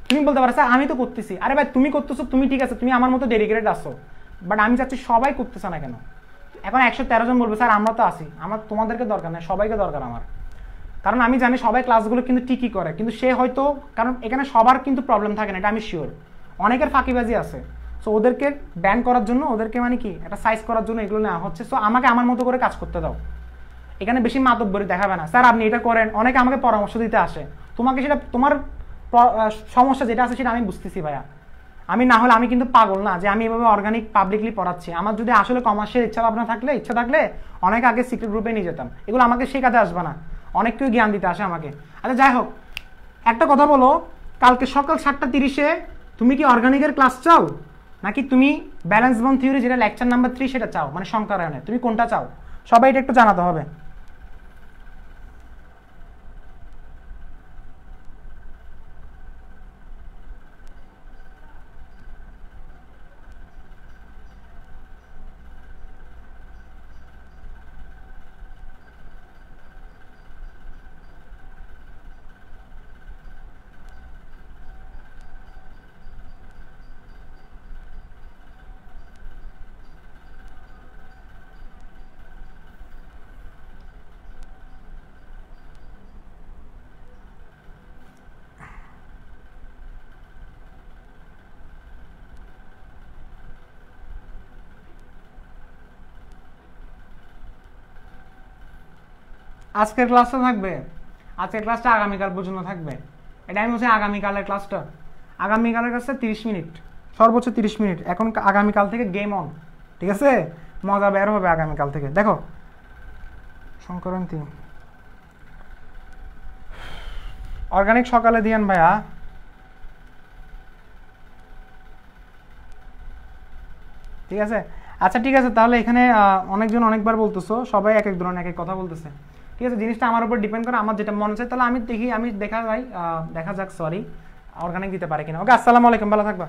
তুমি বলতে পারো স্যার আমি তো করতেছি। আরে ভাই তুমি করতেছো, তুমি ঠিক আছে, তুমি আমার মতো ডেডিকেটেড আসো, বাট আমি চাচ্ছি সবাই করতেছে না কেন। এখন 113 জন বলবে স্যার আমরা তো আসি, আমার তোমাদেরকে দরকার নেই, সবাইকে দরকার আমার। কারণ আমি জানি সবাই ক্লাসগুলো কিন্তু ঠিকই করে, কিন্তু সে হয়তো, কারণ এখানে সবার কিন্তু প্রবলেম থাকে না, এটা আমি শিওর। অনেকের ফাঁকিবাজি আছে, সো ওদেরকে ব্যান করার জন্য, ওদেরকে মানে কি একটা সাইজ করার জন্য এগুলো নেওয়া হচ্ছে। সো আমাকে আমার মতো করে কাজ করতে দাও, এখানে বেশি মাতব্বরি দেখাবে না। স্যার আপনি এটা করেন, অনেকে আমাকে পরামর্শ দিতে আসে, তোমাকে সেটা তোমার সমস্যা যেটা আছে সেটা আমি বুঝতেছি ভাইয়া। আমি না হলে আমি কিন্তু পাগল না যে আমি এভাবে অর্গানিক পাবলিকলি পড়াচ্ছি। আমার যদি আসলে কমার্শিয়াল ইচ্ছা থাকলে অনেক আগে সিক্রেট গ্রুপে নিয়ে যেতাম। এগুলো আমাকে শেখাতে আসবে না, অনেক কেউ জ্ঞান দিতে আসে আমাকে। আচ্ছা যাই হোক, একটা কথা বলো, কালকে সকাল 7:30-এ তুমি কি অর্গানিকের ক্লাস চাও, নাকি তুমি ব্যালেন্স বন্ড থিওরি যেটা লেকচার নাম্বার 3 সেটা চাও, মানে সংকরায়নে তুমি কোনটা চাও? সবাই এটা একটু জানাতে হবে। আজকের ক্লাসটা থাকবে, আজকের ক্লাসটা আগামীকাল পর্যন্ত থাকবে। এটা আমি বলছি আগামীকালের ক্লাসটা, আগামীকালের ক্লাসটা 30 মিনিট, সর্বোচ্চ 30 মিনিট। এখন আগামীকাল থেকে গেম অন, ঠিক আছে? মজা বের হবে আগামীকাল থেকে। দেখো সংকরণ 3 অর্গানিক সকালে দিয়ান ভাইয়া। ঠিক আছে, আচ্ছা ঠিক আছে, তাহলে এখানে অনেকজন অনেকবার বলতেছো, সবাই এক এক ধরনের এক এক কথা বলতেছে। ঠিক আছে, জিনিসটা আমার উপর ডিপেন্ড করে, আমার যেটা মনে চায় তাহলে আমি দেখি, আমি দেখা যাক সরি অর্গানিক দিতে পারে কিনা। ওকে, আসসালামু আলাইকুম, ভালো থাকবা।